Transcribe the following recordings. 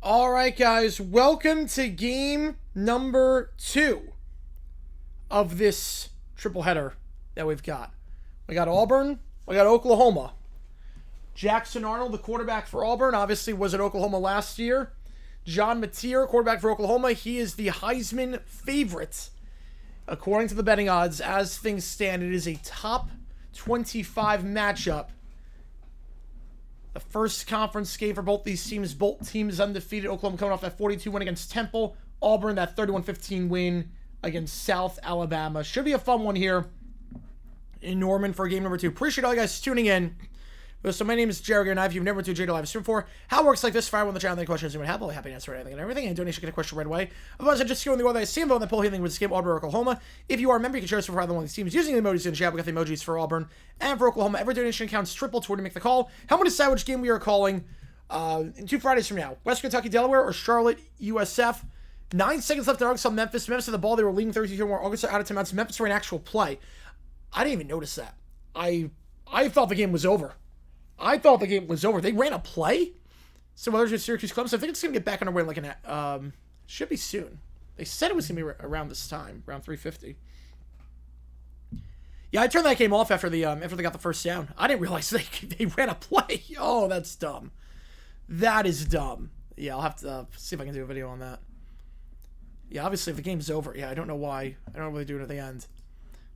All right, guys, welcome to game number 2 of this triple header that we've got. We got Auburn, we got Oklahoma. Jackson Arnold, the quarterback for Auburn, obviously was at Oklahoma last year. John Mateer, quarterback for Oklahoma, he is the Heisman favorite. According to the betting odds, as things stand, it is a top 25 matchup. The first conference game for both these teams. Both teams undefeated. Oklahoma coming off that 42 win against Temple. Auburn, that 31-15 win against South Alabama. Should be a fun one here in Norman for game number 2. Appreciate all you guys tuning in. So my name is Jared and if you've never been to a Live stream before, how it works like this: fire on the channel, any questions you might have, I'll be happy to answer anything and everything, and donation get a question right away. Otherwise, I just go in the order that I see them, and pull anything with this game, Auburn or Oklahoma. If you are a member, you can share us for either one of these teams using the emojis in the chat. We got the emojis for Auburn and for Oklahoma. Every donation counts triple toward to make the call. How many decide which game we are calling in 2 Fridays from now: West Kentucky, Delaware, or Charlotte, USF. 9 seconds left in Arkansas, Memphis. Memphis had the ball. They were leading 32 more. Arkansas out of timeouts. Memphis ran actual play. I didn't even notice that. I thought the game was over. They ran a play. So others with Syracuse Clemson. I think it's going to get back on our way like should be soon. They said it was going to be around this time, around 3:50. Yeah, I turned that game off after they got the first down. I didn't realize they ran a play. Oh, that's dumb. That is dumb. Yeah, I'll have to see if I can do a video on that. Yeah, obviously if the game's over, yeah, I don't know why. I don't know what they do at the end.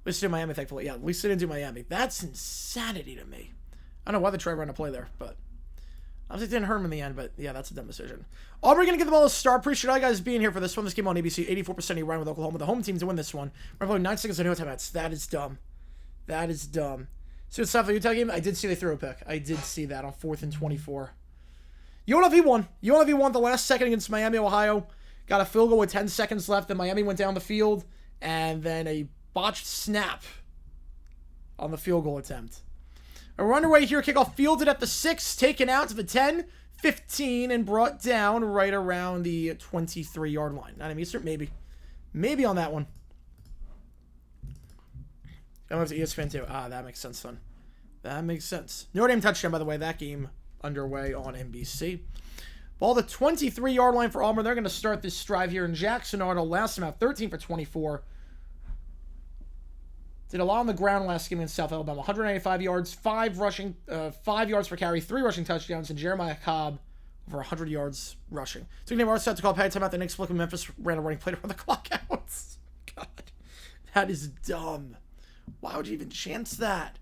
At least they did Miami, thankfully. Yeah, at least they didn't do Miami. That's insanity to me. I don't know why they tried to run a play there, but obviously it didn't hurt him in the end, but yeah, that's a dumb decision. Auburn going to give the ball a start. Appreciate all you guys being here for this one. This game on ABC, 84% of you riding with Oklahoma. The home team to win this one. We're playing 9 seconds and no timeouts. That is dumb. That is dumb. So it's not the Utah game. I did see they threw a pick. I did see that on 4th and 24. UNLV won. UNLV won the last second against Miami, Ohio. Got a field goal with 10 seconds left. Then Miami went down the field. And then a botched snap on the field goal attempt. And we're underway here. Kickoff fielded at the 6. Taken out to the 10, 15, and brought down right around the 23-yard line. Not an Eastern? Maybe. Maybe on that one. I'm going to ESPN too. Ah, that makes sense then. That makes sense. Notre Dame touchdown, by the way. That game underway on NBC. Ball the 23-yard line for Auburn. They're going to start this drive here in Jackson Arnold. Last time out, 13 for 24. Did a lot on the ground last game in South Alabama. 195 yards, 5 yards per carry, 3 rushing touchdowns, and Jeremiah Cobb over 100 yards rushing. So we have to call a timeout. The Knicks flick when Memphis ran a running play to run the clock out. God, that is dumb. Why would you even chance that?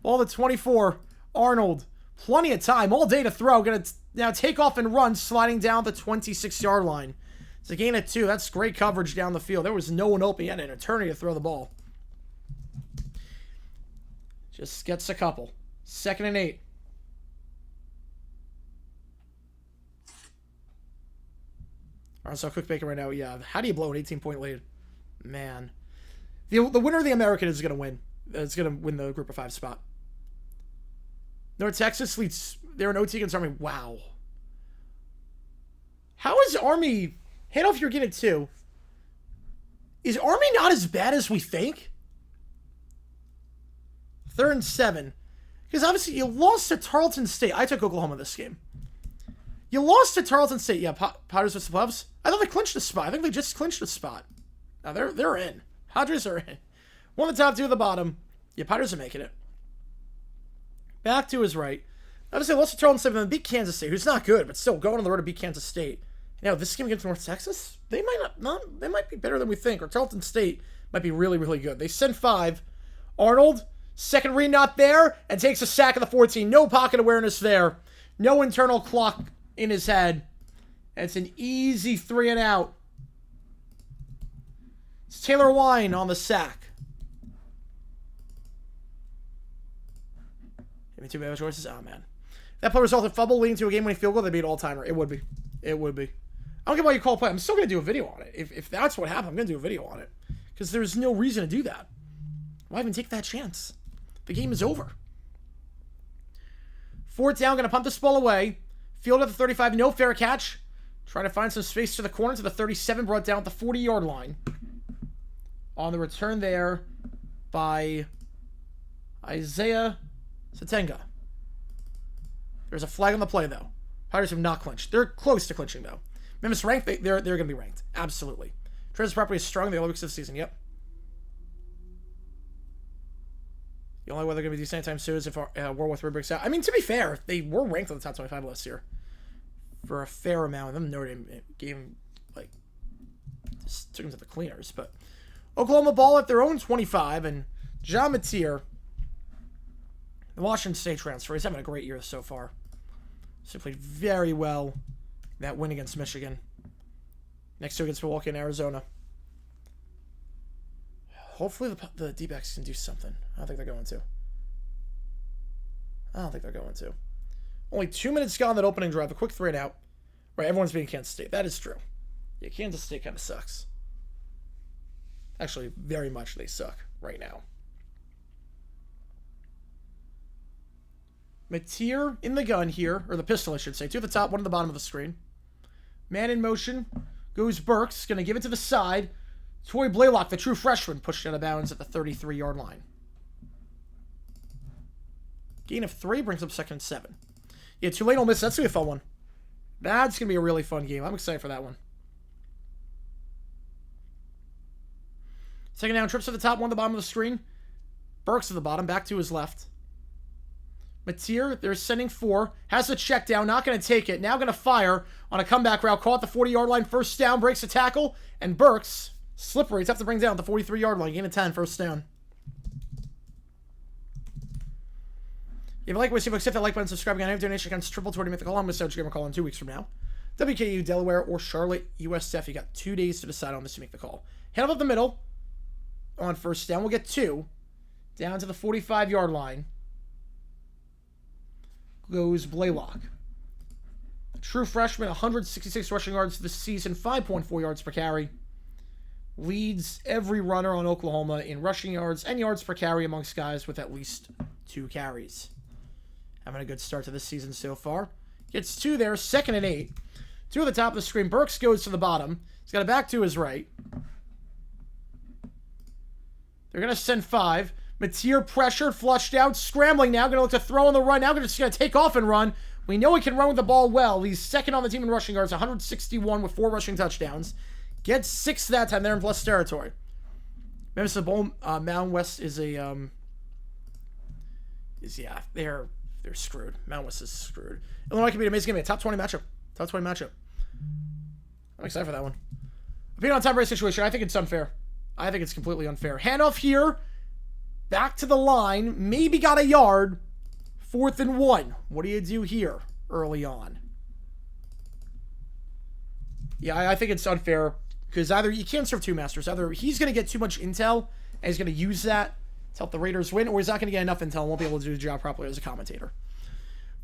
Ball the 24. Arnold. Plenty of time. All day to throw. Going to now take off and run, sliding down the 26-yard line. It's a gain of 2. That's great coverage down the field. There was no one open. He had an eternity to throw the ball. Just gets a couple. 2nd and 8. All right, so quick bacon right now. Yeah, how do you blow an 18-point lead? Man. The winner of the American is going to win. It's going to win the Group of 5 spot. North Texas leads. They're an OT against Army. Wow. How is Army... Hand off, you're getting 2. Is Army not as bad as we think? 3rd and 7. Because obviously you lost to Tarleton State. I took Oklahoma this game. You lost to Tarleton State. Yeah, Padres with the Puffs. I thought they clinched the spot. I think they just clinched the spot. Now they're in. Padres are in. One of the top, 2 at the bottom. Yeah, Padres are making it. Back to his right. Obviously, lost to Tarleton State, and then beat Kansas State, who's not good, but still going on the road to beat Kansas State. Now, this game against North Texas, they might be better than we think, or Tarleton State might be really, really good. They send 5. Arnold, second read not there, and takes a sack of the 14. No pocket awareness there. No internal clock in his head. And it's an easy 3 and out. It's Taylor Wine on the sack. Give me 2 bad choices. Oh, man. That play resulted in Fumble leading to a game-winning field goal. That'd be an all-timer. It would be. It would be. I don't get why you call a play. I'm still going to do a video on it. If that's what happened, I'm going to do a video on it. Because there's no reason to do that. Why even take that chance? The game is over. 4th down. Going to punt this ball away. Field at the 35. No fair catch. Trying to find some space to the corner to the 37. Brought down at the 40-yard line. On the return there by Isaiah Satenga. There's a flag on the play, though. Pirates have not clinched. They're close to clinching, though. Memphis ranked. They're going to be ranked. Absolutely. Transfer property is strong the early weeks of the season. Yep. The only way they're going to be decent anytime soon is if World War III breaks out. I mean, to be fair, they were ranked on the top 25 list here for a fair amount. Them Notre Dame game, like, just took them to the cleaners. But Oklahoma ball at their own 25, and John Mateer, the Washington State transfer, he's having a great year so far. So he played very well in that win against Michigan. Next to against Milwaukee and Arizona. Hopefully the D-backs can do something. I don't think they're going to. Only 2 minutes gone that opening drive. A quick 3 and out. Right, everyone's beating Kansas State. That is true. Yeah, Kansas State kind of sucks. Actually, very much they suck right now. Mateer in the gun here, or the pistol, I should say. 2 at the top, 1 at the bottom of the screen. Man in motion. Goes Burks. Going to give it to the side. Tory Blaylock, the true freshman, pushed out of bounds at the 33-yard line. Gain of 3 brings up 2nd and 7. Yeah, Tulane will miss. That's going to be a fun one. That's going to be a really fun game. I'm excited for that one. 2nd down, trips to the top, 1 at the bottom of the screen. Burks at the bottom, back to his left. Mateer, they're sending 4. Has the check down, not going to take it. Now going to fire on a comeback route. Caught the 40-yard line, 1st down, breaks a tackle. And Burks, slippery, tough to bring down at the 43-yard line. Gain of 10, 1st down. If you like what you see, hit that like button, subscribe. Again, I have donation accounts triple to make the call. I'm going to start your call in 2 weeks from now. WKU, Delaware, or Charlotte, USF. You got 2 days to decide on this to make the call. Head up the middle on 1st down. We'll get 2. Down to the 45-yard line goes Blaylock. True freshman, 166 rushing yards this season, 5.4 yards per carry. Leads every runner on Oklahoma in rushing yards and yards per carry amongst guys with at least 2 carries. Having a good start to this season so far. Gets 2 there, 2nd and 8. 2 at the top of the screen. Burks goes to the bottom. He's got it back to his right. They're going to send 5. Mateer pressured, flushed out, scrambling now. Going to look to throw on the run. Now just going to take off and run. We know he can run with the ball well. He's 2nd on the team in rushing yards, 161 with 4 rushing touchdowns. Gets 6 that time there in plus territory. Memphis Bowl, Mountain West is a they're screwed. Mountain West is screwed. Illinois can be an amazing game. A top 20 matchup. Top 20 matchup. I'm excited for that one. Opinion on time race situation. I think it's unfair. I think it's completely unfair. Handoff here. Back to the line. Maybe got a yard. 4th and 1. What do you do here early on? Yeah, I think it's unfair. Because either you can't serve 2 masters. Either he's going to get too much intel and he's going to use that to help the Raiders win, or he's not going to get enough intel and won't be able to do the job properly as a commentator.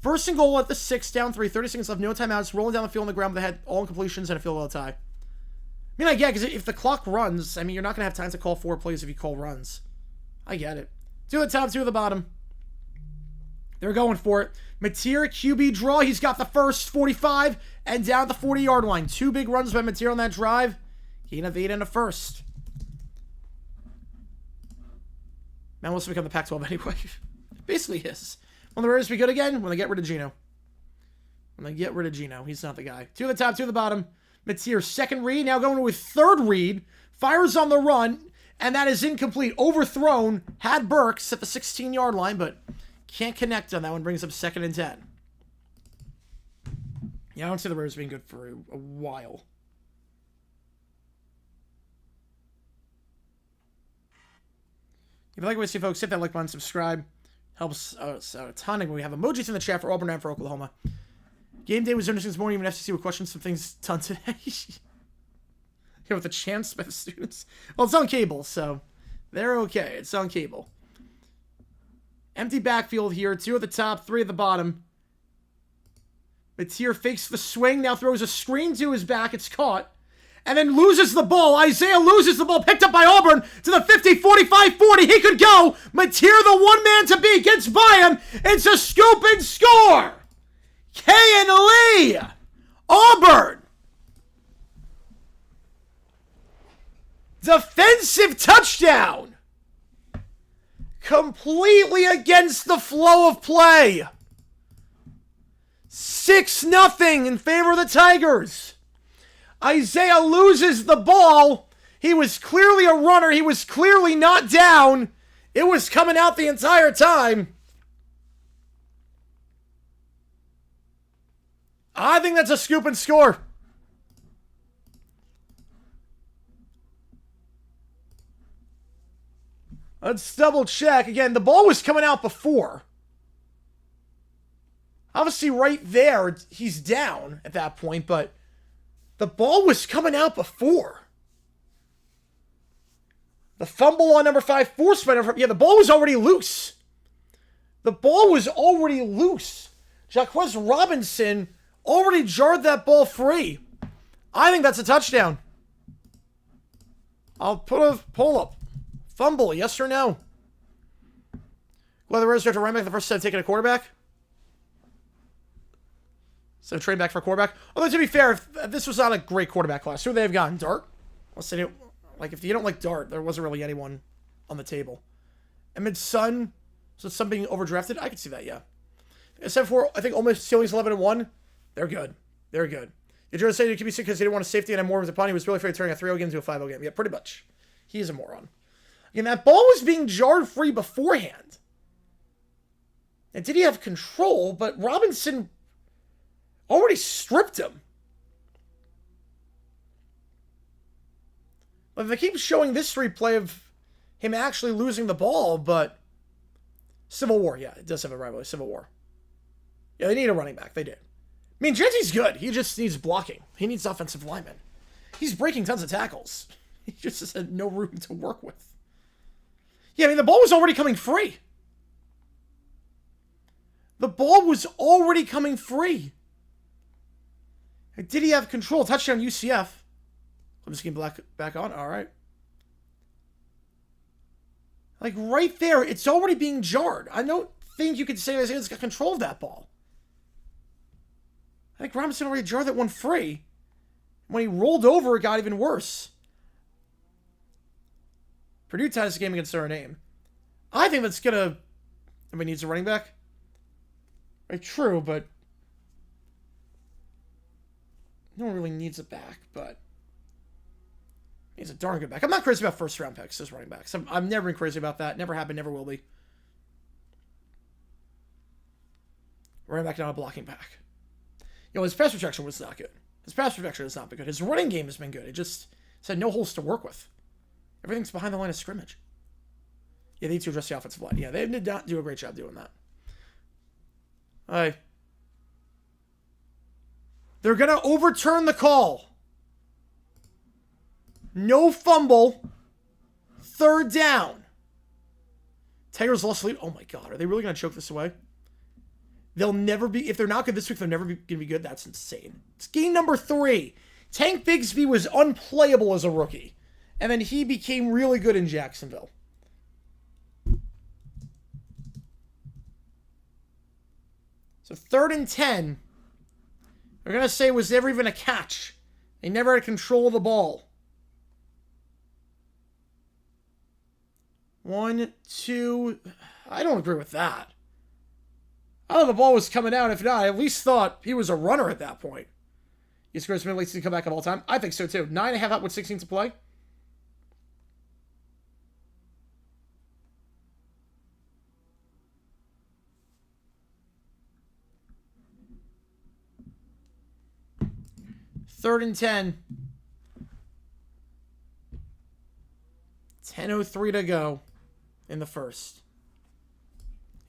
1st and goal at the 6, down 3, 30 seconds left, no timeouts, rolling down the field on the ground, but they had all incompletions and a field goal tie. I mean, I get it, because if the clock runs, I mean, you're not going to have time to call 4 plays if you call runs. I get it. 2 at the top, 2 at the bottom. They're going for it. Mateer, QB draw. He's got the first 45 and down at the 40-yard line. 2 big runs by Mateer on that drive. Gain of 8 and a first. Man wants to become the Pac-12 anyway. Basically is. When the Raiders be good again, when they get rid of Geno. When they get rid of Geno. He's not the guy. 2 at the top, 2 at the bottom. Mateer, 2nd read. Now going with 3rd read. Fires on the run. And that is incomplete. Overthrown. Had Burks at the 16-yard line, but can't connect on that one. Brings up 2nd and 10. Yeah, I don't see the Raiders being good for a while. If you like what we see, folks, hit that like button, subscribe. Helps us out a ton. And we have emojis in the chat for Auburn and for Oklahoma. Game day was interesting this morning. Even FCC with questions, some things done today. Yeah, with the chance by the students. Well, it's on cable, so they're okay. It's on cable. Empty backfield here. 2 at the top, 3 at the bottom. Mateer fakes the swing. Now throws a screen to his back. It's caught. And then loses the ball. Isaiah loses the ball. Picked up by Auburn to the 50, 45, 40. He could go. Mateer, the one man to beat, gets by him. It's a scoop and score. Kayan Lee. Auburn. Defensive touchdown. Completely against the flow of play. 6-0 in favor of the Tigers. Isaiah loses the ball. He was clearly a runner. He was clearly not down. It was coming out the entire time. I think that's a scoop and score. Let's double check. Again, the ball was coming out before. Obviously, right there, he's down at that point, but the ball was coming out before. The fumble on number 5, forced by number 5. Yeah, the ball was already loose. The ball was already loose. Jaquez Robinson already jarred that ball free. I think that's a touchdown. I'll put a poll up. Fumble, yes or no? Whether Raiders have to run back the first time taking a quarterback? So trade back for a quarterback. Although to be fair, if this was not a great quarterback class, who would they have gotten? Dart? If you don't like Dart, there wasn't really anyone on the table. Emmitt Sun, so Sun being overdrafted, I could see that, yeah. Except for, I think almost ceiling's 11-1. They're good. They're good. Did you say you could be sick because he didn't want a safety and have more of the punt? He was really afraid of turning a 3-0 game into a 5-0 game. Yeah, pretty much. He is a moron. Again, that ball was being jarred free beforehand. And did he have control? But Robinson already stripped him. Like, they keep showing this replay of him actually losing the ball, but Civil War, yeah, it does have a rivalry. Civil War. Yeah, they need a running back. They did. I mean, Genty's good. He just needs blocking. He needs offensive linemen. He's breaking tons of tackles. He just has no room to work with. Yeah, I mean, the ball was already coming free. The ball was already coming free. Did he have control? Touchdown UCF. I'm just getting back on. All right. Like, right there, it's already being jarred. I don't think you could say Isaiah's got control of that ball. I think Robinson already jarred that one free. When he rolled over, it got even worse. Purdue ties the game against Notre Dame. I think that's going to... Everybody needs a running back. Right, true, but... No one really needs a back, but... He's a darn good back. I'm not crazy about first-round picks as running backs. I've never been crazy about that. Never have been, never will be. Running back, not a blocking back. You know, his pass protection was not good. His pass protection has not been good. His running game has been good. It just had no holes to work with. Everything's behind the line of scrimmage. Yeah, they need to address the offensive line. Yeah, they did not do a great job doing that. All right. They're going to overturn the call. No fumble. Third down. Tigers lost lead. Oh my God. Are they really going to choke this away? They'll never be, if they're not good this week, they're never going to be good. That's insane. It's game number 3. Tank Bigsby was unplayable as a rookie. And then he became really good in Jacksonville. So 3rd and 10. They're going to say it was never even a catch. They never had control of the ball. 1, 2. I don't agree with that. I thought the ball was coming out. If not, I at least thought he was a runner at that point. He's the greatest middle season comeback of all time. I think so too. 9.5 out with 16 to play. Third and 10. 10:03 to go in the first.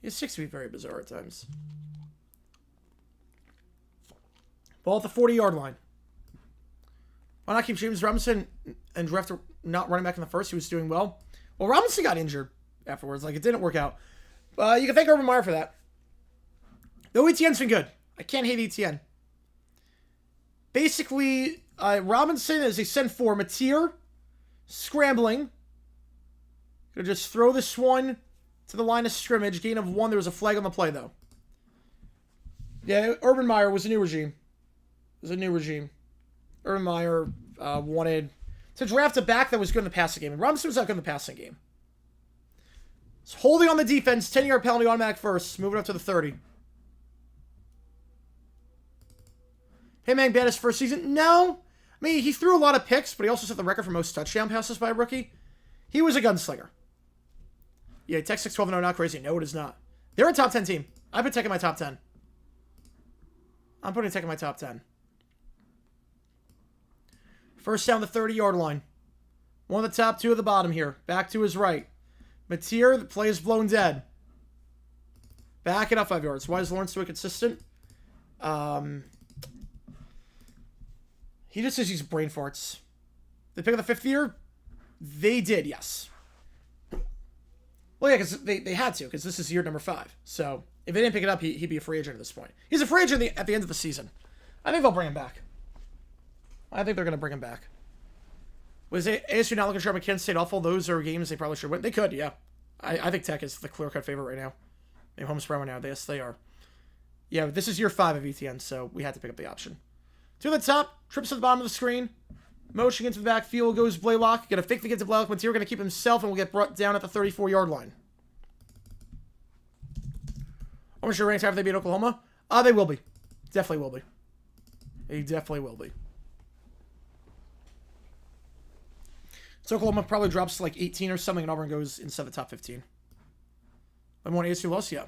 His 6 to be very bizarre at times. Ball at the 40-yard line. Why not keep James Robinson and draft a not running back in the first? He was doing well. Well, Robinson got injured afterwards. Like, it didn't work out. You can thank Urban Meyer for that. Though Etienne's been good. I can't hate Etienne. Basically, Robinson is a send for Mateer. Scrambling. Gonna just throw this one to the line of scrimmage. Gain of 1. There was a flag on the play, though. Yeah, Urban Meyer was a new regime. It was a new regime. Urban Meyer wanted to draft a back that was good in the passing game. And Robinson was not good in the passing game. So holding on the defense. 10-yard penalty, automatic first. Moving up to the 30. Hey, man, bad his first season? No. I mean, he threw a lot of picks, but he also set the record for most touchdown passes by a rookie. He was a gunslinger. Yeah, Tech 6-12-0, not crazy. No, it is not. They're a top 10 team. I've been taking my top 10. I'm putting Tech in my top 10. First down the 30-yard line. One of the top, 2 at the bottom here. Back to his right. Mateer, the play is blown dead. Back it up 5 yards. Why is Lawrence so consistent? He just says he's brain farts. They pick up the 5th year? They did, yes. Well, yeah, because they had to, because this is year number 5. So, if they didn't pick it up, he'd be a free agent at this point. He's a free agent at the end of the season. I think they'll bring him back. I think they're going to bring him back. Was ASU not looking sharp at Kansas State awful? Those are games they probably should win. They could, yeah. I think Tech is the clear-cut favorite right now. They're home spread right now. Yes, they are. Yeah, this is year 5 of ETN, so we had to pick up the option. To the top, trips to the bottom of the screen. Motion into the backfield, goes Blaylock. Gonna fake the get to Blaylock. Mateer gonna keep himself and will get brought down at the 34-yard line. I'm sure ranked after they beat Oklahoma. They will be. Definitely will be. They definitely will be. So Oklahoma probably drops to like 18 or something, and Auburn goes inside the top 15. I want ASU loss? Yeah.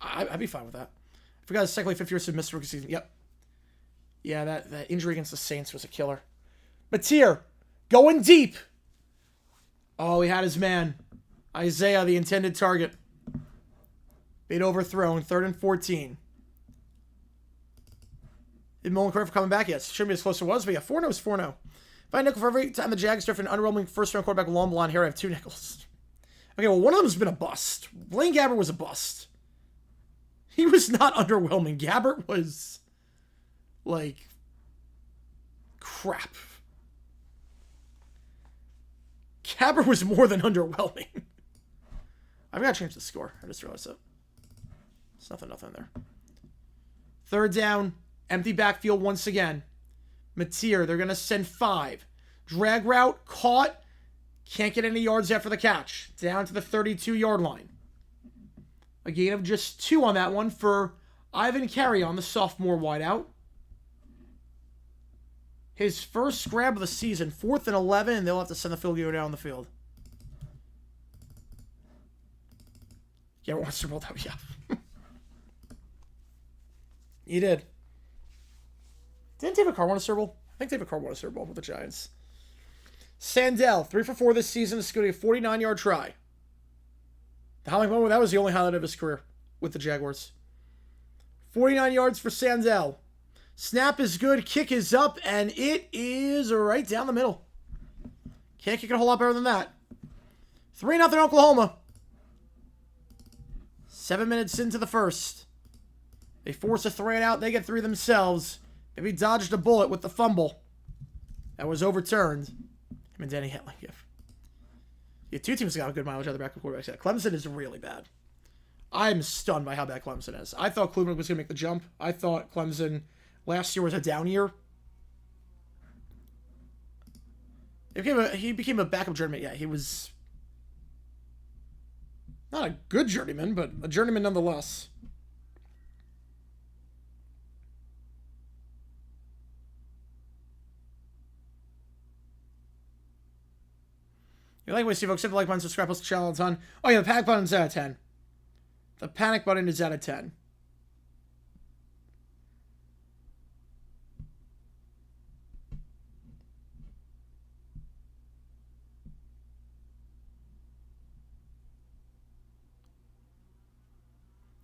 I'd be fine with that. I forgot his second 5th year so missed rookie season. Yep. Yeah, that injury against the Saints was a killer. Mateer, going deep. Oh, he had his man. Isaiah, the intended target. Bait overthrown, 3rd and 14. Did Mullen correct for coming back? Yes. Shouldn't be as close as it was, but yeah, 4-0 is 4-0. If I nickel for every time the Jags draft an underwhelming first-round quarterback with long blonde hair, I have 2 nickels. Okay, well, one of them has been a bust. Blaine Gabbert was a bust. He was not underwhelming. Gabbert was, like, crap. Gabbert was more than underwhelming. I've got to change the score. I just realized that. It's nothing there. Third down. Empty backfield once again. Mateer, they're going to send 5. Drag route, caught. Can't get any yards after the catch. Down to the 32-yard line. A gain of just 2 on that one for Ivan Carrion, the sophomore wideout. His first grab of the season, 4th and 11, and they'll have to send the field goal down the field. Yeah, wants to roll that. Yeah. He did. Didn't David Carr win a Super Bowl? I think David Carr won a Super Bowl with the Giants. Sandell, 3 for 4 this season. It's going to be a 49-yard try. That was the only highlight of his career with the Jaguars. 49 yards for Sandell. Snap is good. Kick is up, and it is right down the middle. Can't kick it a whole lot better than that. 3-0 Oklahoma. 7 minutes into the first. They force a 3 and out. They get 3 themselves. Maybe dodged a bullet with the fumble. That was overturned. Him and Danny Hetling. Yeah, 2 teams got a good mileage out of the backup quarterbacks. Yeah, Clemson is really bad. I'm stunned by how bad Clemson is. I thought Cleveland was going to make the jump. I thought Clemson last year was a down year. He became a backup journeyman. Yeah, he was not a good journeyman, but a journeyman nonetheless. You like what you see, folks? Hit the like button, subscribe, post the channel a ton. Oh yeah, the panic button's out of 10. The panic button is out of 10.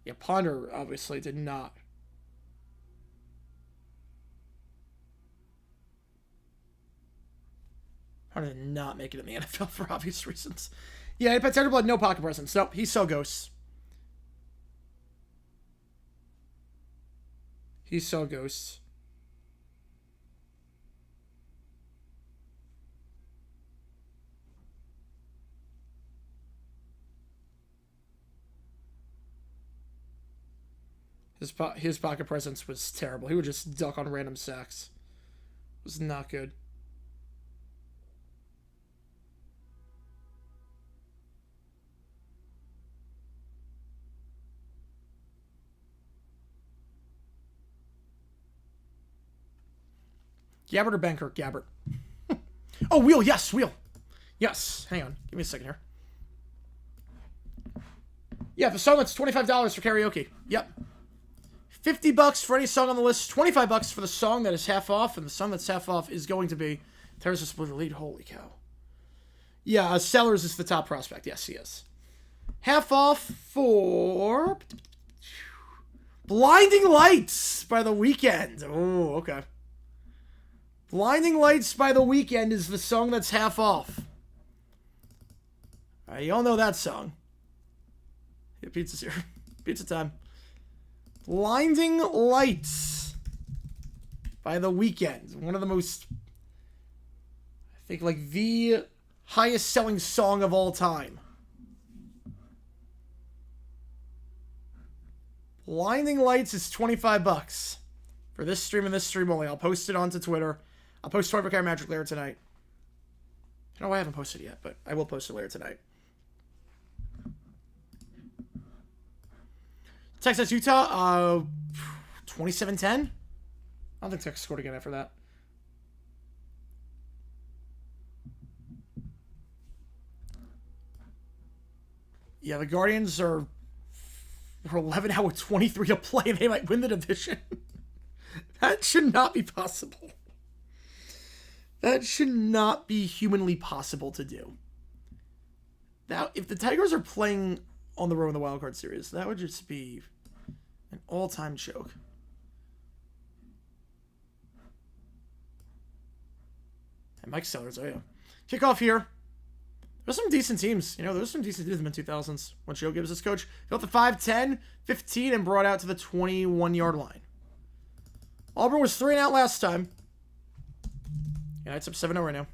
Yeah, Ponder obviously did not. Ponder did not make it in the NFL for obvious reasons. Yeah, he put Tender Blood, no pocket presence. Nope, he saw ghosts. He saw ghosts. His pocket presence was terrible. He would just duck on random sacks. It was not good. Gabbert or Banker? Gabbert. Oh, wheel. Yes, wheel. Yes. Hang on. Give me a second here. Yeah, the song that's $25 for karaoke. Yep. $50 for any song on the list. $25 for the song that is half off, and the song that's half off is going to be There's a Split Lead. Holy cow. Yeah, Sellers is the top prospect. Yes, he is. Half off for Blinding Lights by The Weeknd. Oh, okay. Blinding Lights by The Weeknd is the song that's half off. All right, you all know that song. Yeah, pizza's here. Pizza time. Blinding Lights by The Weeknd. One of the most, I think, like, the highest selling song of all time. Blinding Lights is $25 for this stream and this stream only. I'll post it onto Twitter. I'll post 24K Magic later tonight. I know I haven't posted it yet, but I will post it later tonight. Texas, Utah, 27-10. I don't think Texas scored again after that. Yeah, the Guardians are 11 out with 23 to play. They might win the division. That should not be possible. That should not be humanly possible to do. Now, if the Tigers are playing on the road in the wildcard series, that would just be an all-time joke. And Mike Sellers, oh yeah. Kickoff here. There's some decent teams. You know, there's some decent teams in the 2000s when Joe Gibbs was coach. Built the 5, 10, 15, and brought out to the 21-yard line. Auburn was 3-and-out last time. Yeah, it's up 7-0 right now.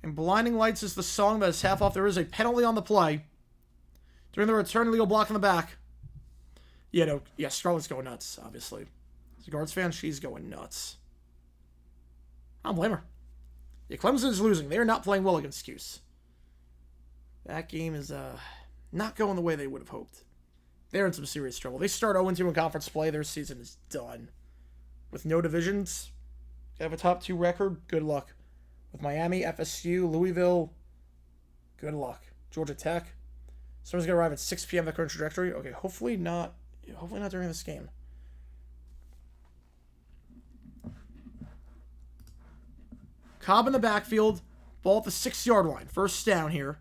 And Blinding Lights is the song that is half off. There is a penalty on the play. During the return, legal block in the back. Yeah, no, yeah, Scarlett's going nuts, obviously. As a Guards fan, she's going nuts. I don't blame her. Yeah, Clemson's losing. They are not playing well against Cuse. That game is not going the way they would have hoped. They're in some serious trouble. They start 0-2 in conference play. Their season is done. With no divisions, they have a top 2 record. Good luck. With Miami, FSU, Louisville, good luck. Georgia Tech. Someone's going to arrive at 6 p.m. The current trajectory. Okay, hopefully not during this game. Cobb in the backfield. Ball at the 6-yard line. First down here.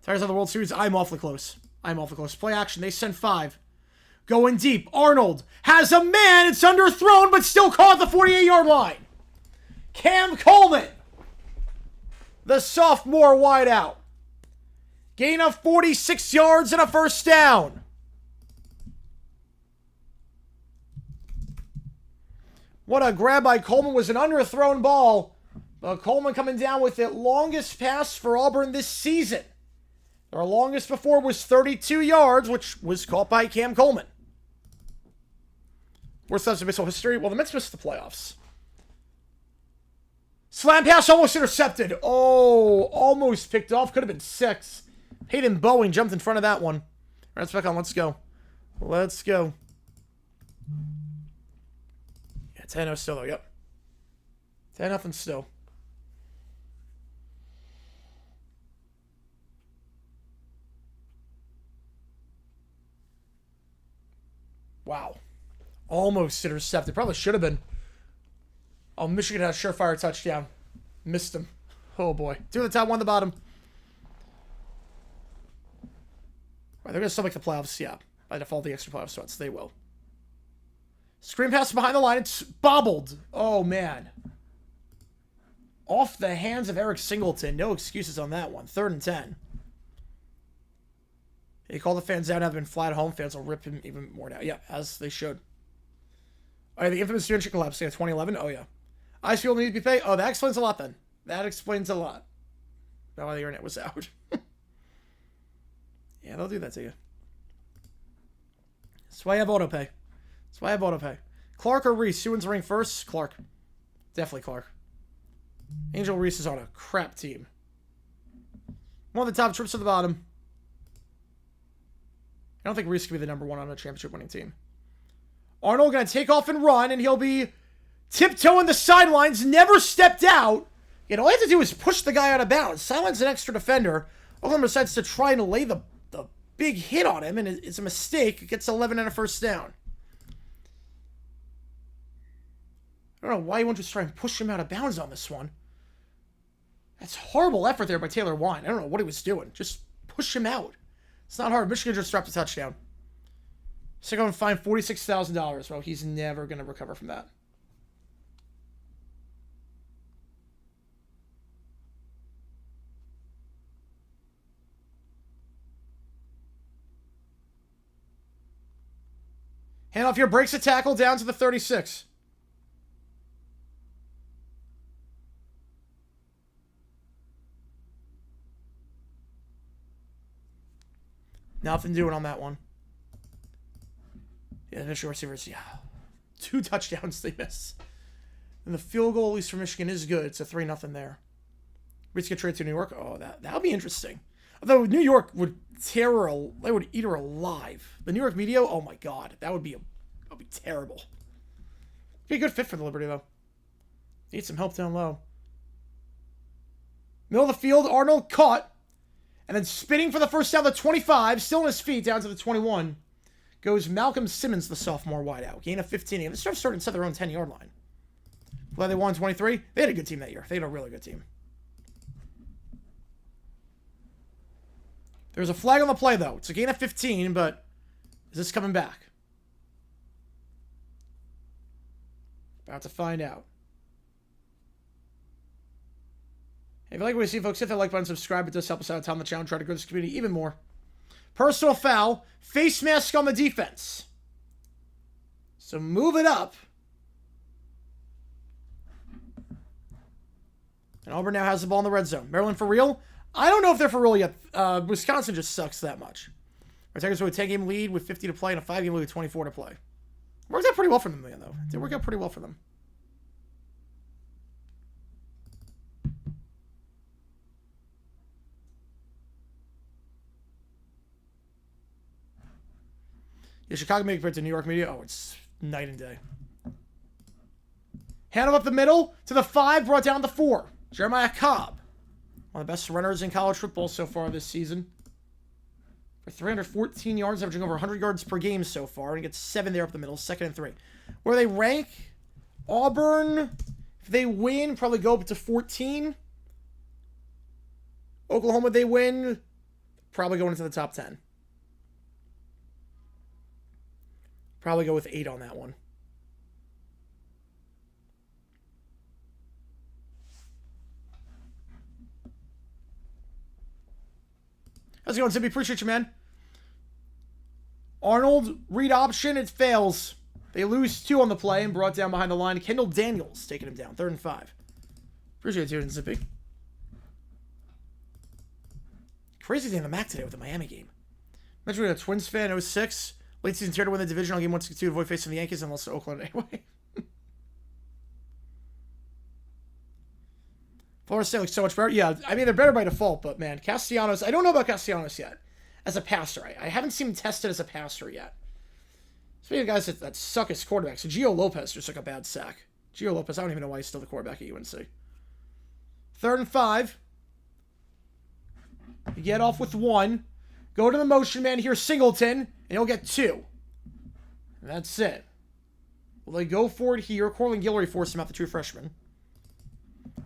Tigers of the World Series. I'm awfully close. Play action. They send 5. Going deep. Arnold has a man. It's underthrown, but still caught at the 48-yard line. Cam Coleman, the sophomore wideout. Gain of 46 yards and a first down. What a grab by Coleman. Was an underthrown ball. Coleman coming down with it. Longest pass for Auburn this season. Our longest before was 32 yards, which was caught by Cam Coleman. Worst times in baseball history. Well, the Mets missed the playoffs. Slam pass almost intercepted. Oh, almost picked off. Could have been 6. Hayden Boeing jumped in front of that one. All right, let's back on. Let's go. Let's go. Yeah, 10-0 still, though. Yep. 10-0 still. Wow. Almost intercepted. Probably should have been. Oh, Michigan had a surefire touchdown. Missed him. Oh, boy. 2 at the top, 1 at the bottom. Right, they're going to still make the playoffs. Yeah. By default, the extra playoff spots. They will. Screen pass behind the line. It's bobbled. Oh, man. Off the hands of Eric Singleton. No excuses on that one. 3rd and 10. He called the fans out. Have been flat. Home fans will rip him even more now. Yeah, as they should. Oh, yeah, the infamous Unit collapse. Yeah, 2011. Oh, yeah. Ice field needs to be paid. Oh, that explains a lot then. That explains a lot. That's why the internet was out. Yeah, they'll do that to you. That's why I have autopay. Clark or Reese? Who wins the ring first? Clark. Definitely Clark. Angel Reese is on a crap team. One of the top trips to the bottom. I don't think Reese can be the number 1 on a championship winning team. Arnold going to take off and run, and he'll be tiptoeing the sidelines, never stepped out. And all you have to do is push the guy out of bounds. Silence an extra defender. Oklahoma decides to try and lay the big hit on him, and it's a mistake. It gets 11 and a first down. I don't know why you wouldn't just try and push him out of bounds on this one. That's horrible effort there by Taylor Wine. I don't know what he was doing. Just push him out. It's not hard. Michigan just dropped a touchdown. So going to find $46,000. Well, he's never going to recover from that. Handoff here, breaks a tackle down to the 36. Nothing doing on that one. Yeah, the Michigan receivers, yeah. 2 touchdowns they miss. And the field goal, at least for Michigan, is good. It's a 3-0 there. Reese get traded to New York. Oh, that would be interesting. Although New York would tear her, they would eat her alive. The New York media, oh my God, that would be terrible. Be a good fit for the Liberty though. Need some help down low. Middle of the field, Arnold caught, and then spinning for the first down, the 25, still on his feet down to the 21, goes Malcolm Simmons, the sophomore wideout. Gain of 15. And they're starting to set their own 10-yard line. Glad they won 23. They had a good team that year. They had a really good team. There's a flag on the play, though. It's a gain of 15, but is this coming back? About to find out. If you like what you see, folks, hit that like button, subscribe. It does help us out on the channel. Try to grow this community even more. Personal foul. Face mask on the defense. So move it up. And Auburn now has the ball in the red zone. Maryland for real? I don't know if they're for real yet. Wisconsin just sucks that much. Our Tigers with a 10-game lead with 50 to play and a 5-game lead with 24 to play. Worked out pretty well for them, though. It did work out pretty well for them. Yeah, Chicago may compare to New York media. Oh, it's night and day. Handle up the middle to the 5, brought down the 4. Jeremiah Cobb, one of the best runners in college football so far this season. For 314 yards, averaging over 100 yards per game so far. And he gets 7 there up the middle, 2nd and 3. Where they rank, Auburn, if they win, probably go up to 14. Oklahoma, they win, probably going into the top 10. Probably go with 8 on that one. How's it going, Zippy? Appreciate you, man. Arnold, read option, it fails. They lose 2 on the play and brought down behind the line. Kendall Daniels taking him down, 3rd and 5. Appreciate you, Zippy. Crazy thing on the Mac today with the Miami game. Imagine being a Twins fan in 06. Late season tier to win the division on game 162 to avoid facing the Yankees and lost to Oakland anyway. Florida State looks so much better. Yeah, I mean, they're better by default, but man, Castellanos, I don't know about Castellanos yet as a passer. I haven't seen him tested as a passer yet. Speaking of guys that suck as quarterbacks, Gio Lopez just took a bad sack. Gio Lopez, I don't even know why he's still the quarterback at UNC. 3rd and 5. You get off with 1. Go to the motion man here, Singleton, and he'll get 2. And that's it. Will they go for it here? Corlin Guillory forced him out, the true freshman.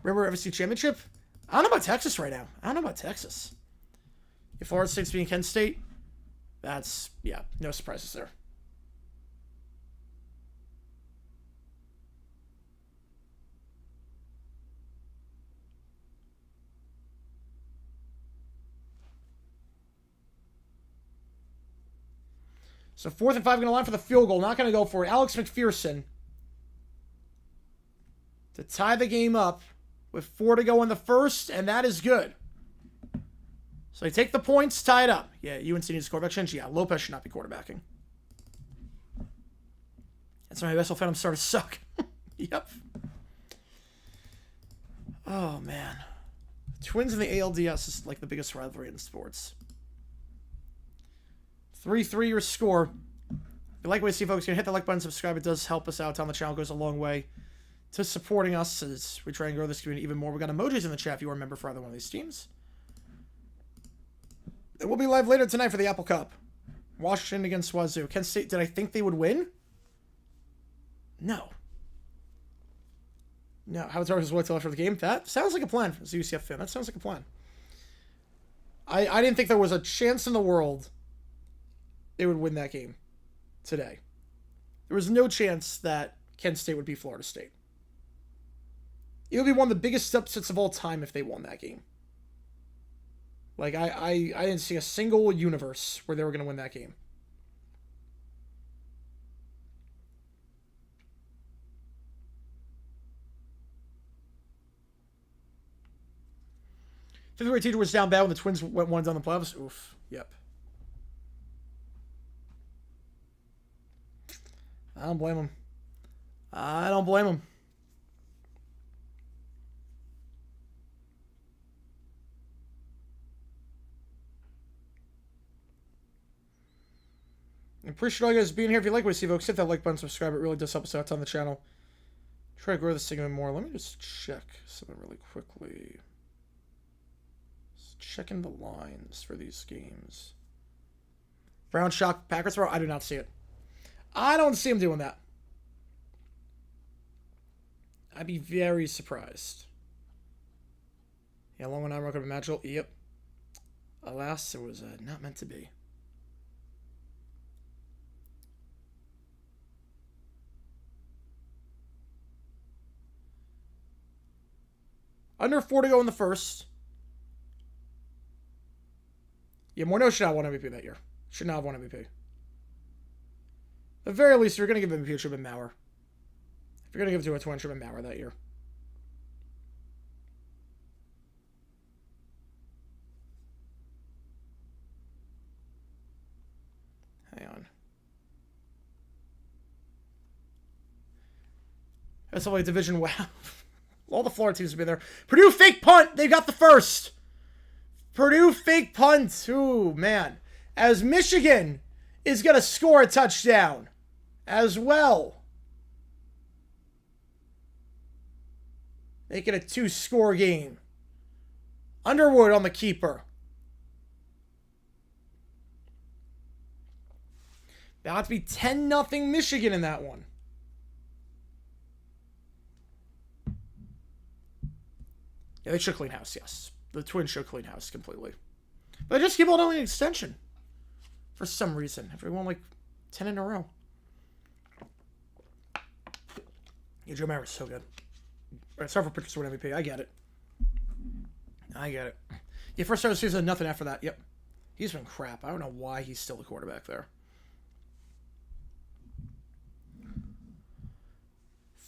Remember FSC Championship? I don't know about Texas right now. I don't know about Texas. If Florida State's beating Kent State, that's, yeah, no surprises there. So 4th and 5 going to line for the field goal. Not going to go for it. Alex McPherson to tie the game up with 4 to go in the first, and that is good. So they take the points, tie it up. Yeah, UNC needs a quarterback change. Yeah, Lopez should not be quarterbacking. That's why my best fan started to suck. Yep. Oh, man. Twins in the ALDS is like the biggest rivalry in sports. 3-3 your score. If you like what you see, folks, you can hit the like button, subscribe. It does help us out on the channel. It goes a long way to supporting us as we try and grow this community even more. We got emojis in the chat if you are a member for either one of these teams. And we'll be live later tonight for the Apple Cup. Washington against Wazoo. Kent State, did I think they would win? No. No. How it's always what's left for the game? That sounds like a plan as a UCF fan. That sounds like a plan. I didn't think there was a chance in the world they would win that game today. There was no chance that Kent State would beat Florida State. It would be one of the biggest upsets of all time if they won that game. Like, I didn't see a single universe where they were going to win that game. Fifth grade teacher was down bad when the Twins went 1 down the playoffs. Oof. Yep. I don't blame him. I don't blame him. I appreciate all you guys being here. If you like what you see, folks, hit that like button, subscribe. It really does help us out on the channel. Try to grow this thing even more. Let me just check something really quickly. Just checking the lines for these games. Brown shock Packers throw. I do not see it. I don't see him doing that. I'd be very surprised. Yeah, long one I'm not going to be magical. Yep. Alas, it was not meant to be. Under 4 to go in the first. Yeah, Morneau should not have won MVP that year. Should not have won MVP. At the very least, you're going to give MVP to Truman Maurer. If you're going to give it to a twin, Truman Maurer that year. Hang on. That's all like division. Wow. All the Florida teams have been there. Purdue fake punt. They got the first. Purdue fake punt. Ooh, man. As Michigan is going to score a touchdown as well. Make it a 2-score game. Underwood on the keeper. About to be 10-0 Michigan in that one. Yeah, they should clean house, yes. The Twins should clean house completely. But they just keep on doing an extension. For some reason. Everyone like 10 in a row. Yeah, Joe Mauer's so good. Alright, sorry for pitchers to win MVP. I get it. Yeah, first start of the season, nothing after that. Yep. He's been crap. I don't know why he's still the quarterback there.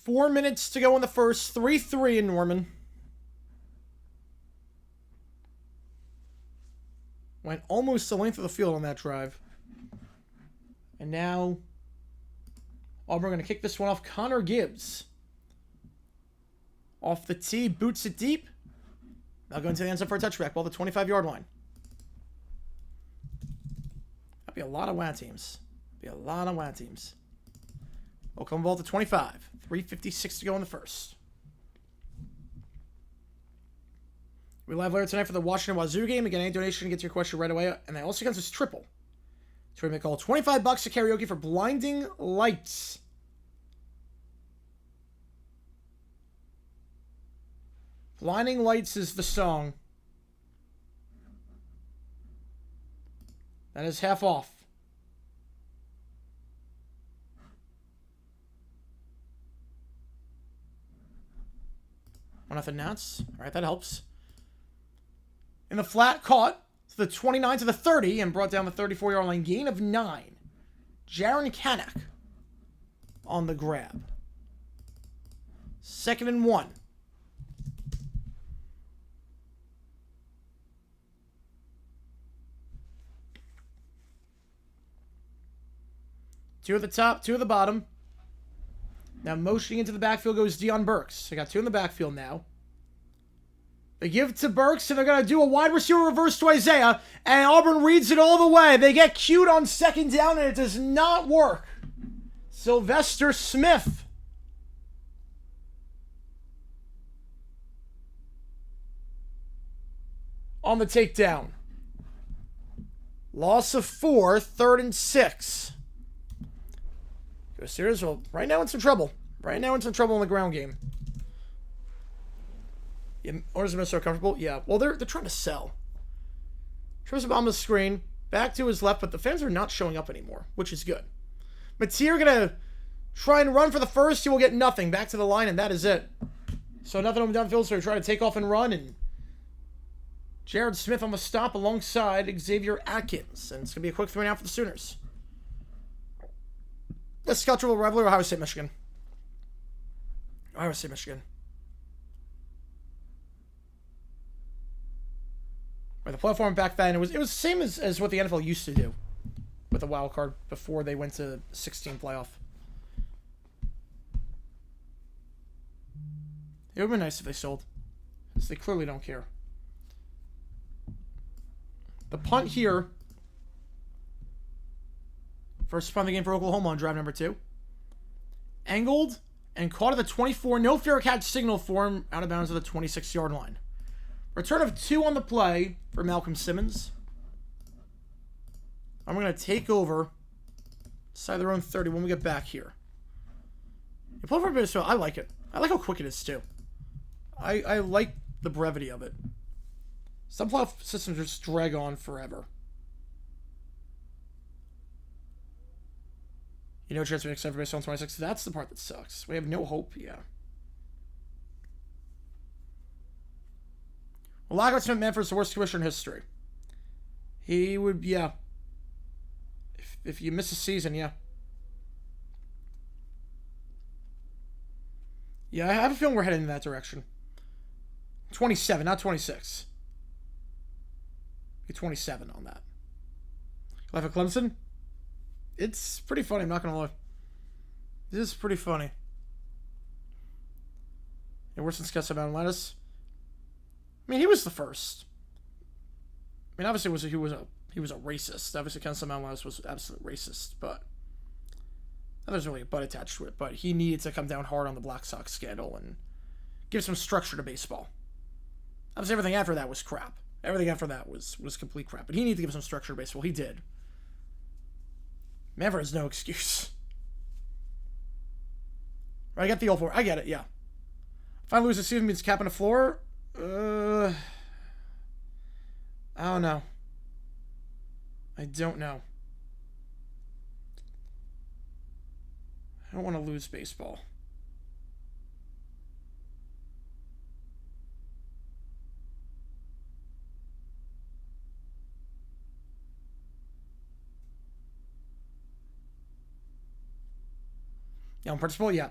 4 minutes to go in the first. 3-3 in Norman. Went almost the length of the field on that drive. And now, Auburn going to kick this one off. Connor Gibbs. Off the tee, boots it deep. Now going to the end zone for a touchback. Ball the 25-yard line. That'd be a lot of WAT teams. Oklahoma ball to 25. 3:56 to go in the first. We live later tonight for the Washington Wazoo game. Again, any donation gets your question right away. And they also get this triple. So we make all $25 to karaoke for Blinding Lights. Blinding Lights is the song. That is half off. One nothing Nats. All right, that helps. In the flat, caught to the 29 to the 30 and brought down the 34-yard line. Gain of 9. Jaron Kanak on the grab. 2nd and 1. Two at the top, 2 at the bottom. Now motioning into the backfield goes Deion Burks. They got 2 in the backfield now. They give it to Burks, and they're going to do a wide receiver reverse to Isaiah, and Auburn reads it all the way. They get cued on 2nd down, and it does not work. Sylvester Smith. On the takedown. Loss of 4, 3rd and 6. Serious. Well, right now in some trouble. In the ground game. Yeah, orders are so comfortable. Yeah. Well, they're trying to sell. Trips Obama's screen. Back to his left, but the fans are not showing up anymore, which is good. Mateer gonna try and run for the first. He will get nothing. Back to the line, and that is it. So nothing on downfield, so we try to take off and run, and Jared Smith on the stop alongside Xavier Atkins. And it's gonna be a quick 3-and-out for the Sooners. Let's cultural rivalry, Ohio State, Michigan. Ohio State, Michigan. Right, the platform back then, it was the same as what the NFL used to do with the wild card before they went to 16 playoff. It would have been nice if they sold, because they clearly don't care. The punt here. First punt of the game for Oklahoma on drive number 2. Angled and caught at the 24. No fair catch signal for him out of bounds at the 26-yard line. Return of 2 on the play for Malcolm Simmons. I'm going to take over side their own 30 when we get back here. You play for a bit of so I like it. I like how quick it is too. I like the brevity of it. Some playoff systems just drag on forever. You know, chance to make everybody on 26. That's the part that sucks. We have no hope. Yeah. Lockout Smith Manfred's the worst commissioner in history. He would, yeah. If you miss a season, yeah. Yeah, I have a feeling we're heading in that direction. 27, not 26. Be 27 on that. Life of Clemson? It's pretty funny, I'm not going to lie. This is pretty funny. Yeah, worse than Scott Mountain Lettuce. I mean, he was the first. I mean, obviously he was a racist. Obviously, Ken Mountain Lettuce was absolutely racist, but there's really a butt attached to it. But he needed to come down hard on the Black Sox scandal and give some structure to baseball. Obviously, everything after that was crap. Everything after that was complete crap. But he needed to give some structure to baseball. He did. Manfred has no excuse. I get the old floor. I get it, yeah. If I lose the season means capping the floor, I don't know. I don't know. I don't want to lose baseball. Yeah, on principle, yeah.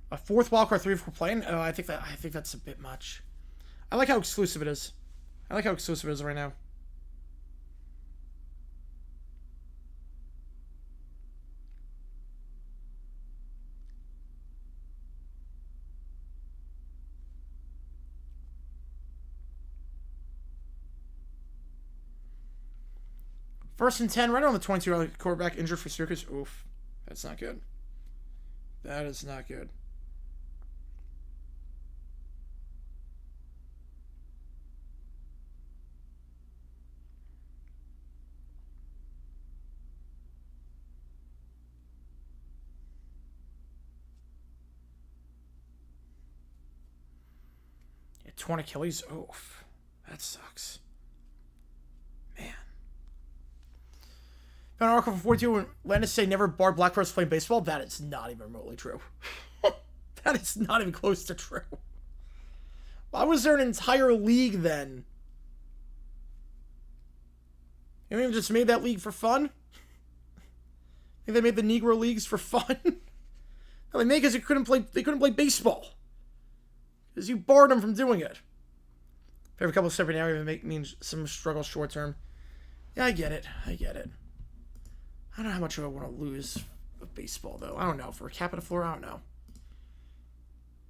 A fourth wildcard, 3 if we're playing. Oh, I think that's a bit much. I like how exclusive it is. I like how exclusive it is right now. First and 10, right on the 22-year-old quarterback injured for Syracuse. Oof. That's not good. That is not good. Yeah, torn Achilles. Oof. That sucks. Man. Found an article from 42 when Landis say never barred black players playing baseball. That is not even remotely true. That is not even close to true. Why was there an entire league then? You mean just made that league for fun? Think they made the Negro leagues for fun? No, they made because they couldn't play baseball. Because you barred them from doing it. Favorite couple of separate areas means some struggle short term. Yeah, I get it. I don't know how much I want to lose of baseball, though. I don't know. For a cap on the floor, I don't know.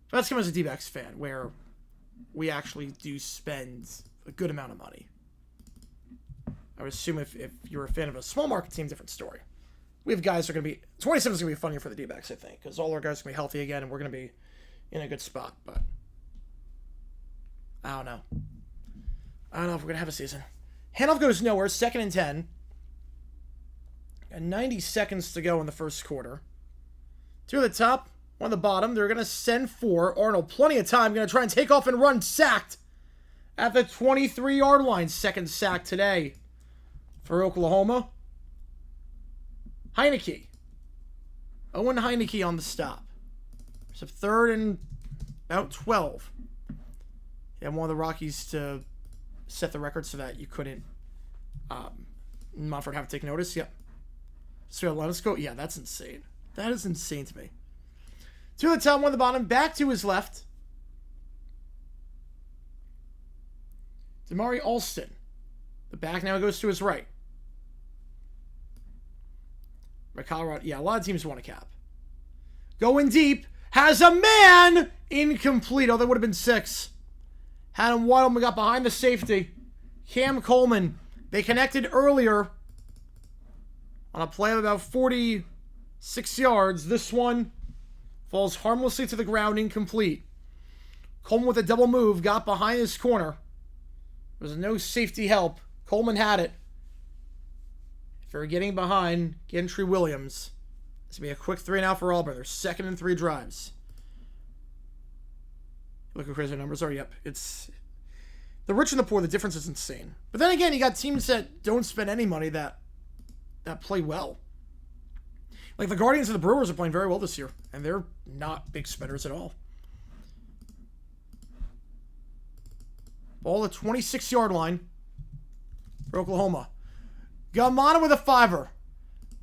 But that's coming as a D-backs fan, where we actually do spend a good amount of money. I would assume if you're a fan of a small market team, different story. We have guys that are going to be... 27 is going to be a fun year for the D-backs, I think, because all our guys are going to be healthy again, and we're going to be in a good spot, but... I don't know. I don't know if we're going to have a season. Handoff goes nowhere, 2nd and 10. And 90 seconds to go in the first quarter. 2 at the top, 1 at the bottom. They're going to send 4. Arnold, plenty of time. Going to try and take off and run. Sacked at the 23-yard line. 2nd sack today for Oklahoma. Heineke. Owen Heineke on the stop. It's a 3rd and about 12. Yeah, one of the Rockies to set the record so that you couldn't Montfort have to take notice. Yep. So let us go. Yeah, that's insane. That is insane to me. 2 at the top, 1 at the bottom. Back to his left. Damari Alston. The back now goes to his right. Colorado. Yeah, a lot of teams want a cap. Going deep. Has a man. Incomplete. Oh, that would have been 6. Had him wide open. Got behind the safety. Cam Coleman. They connected earlier on a play of about 46 yards. This one falls harmlessly to the ground, incomplete. Coleman with a double move, got behind his corner. There was no safety help. Coleman had it. If you're getting behind, Gentry Williams This will be a quick 3-and-out for Auburn. They're second in 3 drives. Look how crazy their numbers are. Yep, it's the rich and the poor. The difference is insane. But then again, you got teams that don't spend any money that play well. Like the Guardians and the Brewers are playing very well this year, and they're not big spenders at all. Ball the 26-yard line for Oklahoma. Gamana with a 5-er.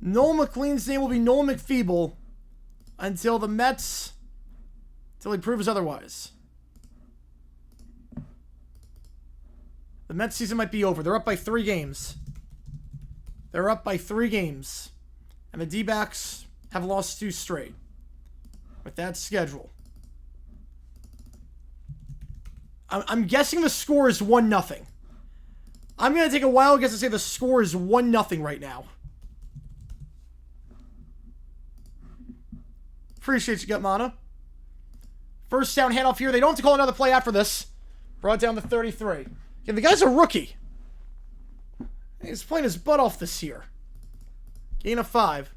Noel McLean's name will be Noel McFeeble until the Mets, until he proves otherwise. The Mets season might be over. They're up by 3 games. They're up by 3 games. And the D-backs have lost 2 straight. With that schedule. I'm guessing the score is 1-0. I'm going to take a wild guess and say the score is 1-0 right now. Appreciate you, Gutmana. First down handoff here. They don't have to call another play after this. Brought down to 33. Yeah, the guy's a rookie. He's playing his butt off this year. Gain of 5.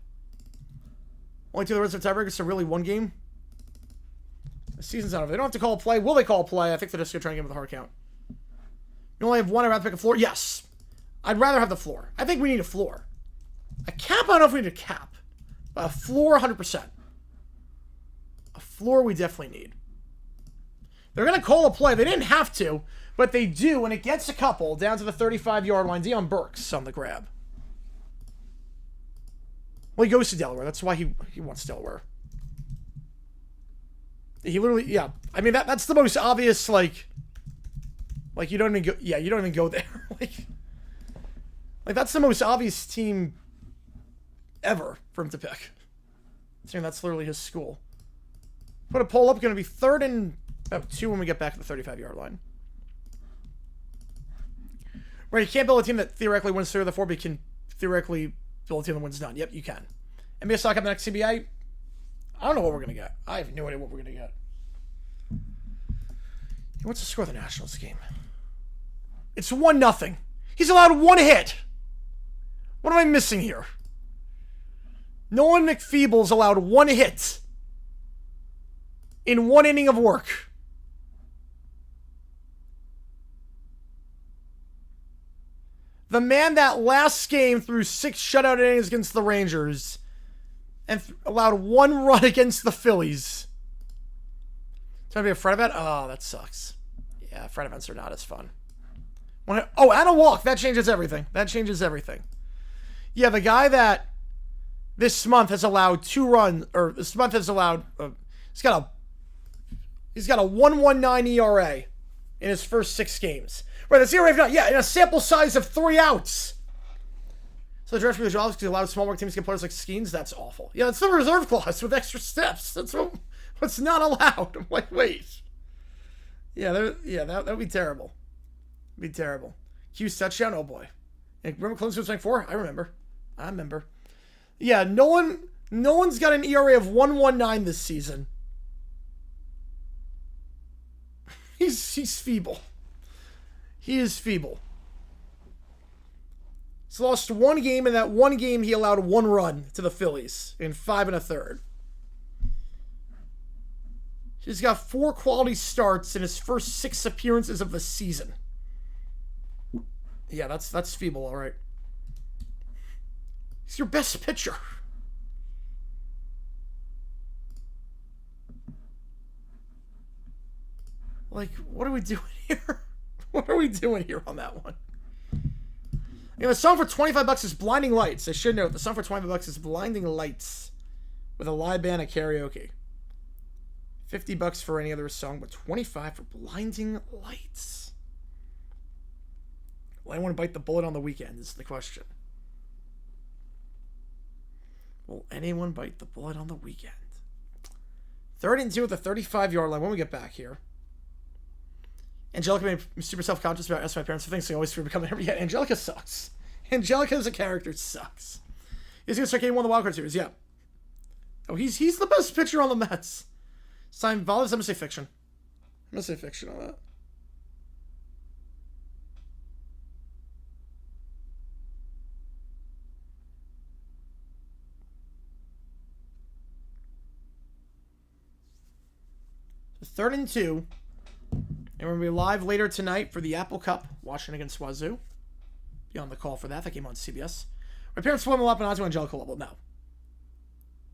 Only 2 of the rest of the tiebreakers, so really 1 game. The season's not over. They don't have to call a play. Will they call a play? I think they're just going to try and get him with a hard count. You only have 1. I'd rather pick a floor. Yes. I'd rather have the floor. I think we need a floor. A cap, I don't know if we need a cap. But a floor, 100%. A floor we definitely need. They're going to call a play. They didn't have to, but they do, and it gets a couple down to the 35-yard line. Deion Burks on the grab. Well, he goes to Delaware. That's why he wants Delaware. He literally, yeah. I mean, that's the most obvious, like you don't even go, yeah, you don't even go there. like that's the most obvious team ever for him to pick. Saying that's literally his school. Put a poll up, going to be 3rd and about 2 when we get back to the 35-yard line. Right, you can't build a team that theoretically wins 3 or the 4, but you can theoretically build a team that wins none. Yep, you can. NBA stock up the next CBI. I don't know what we're going to get. I have no idea what we're going to get. What's the score of the Nationals game? It's 1-0. He's allowed 1 hit. What am I missing here? Nolan McFeeble's allowed 1 hit in 1 inning of work. The man that last game threw 6 shutout innings against the Rangers and allowed 1 run against the Phillies. It's going to be a front event? Oh, that sucks. Yeah, front events are not as fun. Oh, and a walk. That changes everything. That changes everything. Yeah, the guy that this month has allowed 2 runs, or this month has allowed, he's got a 1.19 ERA in his first 6 games. Right, that's ERA of 9. Yeah, in a sample size of 3 outs. So the direction for the jobs because allows small work teams to get players like Skeens. That's awful. Yeah, that's the reserve clause with extra steps. That's what's not allowed. I'm like, wait. Yeah, that would be terrible. It'd be terrible. Hughes touchdown. Oh boy. And remember Clemson was like 4? I remember. Yeah, no one's got an ERA of 1.19 this season. He's feeble. He is feeble. He's lost 1 game, and that 1 game he allowed 1 run to the Phillies in 5 1/3. He's got 4 quality starts in his first 6 appearances of the season. Yeah, that's feeble, all right. He's your best pitcher. Like, what are we doing here? What are we doing here on that one? You know, the song for $25 is Blinding Lights. I should note, the song for $25 is Blinding Lights with a live band at karaoke. $50 for any other song, but $25 for Blinding Lights. Will anyone bite the bullet on the weekend is the question. Will anyone bite the bullet on the weekend? 3rd and 2 at the 35-yard line when we get back here. Angelica made me super self-conscious about asking my parents for things, so I always fear becoming every. Yeah, Angelica sucks. Angelica as a character sucks. He's going to start getting 1 of the wildcard series, yeah. Oh, he's the best pitcher on the Mets. Sign Valas, I'm going to say fiction. I'm going to say fiction on that. 3rd and 2. And we're going to be live later tonight for the Apple Cup, Washington against Wazoo. Be on the call for that. That came on CBS. My parents swim up and onto Angelica level. No.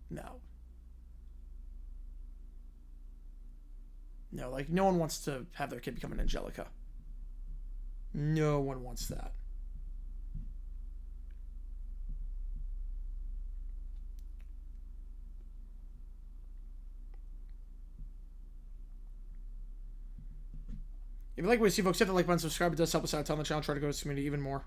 No. No, like, no one wants to have their kid become an Angelica. No one wants that. If you like what you see, folks, hit the like button, subscribe. It does help us out. Tell the channel, try to grow this community even more.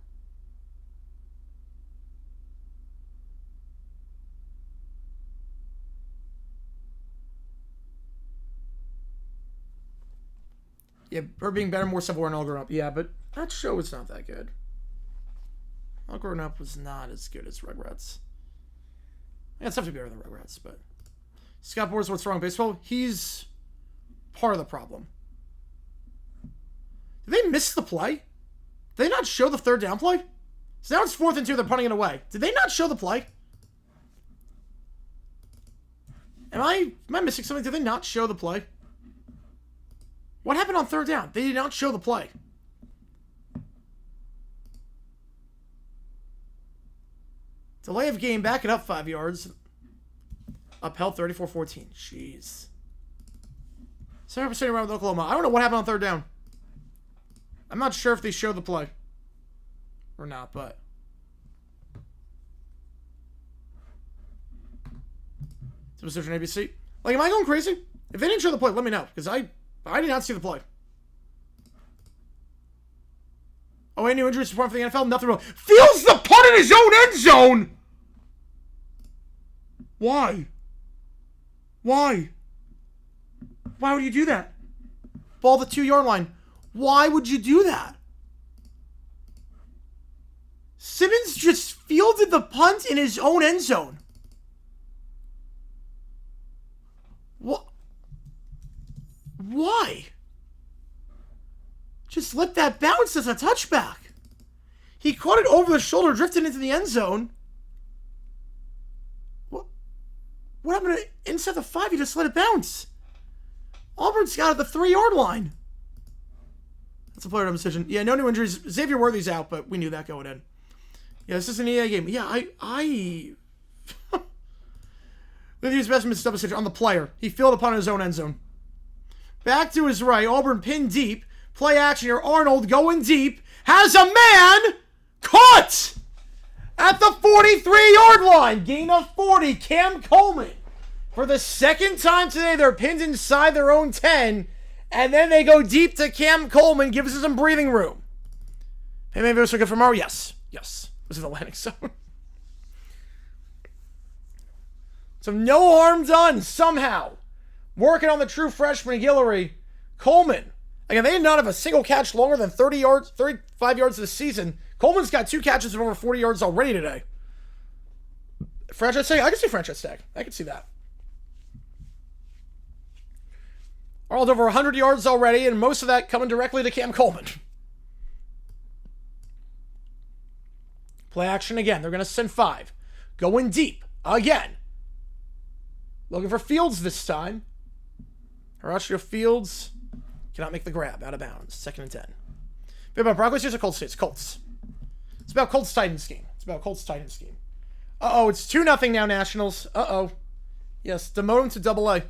Yeah, her being better, more civil, and all grown up. Yeah, but that show was not that good. All Grown Up was not as good as Rugrats. Yeah, it's definitely better than Rugrats, but Scott Boers, what's wrong with baseball? He's part of the problem. Did they miss the play? Did they not show the 3rd down play? So now it's 4th and 2, they're punting it away. Did they not show the play? Am I missing something? Did they not show the play? What happened on 3rd down? They did not show the play. Delay of game, back it up 5 yards. Upheld 34-14. Jeez. 7% around with Oklahoma. I don't know what happened on 3rd down. I'm not sure if they showed the play or not, but it's a decision ABC. Like, am I going crazy? If they didn't show the play, let me know, because I did not see the play. Oh, any new injuries report for the NFL? Nothing wrong. Fields the punt in his own end zone! Why? Why? Why would you do that? Ball the 2-yard line. Why would you do that? Simmons just fielded the punt in his own end zone. What? Why? Just let that bounce as a touchback. He caught it over the shoulder, drifted into the end zone. What happened to inside the 5? He just let it bounce. Auburn's got it at the 3-yard line. That's a player decision. Yeah, no new injuries. Xavier Worthy's out, but we knew that going in. Yeah, this is an EA game. Yeah, Lydia's best missed double decision on the player. He fielded upon his own end zone. Back to his right. Auburn pinned deep. Play action here. Arnold going deep. Has a man caught at the 43-yard line. Gain of 40. Cam Coleman. For the 2nd time today, they're pinned inside their own 10. And then they go deep to Cam Coleman. Gives us some breathing room. Hey, maybe it was so good for Morrow? Yes. Yes. It was in the landing zone. So no harm done somehow. Working on the true freshman Guillory. Coleman. Again, they did not have a single catch longer than 35 yards this season. Coleman's got 2 catches of over 40 yards already today. Franchise tag? I can see franchise tag. I can see that. Arnold over 100 yards already, and most of that coming directly to Cam Coleman. Play action again. They're going to send 5. Going deep again. Looking for Fields this time. Horatio Fields cannot make the grab. Out of bounds. 2nd and 10. Bit about Broncos. Here's a Colts. It's Colts. It's about Colts Titans game. It's about Colts Titans game. Uh-oh. It's 2-0 now, Nationals. Uh-oh. Yes. Demote him to AA.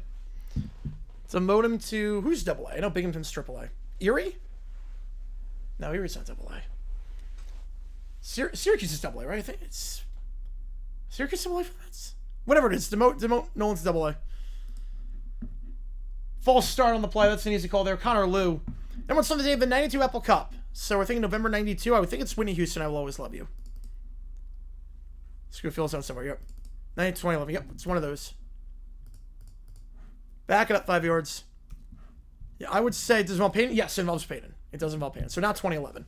Demote him to... Who's AA? I know Binghamton's AAA. Erie? No, Erie's not AA. Syracuse is AA, right? I think it's... Syracuse AA for that? Whatever it is. Demote Nolan's AA. False start on the play. That's an easy call there. Connor Liu. Number 1 Sunday, the 92 Apple Cup. So we're thinking November 92. I would think it's Whitney Houston. I will always love you. Screw Phil's out somewhere. Yep. 2011. Yep. It's one of those. Back it up 5 yards. Yeah, I would say, does it involve Payton? Yes, it involves Payton. It does involve Payton. So not 2011.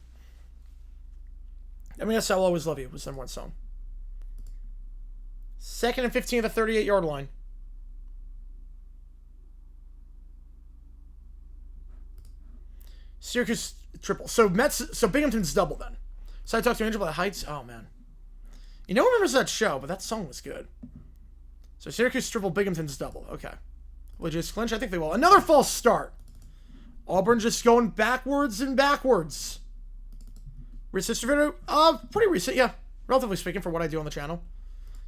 I mean, yes, I will always love you was number 1 song. 2nd and 15 at the 38-yard line. Syracuse triple. So Binghamton's double then. So I talked to Angel about Heights. Oh, man. You know who remembers that show, but that song was good. So Syracuse triple, Binghamton's double. Okay. Will they just clinch? I think they will. Another false start. Auburn just going backwards and backwards. Recent video? Pretty recent, yeah. Relatively speaking, for what I do on the channel.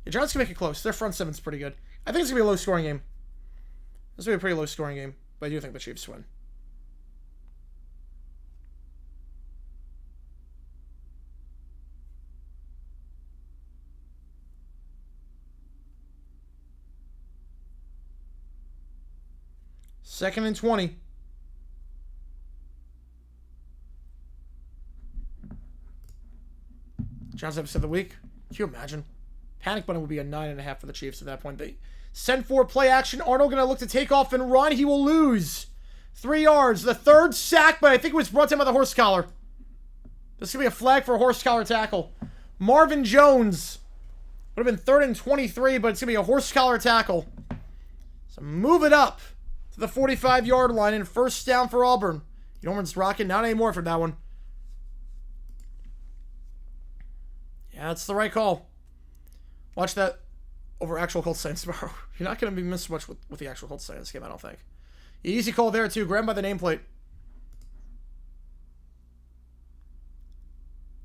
The Giants can make it close. Their front seven's pretty good. I think it's going to be a low-scoring game. This will be a pretty low-scoring game, but I do think the Chiefs win. Second and 20. Giants episode of the week. Can you imagine? Panic button would be a 9.5 for the Chiefs at that point. They send for play action. Arnold going to look to take off and run. He will lose 3 yards. The third sack, but I think it was brought down by the horse collar. This is going to be a flag for a horse collar tackle. Marvin Jones. Would have been 3rd and 23, but it's going to be a horse collar tackle. So move it up to the 45-yard line and first down for Auburn. Auburn's rocking. Not anymore for that one. Yeah, that's the right call. Watch that over actual Colts Saints tomorrow. You're not going to be missed much with the actual Colts Saints game, I don't think. Easy call there, too. Grab by the nameplate.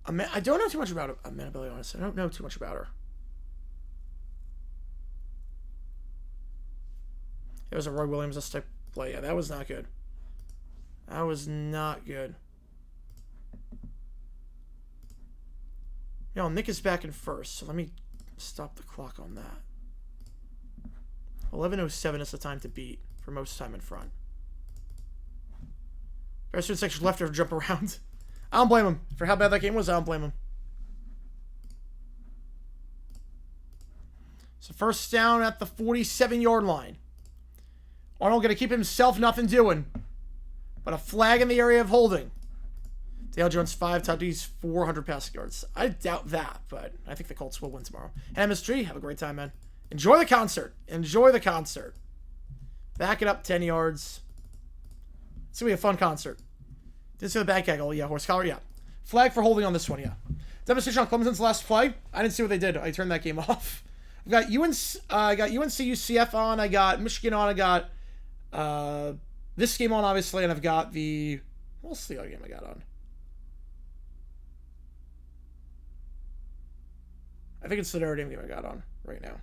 I don't know too much about Amanda, to be honest. I don't know too much about her. It was a Roy Williams type play. Yeah, that was not good. That was not good. Yo, Nick is back in first, so let me stop the clock on that. 11:07 is the time to beat for most time in front. Bears section left or jump around. I don't blame him. For how bad that game was, I don't blame him. So first down at the 47-yard line. Arnold going to keep himself nothing doing. But a flag in the area of holding. Dale Jones, 5 touchdowns, 400 passing yards. I doubt that, but I think the Colts will win tomorrow. And MSG, have a great time, man. Enjoy the concert. Enjoy the concert. Back it up 10 yards. It's going to be a fun concert. Didn't see the bad gaggle. Yeah, horse collar, yeah. Flag for holding on this one, yeah. Demonstration on Clemson's last play. I didn't see what they did. I turned that game off. I've got I got UNC UCF on. I got Michigan on. I got this game on, obviously, and I've got the... What's the other game I got on? I think it's the Notre Dame game I got on right now.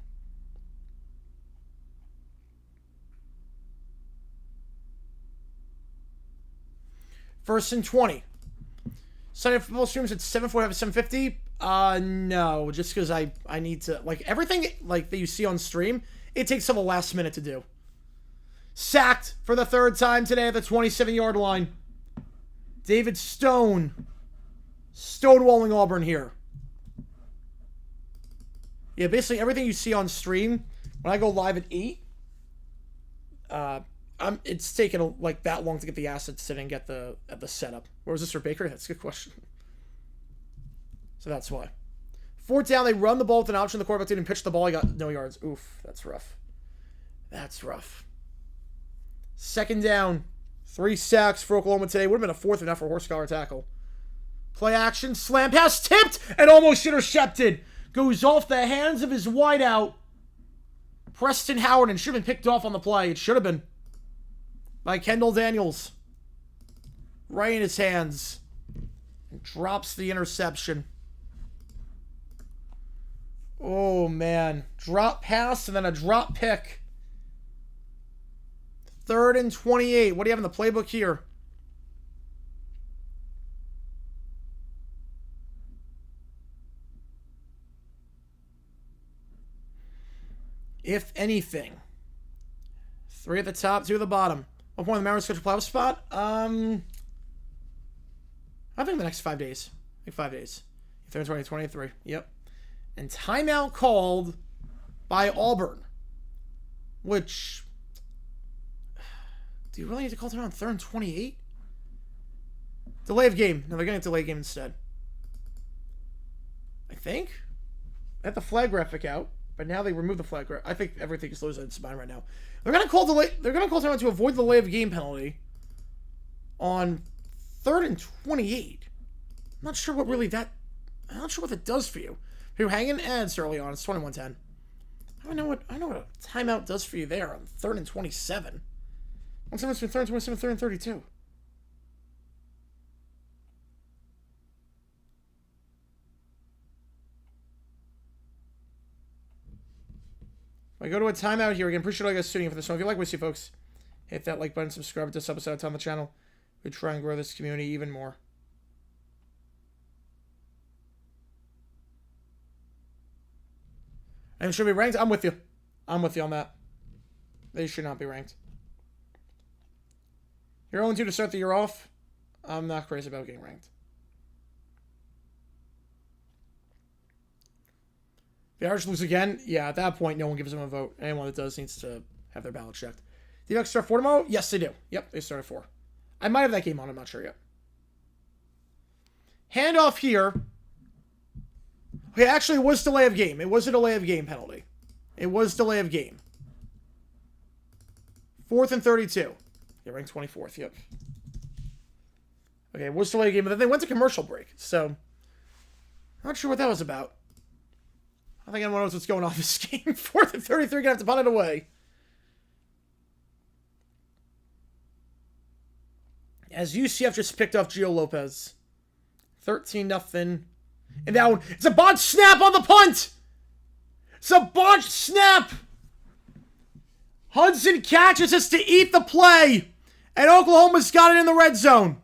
First and 20. Sunday football streams at 7:45 7:50. No, just because I need to, like, everything like that you see on stream, it takes till the last minute to do. Sacked for the 3rd time today at the 27-yard line. David Stone. Stonewalling Auburn here. Yeah, basically everything you see on stream, when I go live at 8, it's taken like that long to get the assets in and get the setup. Where was this for Baker? That's a good question. So that's why. 4th down, they run the ball with an option. The quarterback didn't pitch the ball. He got no yards. Oof, that's rough. That's rough. 2nd down, 3 sacks for Oklahoma today. Would have been a 4th enough for a horse collar tackle. Play action, slam pass, tipped, and almost intercepted. Goes off the hands of his wideout, Preston Howard, and should have been picked off on the play. It should have been. By Kendall Daniels. Right in his hands. And drops the interception. Oh, man. Drop pass and then a drop pick. 3rd and 28. What do you have in the playbook here? If anything. 3 at the top, 2 at the bottom. What point of the Mariners schedule playoff spot? I think the next 5 days. I think 5 days. 3rd, 20, 23. Yep. And timeout called by Auburn. Which... Do you really need to call timeout on 3rd and 28? Delay of game. No, they're going to delay game instead. I think. I have the flag graphic out. But now they remove the flag. I think everything is losing its mind right now. They're gonna call delay. They're gonna call timeout to avoid the delay of game penalty on 3rd and 28. I'm not sure what really that. I'm not sure what that does for you. Who hanging? It's early on. It's 21-10. I don't know what a timeout does for you there on 3rd and 27. What's the difference between 3rd and 27, 3rd and 32? I go to a timeout here again. Appreciate all you guys tuning in for this one. If you like what you see, folks, hit that like button, subscribe to this episode on the channel. We try and grow this community even more. And should be ranked? I'm with you. I'm with you on that. They should not be ranked. You're 0-2 to start the year off. I'm not crazy about getting ranked. The Irish lose again. Yeah, at that point, no one gives them a vote. Anyone that does needs to have their ballot checked. Do you start 4 tomorrow? Yes, they do. Yep, they start at 4. I might have that game on. I'm not sure yet. Handoff here. Okay, actually, it was delay of game. It was a delay of game penalty. It was delay of game. 4th and 32. Yeah, ranked 24th. Yep. Okay, it was delay of game, but then they went to commercial break. So, I'm not sure what that was about. I think anyone knows what's going on in this game. 4th and 33, gonna have to punt it away. As UCF just picked off Gio Lopez. 13-0. And that one, it's a botched snap on the punt! It's a botched snap! Hudson catches us to eat the play! And Oklahoma's got it in the red zone.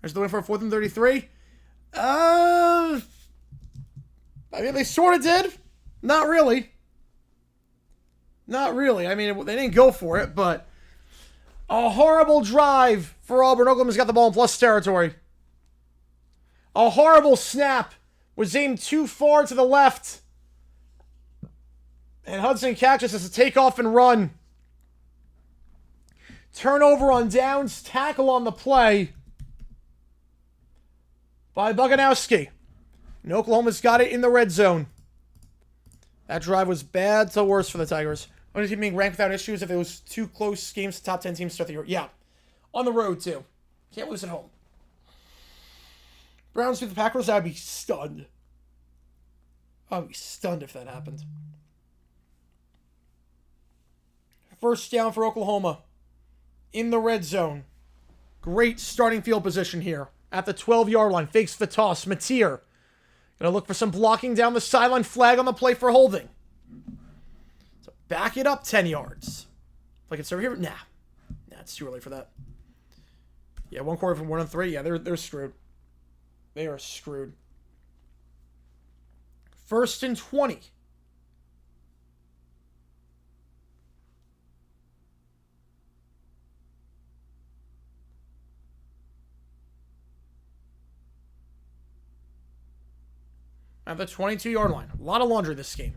There's the win for a 4th and 33. I mean, they sort of did. Not really. Not really. I mean, they didn't go for it, but a horrible drive for Auburn. Oklahoma's got the ball in plus territory. A horrible snap was aimed too far to the left. And Hudson catches us to take off and run. Turnover on downs. Tackle on the play by Boganowski. And Oklahoma's got it in the red zone. That drive was bad to worse for the Tigers. Only team being ranked without issues if it was 2 close games to top 10 teams start the year. Yeah. On the road, too. Can't lose at home. Browns beat the Packers, I'd be stunned. I'd be stunned if that happened. First down for Oklahoma. In the red zone. Great starting field position here. At the 12-yard line. Fakes the toss. Mateer. Gonna look for some blocking down the sideline. Flag on the play for holding. So back it up 10 yards. Like it's over here? Nah. Nah, it's too early for that. Yeah, 1 quarter from 1 and 3. Yeah, they're screwed. They are screwed. 1st and 20. At the 22-yard line. A lot of laundry this game.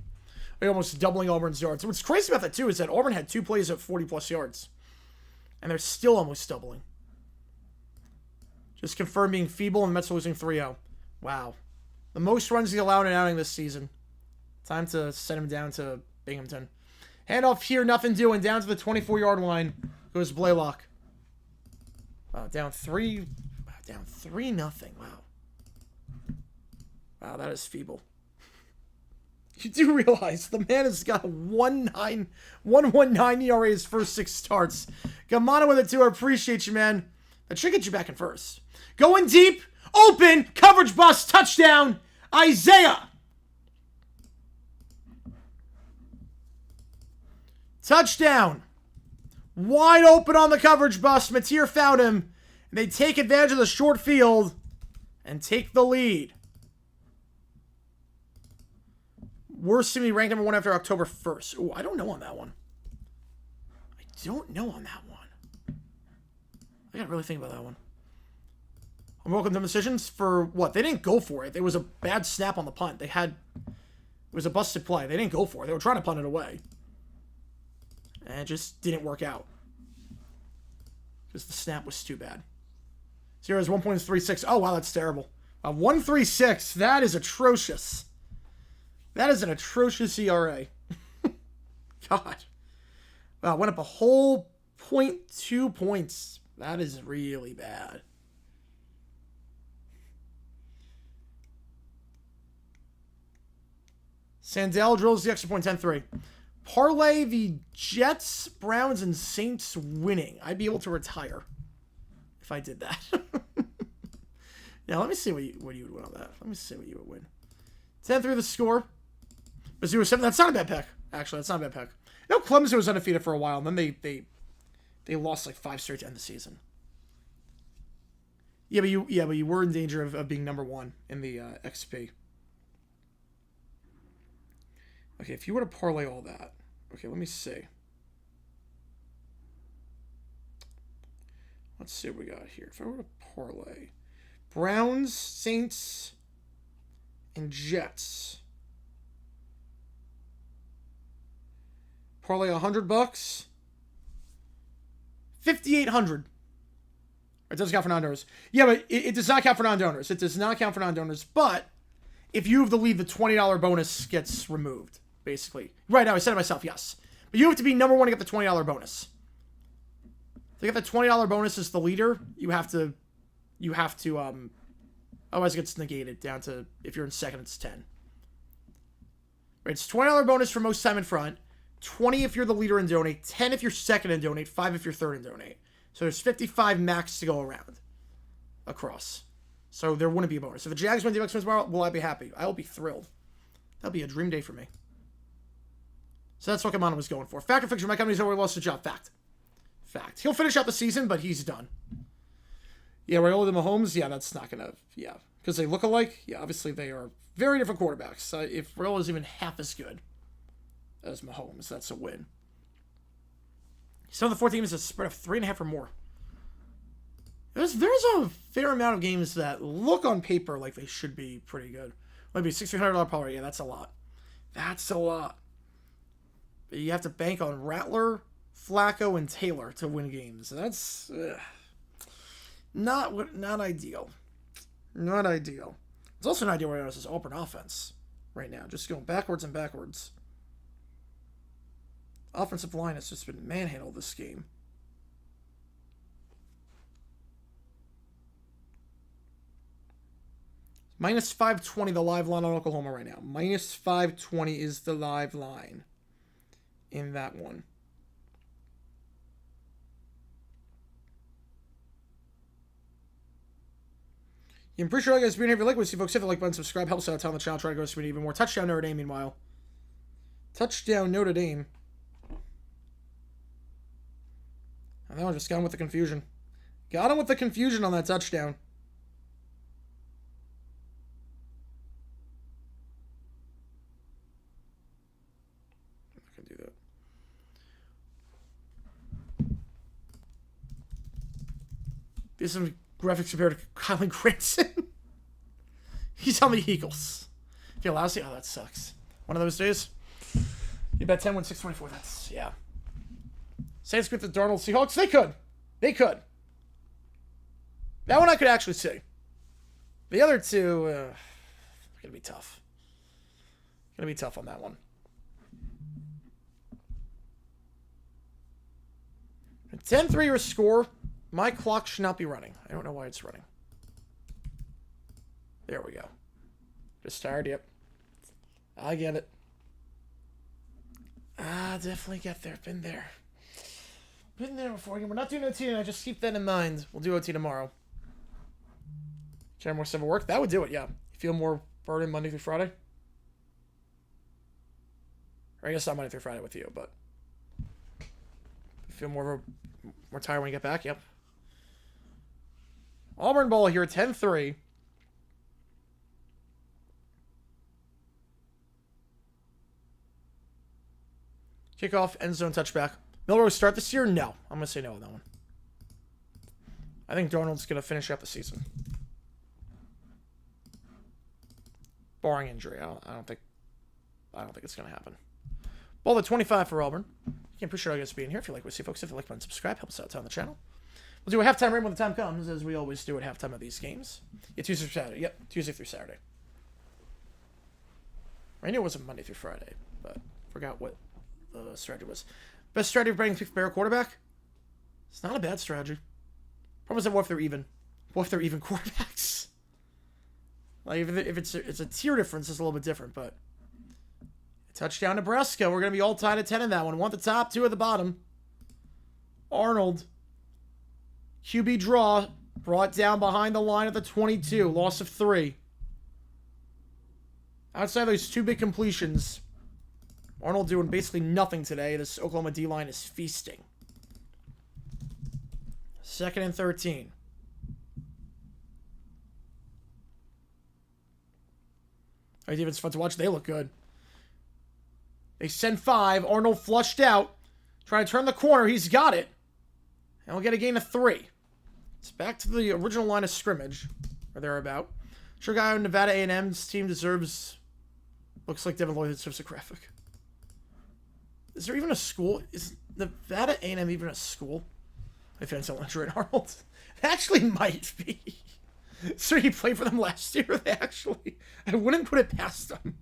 They're almost doubling Auburn's yards. What's crazy about that, too, is that Auburn had 2 plays at 40-plus yards. And they're still almost doubling. Just confirmed being feeble, and the Mets are losing 3-0. Wow. The most runs he allowed in an outing this season. Time to send him down to Binghamton. Handoff here, nothing doing. Down to the 24-yard line goes Blaylock. Wow, down 3-0. Wow. Wow, that is feeble. You do realize the man has got 1.19 ERA his first 6 starts. Gamano with it too. I appreciate you, man. That should get you back in first. Going deep. Open. Coverage bust. Touchdown. Isaiah. Touchdown. Wide open on the coverage bust. Mateer found him. And they take advantage of the short field and take the lead. Worst team to be ranked number 1 after October 1st. Ooh, I don't know on that one. I gotta really think about that one. I'm welcome to decisions for what? They didn't go for it. There was a bad snap on the punt. It was a busted play. They didn't go for it. They were trying to punt it away. And it just didn't work out. Because the snap was too bad. 0 is 1.36. Oh, wow, that's terrible. 1.36. That is atrocious. That is an atrocious ERA. God. Wow, went up a whole 0.2 points. That is really bad. Sandell drills the extra point 10-3. Parlay the Jets, Browns, and Saints winning. I'd be able to retire if I did that. Now, let me see what you would win on that. Let me see what you would win. 10-3 the score. Mizzou 7. That's not a bad pick. Actually, that's not a bad pick. You know, Clemson was undefeated for a while, and then they lost like 5 straight to end the season. Yeah, but you were in danger of being number 1 in the XP. Okay, if you were to parlay all that. Okay, let me see. Let's see what we got here. If I were to parlay Browns, Saints, and Jets. Parlay $100. 5,800. It does count for non-donors. Yeah, but it does not count for non-donors. It does not count for non-donors. But if you have the lead, the $20 bonus gets removed, basically. Right now, I said it myself, yes. But you have to be number 1 to get the $20 bonus. To get the $20 bonus as the leader, you have to, otherwise it gets negated down to, if you're in second, it's 10. Right, it's $20 bonus for most time in front, 20 if you're the leader and donate, 10 if you're second and donate, 5 if you're third and donate. So there's 55 max to go around across. So there wouldn't be a bonus. If the Jags win the Bucks tomorrow, will I be happy? I will be thrilled. That'll be a dream day for me. So that's what Kamana was going for. Fact or fiction, my company's already lost a job. Fact. Fact. He'll finish out the season, but he's done. Yeah, Raiola and Mahomes, yeah, that's not going to, yeah. Because they look alike, yeah, obviously they are very different quarterbacks. If Raiola is even half as good as Mahomes, that's a win. Some of the 4 teams a spread of 3.5 or more. There's a fair amount of games that look on paper like they should be pretty good. Maybe $1,600 parlay. Yeah, that's a lot. That's a lot. But you have to bank on Rattler, Flacco, and Taylor to win games. That's not ideal. Not ideal. It's also not ideal right now. It's this Auburn offense right now, just going backwards and backwards. Offensive line has just been manhandled this game. Minus 520 the live line on Oklahoma right now. Minus 520 is the live line in that one. I'm pretty sure I guys being here. If you like what you see, folks, hit the like button, subscribe, help us out, tell the channel, try to go to even more. Touchdown Notre Dame, meanwhile. Touchdown Notre Dame. I know, I just got him with the confusion. Got him with the confusion on that touchdown. I'm not going to do that. There's some graphics compared to Kylan Granson. He's on the Eagles. Feel lousy? Oh, that sucks. One of those days. You bet 10 win 624. That's, yeah. Saints get the Darnold Seahawks. They could. They could. That one I could actually see. The other two, going to be tough. Going to be tough on that one. 10-3 your score. My clock should not be running. I don't know why it's running. There we go. Just tired, yep. I get it. Definitely get there. Been there. Been there before. We're not doing OT tonight. Just keep that in mind. We'll do OT tomorrow. Try more stuff at work. That would do it, yeah. You feel more burdened Monday through Friday? Or I guess not Monday through Friday with you, but you feel more tired when you get back? Yep. Auburn ball here, 10-3. Kickoff, end zone, touchback. Milroe start this year? No. I'm going to say no on that one. I think Darnold's going to finish up the season. Barring injury. I don't think it's going to happen. Ball at 25 for Auburn. Can't appreciate you guys being here. If you like what you see, folks, if you like, button, subscribe. Help us out on the channel. We'll do a halftime rain when the time comes, as we always do at halftime of these games. Yeah, Tuesday through Saturday. Yep, Tuesday through Saturday. I knew it wasn't Monday through Friday, but forgot what the strategy was. Best strategy for bringing fair quarterback? It's not a bad strategy. Problem is that what if they're even? What if they're even quarterbacks? Like if it's a tier difference, it's a little bit different, but Touchdown Nebraska. We're going to be all tied at 10 in that one. Want the top, 2 at the bottom. Arnold. QB draw. Brought down behind the line at the 22. Loss of 3. Outside those 2 big completions, Arnold doing basically nothing today. This Oklahoma D-line is feasting. 2nd and 13. Our defense is fun to watch. They look good. They send 5. Arnold flushed out. Trying to turn the corner. He's got it. And we'll get a gain of 3. It's back to the original line of scrimmage. Or thereabout. Sure guy on Nevada A&M's team deserves... Looks like Devin Lloyd deserves a graphic. Is there even a school? Is Nevada A&M even a school? My fans don't want to join Arnold. It actually might be. So he played for them last year. They actually... I wouldn't put it past them.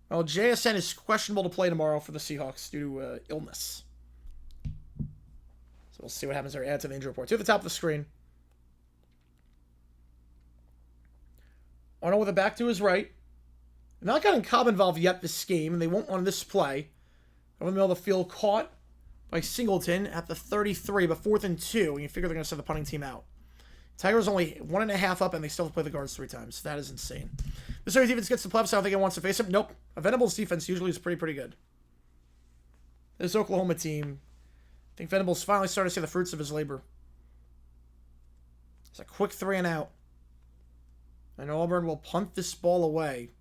Well, JSN is questionable to play tomorrow for the Seahawks due to illness. So we'll see what happens there. Add to the injury report. To the top of the screen. Arnold with a back to his right. They've not gotten Cobb involved yet this game, and they won't on this play. Over the middle of the field, caught by Singleton at the 33, but 4th and 2, and you figure they're going to send the punting team out. Tigers only 1.5 up, and they still have to play the guards 3 times. That is insane. The Missouri defense gets the playoffs. I don't think it wants to face him. Nope. A Venables defense usually is pretty good. This Oklahoma team, I think Venables finally started to see the fruits of his labor. It's a quick 3 and out. And Auburn will punt this ball away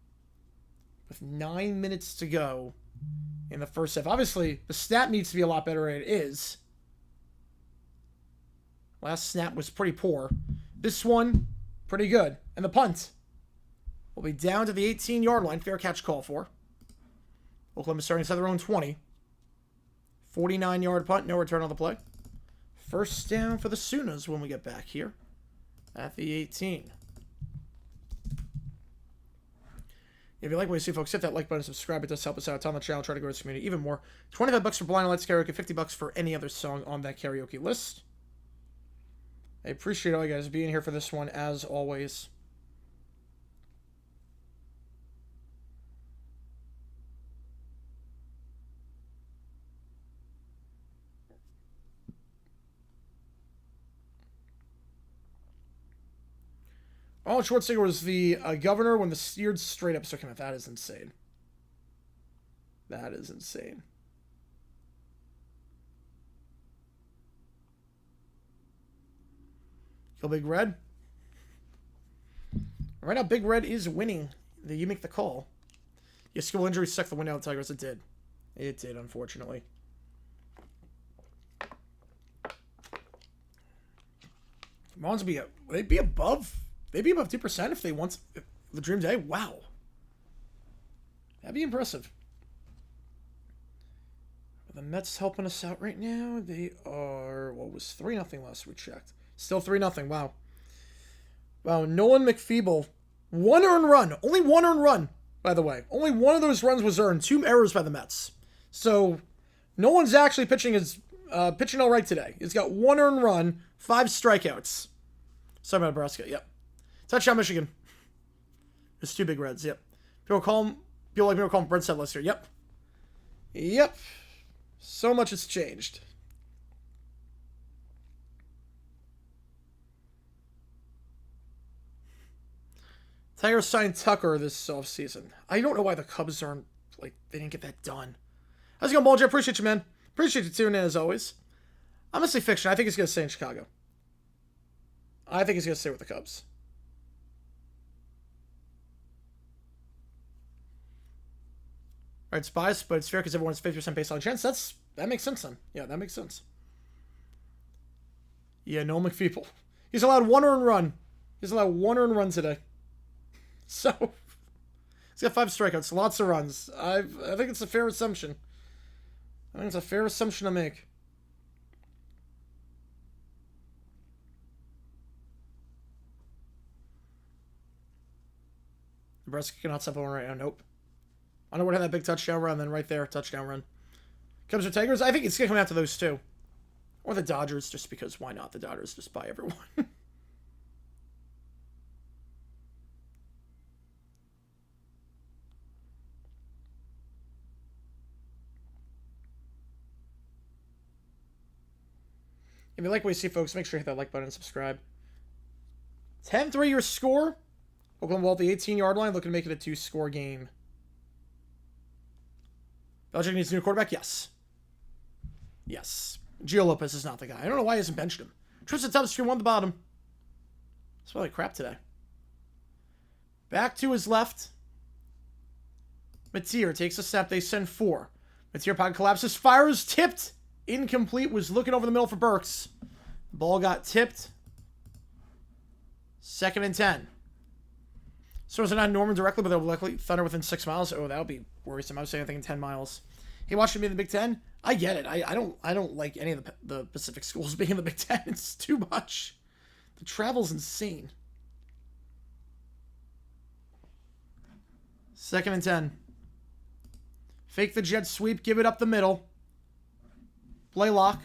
with 9 minutes to go in the first half. Obviously, the snap needs to be a lot better, and it is. Last snap was pretty poor. This one, pretty good. And the punt will be down to the 18-yard line. Fair catch call for. Oklahoma starting inside their own 20. 49-yard punt, no return on the play. First down for the Sooners when we get back here at the 18. If you like what you see, folks, hit that like button, subscribe. It does help us out. It's on the channel. Try to grow this community even more. $25 for Blind Lights Karaoke, $50 for any other song on that karaoke list. I appreciate all you guys being here for this one, as always. Arnold Schwarzenegger was the governor when the Steered Straight episode came out. That is insane. That is insane. Kill Big Red. Right now, Big Red is winning. You make the call. Your skill injury sucked the win out, Tigers. It did. It did, unfortunately. Mons be they'd be above. They'd be above 2% if they want the Dream Day. Wow. That'd be impressive. Are the Mets helping us out right now? They are, what was 3-0 last we checked. Still 3-0. Wow. Wow, Nolan McFeeble. 1 earned run. Only 1 earned run, by the way. Only one of those runs was earned. 2 errors by the Mets. So, no one's actually pitching all right today. He's got 1 earned run, 5 strikeouts. Sorry about Nebraska. Yep. Touchdown, Michigan. There's 2 Big Reds. Yep. People like me will call him Red Set last year. Yep. Yep. So much has changed. Tigers signed Tucker this offseason. I don't know why the Cubs aren't, they didn't get that done. How's it going, Bulge? I appreciate you, man. Appreciate you tuning in, as always. I'm going to say fiction. I think he's going to stay in Chicago. I think he's going to stay with the Cubs. All right, it's biased, but it's fair because everyone's 50% baseline chance. That makes sense then. Yeah, that makes sense. Yeah, no McFeeble. He's allowed 1 earned run. He's allowed 1 earned run today. So, he's got 5 strikeouts, lots of runs. I think it's a fair assumption. I think it's a fair assumption to make. Nebraska cannot stop one right now. Nope. I would have that big touchdown run, then right there, touchdown run. Cubs or Tigers? I think it's going to come out to those 2. Or the Dodgers, just because why not? The Dodgers just buy everyone. If you like what you see, folks, make sure you hit that like button and subscribe. 10-3 your score. Oklahoma ball at the 18-yard line, looking to make it a 2-score game. Belichick needs a new quarterback? Yes. Yes. Gio Lopez is not the guy. I don't know why he hasn't benched him. Trips the top, screen 1 at the bottom. It's probably crap today. Back to his left. Mateer takes a snap. They send 4. Mateer pocket collapses. Fires. Tipped. Incomplete. Was looking over the middle for Burks. The ball got tipped. 2nd and 10. So it's not Norman directly, but they'll likely Thunder within 6 miles. Oh, that would be worrisome. I was saying, I think, 10 miles. He watched him be in the Big Ten. I get it. I don't like any of the Pacific schools being in the Big Ten. It's too much. The travel's insane. 2nd and 10. Fake the jet sweep. Give it up the middle. Blaylock.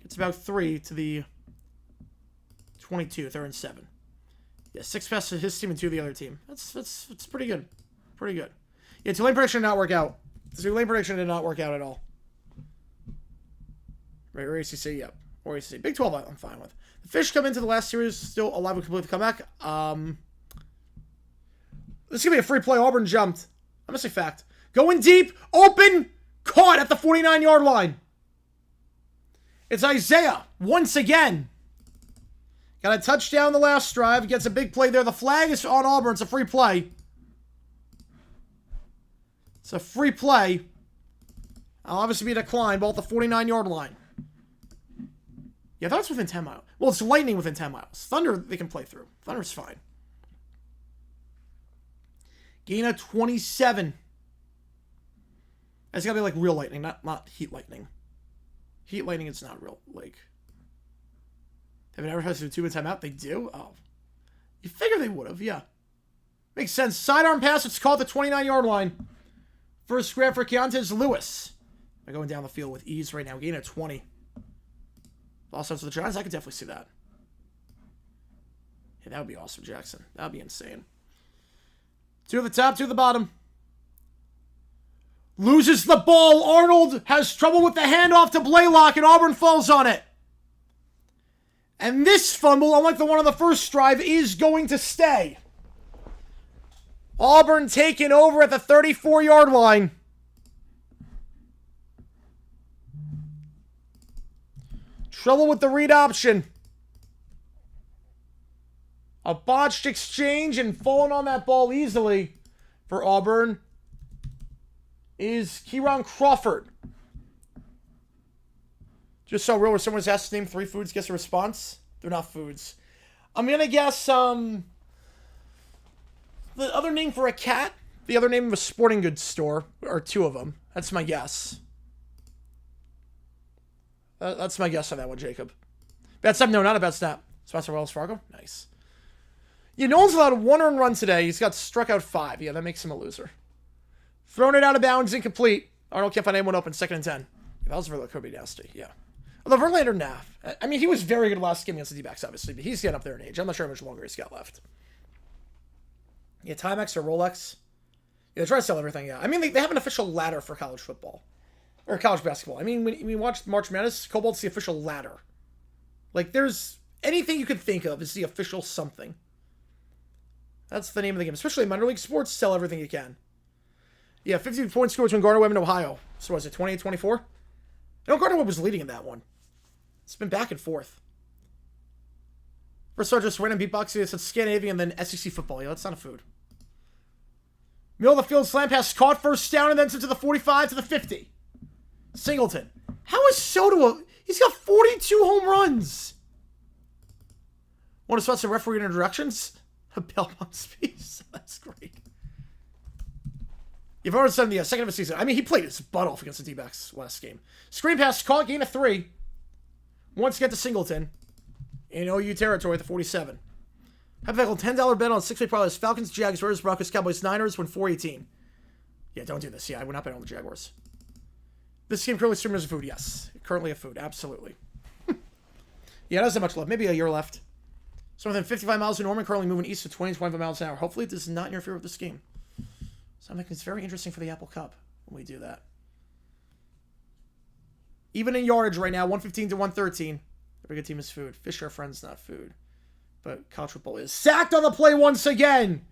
It's about 3 to the 22. 3rd and 7. Yeah, 6 passes to his team and 2 to the other team. That's pretty good. Pretty good. Yeah, Tulane prediction did not work out. Tulane prediction did not work out at all. Right, or ACC, yep. Or ACC. Big 12, I'm fine with. The Fish come into the last series, still alive and complete the comeback. This is going to be a free play. Auburn jumped. I'm going to say fact. Going deep, open, caught at the 49-yard line. It's Isaiah, once again. Got a touchdown the last drive. Gets a big play there. The flag is on Auburn. It's a free play. It's a free play. I'll obviously be declined, ball at the 49-yard line. Yeah, that's within 10 miles. Well, it's Lightning within 10 miles. Thunder, they can play through. Thunder's fine. Gain of 27. It's got to be like real lightning, not heat lightning. Heat lightning, it's not real, like... Have they ever had to do 2 in timeout? They do? Oh. You figure they would have, yeah. Makes sense. Sidearm pass, it's caught at the 29-yard line. First grab for Keontae Lewis. They're going down the field with ease right now. Gain of 20. Lost out to the Giants? I could definitely see that. Yeah, that would be awesome, Jackson. That would be insane. 2 at the top, 2 at the bottom. Loses the ball. Arnold has trouble with the handoff to Blaylock, and Auburn falls on it. And this fumble, unlike the one on the first drive, is going to stay. Auburn taken over at the 34-yard line. Trouble with the read option. A botched exchange and falling on that ball easily for Auburn is Kieron Crawford. Just so real where someone's asked to name 3 foods, guess a response. They're not foods. I'm going to guess the other name for a cat, the other name of a sporting goods store, or 2 of them. That's my guess. That's my guess on that one, Jacob. Bad snap? No, not a bad snap. Sponsored by Wells Fargo? Nice. Yeah, Nolan's allowed 1 earned run today. He's got struck out 5. Yeah, that makes him a loser. Thrown it out of bounds, incomplete. Arnold can't find anyone open, 2nd and 10. Yeah, that was really could be nasty, yeah. Although Verlander, nah. I mean, he was very good last game against the D-backs, obviously, but he's getting up there in age. I'm not sure how much longer he's got left. Yeah, Timex or Rolex. Yeah, they try to sell everything, yeah. I mean, they have an official ladder for college football. Or college basketball. I mean, when you watch March Madness, Cobalt's the official ladder. Like, there's anything you could think of is the official something. That's the name of the game. Especially in minor league sports, sell everything you can. Yeah, 50-point score between Gardner Webb and Ohio. So was it 28-24? I know Gardner Webb was leading in that one. It's been back and forth. First start just random beatboxing. It said Scandinavian and then SEC football. Yeah, that's not a food. Middle of the field slam pass caught, first down, and then to the 45 to the 50. Singleton. How is Soto? He's got 42 home runs. Want to spot some referee introductions? A Belmont's piece. That's great. You've already said the second of the season. I mean, he played his butt off against the D-backs last game. Screen pass caught, gain of 3. Once again to Singleton. In OU territory at the 47. Hypothetical $10 bet on 6-way parlays. Falcons, Jags, Raiders, Broncos, Cowboys, Niners win 418. Yeah, don't do this. Yeah, I would not bet on the Jaguars. This game currently streaming as a food. Yes, currently a food. Absolutely. Yeah, it doesn't have much left. Maybe a year left. So within 55 miles of Norman, currently moving east to 20-25 miles an hour. Hopefully it does not interfere with this game. So I think it's very interesting for the Apple Cup when we do that. Even in yardage right now, 115 to 113. Every good team is food. Fish are friends, not food. But college football is. Sacked on the play once again.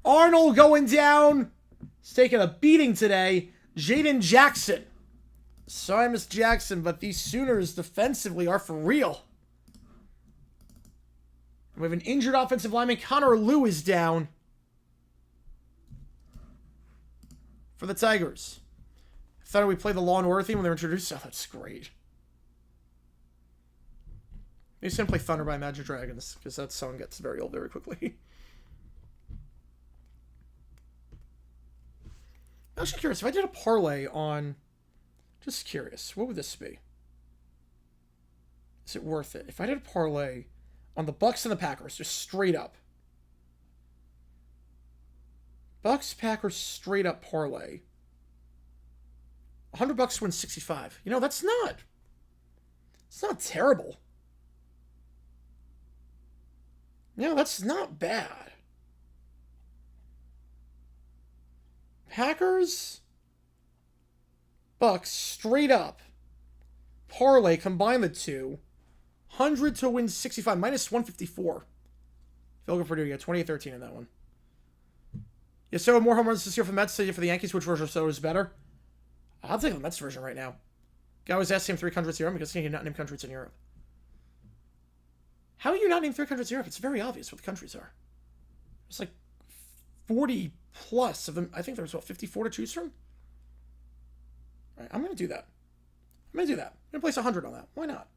Arnold going down. He's taking a beating today. Jaden Jackson. Sorry, Miss Jackson, but these Sooners defensively are for real. We have an injured offensive lineman. Connor Liu is down for the Tigers. I thought we played the Law and Order theme when they were introduced. Oh, that's great. He's going to play Thunder by Imagine Dragons, because that song gets very old very quickly. I'm actually curious, if I did a parlay on... Just curious, what would this be? Is it worth it? If I did a parlay on the Bucks and the Packers, just straight up. Bucks, Packers, straight up parlay. $100 wins 65. You know, that's not... It's not terrible. No, that's not bad. Packers, Bucks, straight up. Parlay, combine the two. 100 to win 65, minus 154. Phil Purdue, you got 28-13 in that one. Yeah, so more home runs this year for the Mets than for the Yankees. Which version of so is better? I'll take the Mets version right now. Guy was asking him 3 countries in Europe because he did not name countries in Europe. How do you not name 3 countries in Europe? It's very obvious what the countries are. It's like 40 plus of them. I think there's, what, 54 to choose from? All right, I'm going to do that. I'm going to place 100 on that. Why not?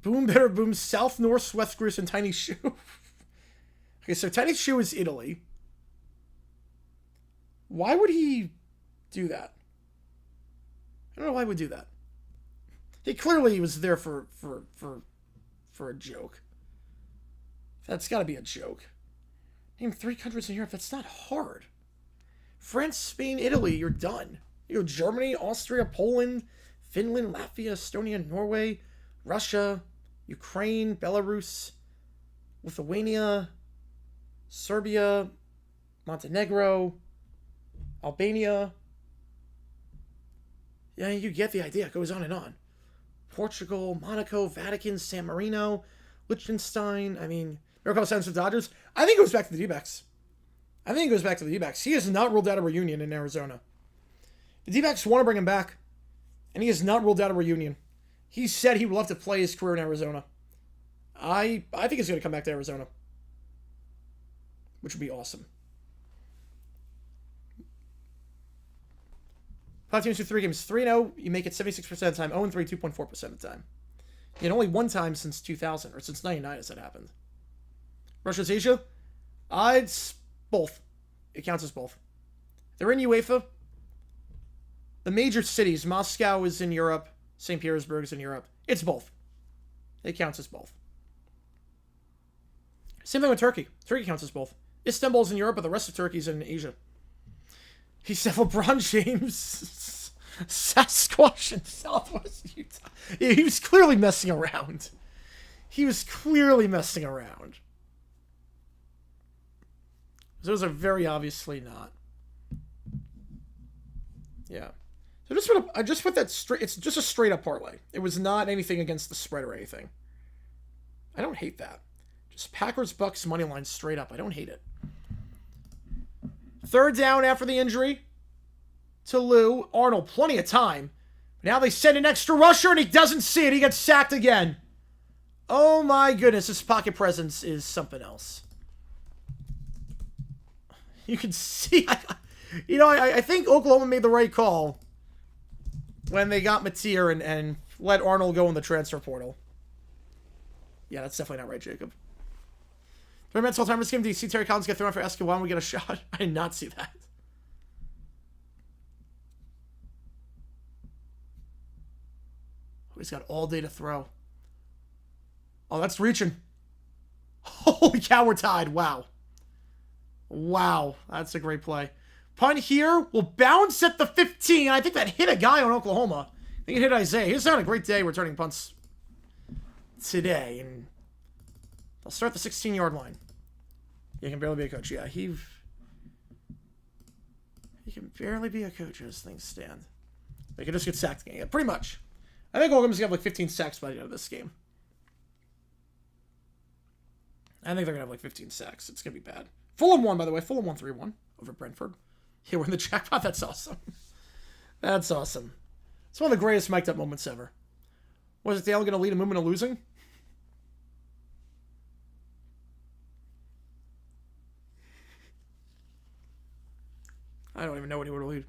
Boom, better boom. South, North, West, Greece, and Tiny Shoe. Okay, so Tiny Shoe is Italy. Why would he do that? I don't know why he would do that. He clearly was there for a joke. That's got to be a joke. Name 3 countries in Europe. That's not hard. France, Spain, Italy. You're done. You go Germany, Austria, Poland, Finland, Latvia, Estonia, Norway, Russia, Ukraine, Belarus, Lithuania, Serbia, Montenegro, Albania. Yeah, you get the idea. It goes on and on. Portugal, Monaco, Vatican, San Marino, Liechtenstein. I mean, Miracle Science of Dodgers. I think it goes back to the D-backs. He has not ruled out a reunion in Arizona. The D-backs want to bring him back, and he has not ruled out a reunion. He said he would love to play his career in Arizona. I think he's going to come back to Arizona, which would be awesome. 5 teams through 3 games. 3-0, you make it 76% of the time. 0-3, 2.4% of the time. And only one time since 2000, or since 99 has that happened. Russia's Asia? It's both. It counts as both. They're in UEFA. The major cities, Moscow is in Europe, St. Petersburg is in Europe. It's both. It counts as both. Same thing with Turkey. Turkey counts as both. Istanbul's in Europe, but the rest of Turkey's in Asia. He said LeBron James, Sasquatch in Southwest Utah. Yeah, he was clearly messing around. Those are very obviously not. Yeah. So I just put that straight. It's just a straight up parlay. It was not anything against the spread or anything. I don't hate that. Just Packers Bucks money line straight up. I don't hate it. 3rd down after the injury to Liu. Arnold, plenty of time. Now they send an extra rusher and he doesn't see it. He gets sacked again. Oh my goodness, his pocket presence is something else. You can see, I think Oklahoma made the right call when they got Mateer and let Arnold go in the transfer portal. Yeah, that's definitely not right, Jacob. 3 minutes all time this game. Do you see Terry Collins get thrown out for asking why don't we get a shot? I did not see that. Oh, he's got all day to throw. Oh, that's reaching. Holy cow, we're tied. Wow. Wow, that's a great play. Punt here will bounce at the 15. I think that hit a guy on Oklahoma. I think it hit Isaiah. He's having a great day returning punts today. And they'll start the 16-yard line. He can barely be a coach. Yeah, he can barely be a coach as things stand. They can just get sacked again. Yeah, pretty much. I think Oldham's going to have like 15 sacks by the end of this game. I think they're going to have like 15 sacks. It's going to be bad. Fulham won, by the way. Fulham won 3-1 over Brentford. Yeah, we're in the jackpot. That's awesome. That's awesome. It's one of the greatest mic'd up moments ever. Was it Dale going to lead a movement of losing? I don't even know what he would lead.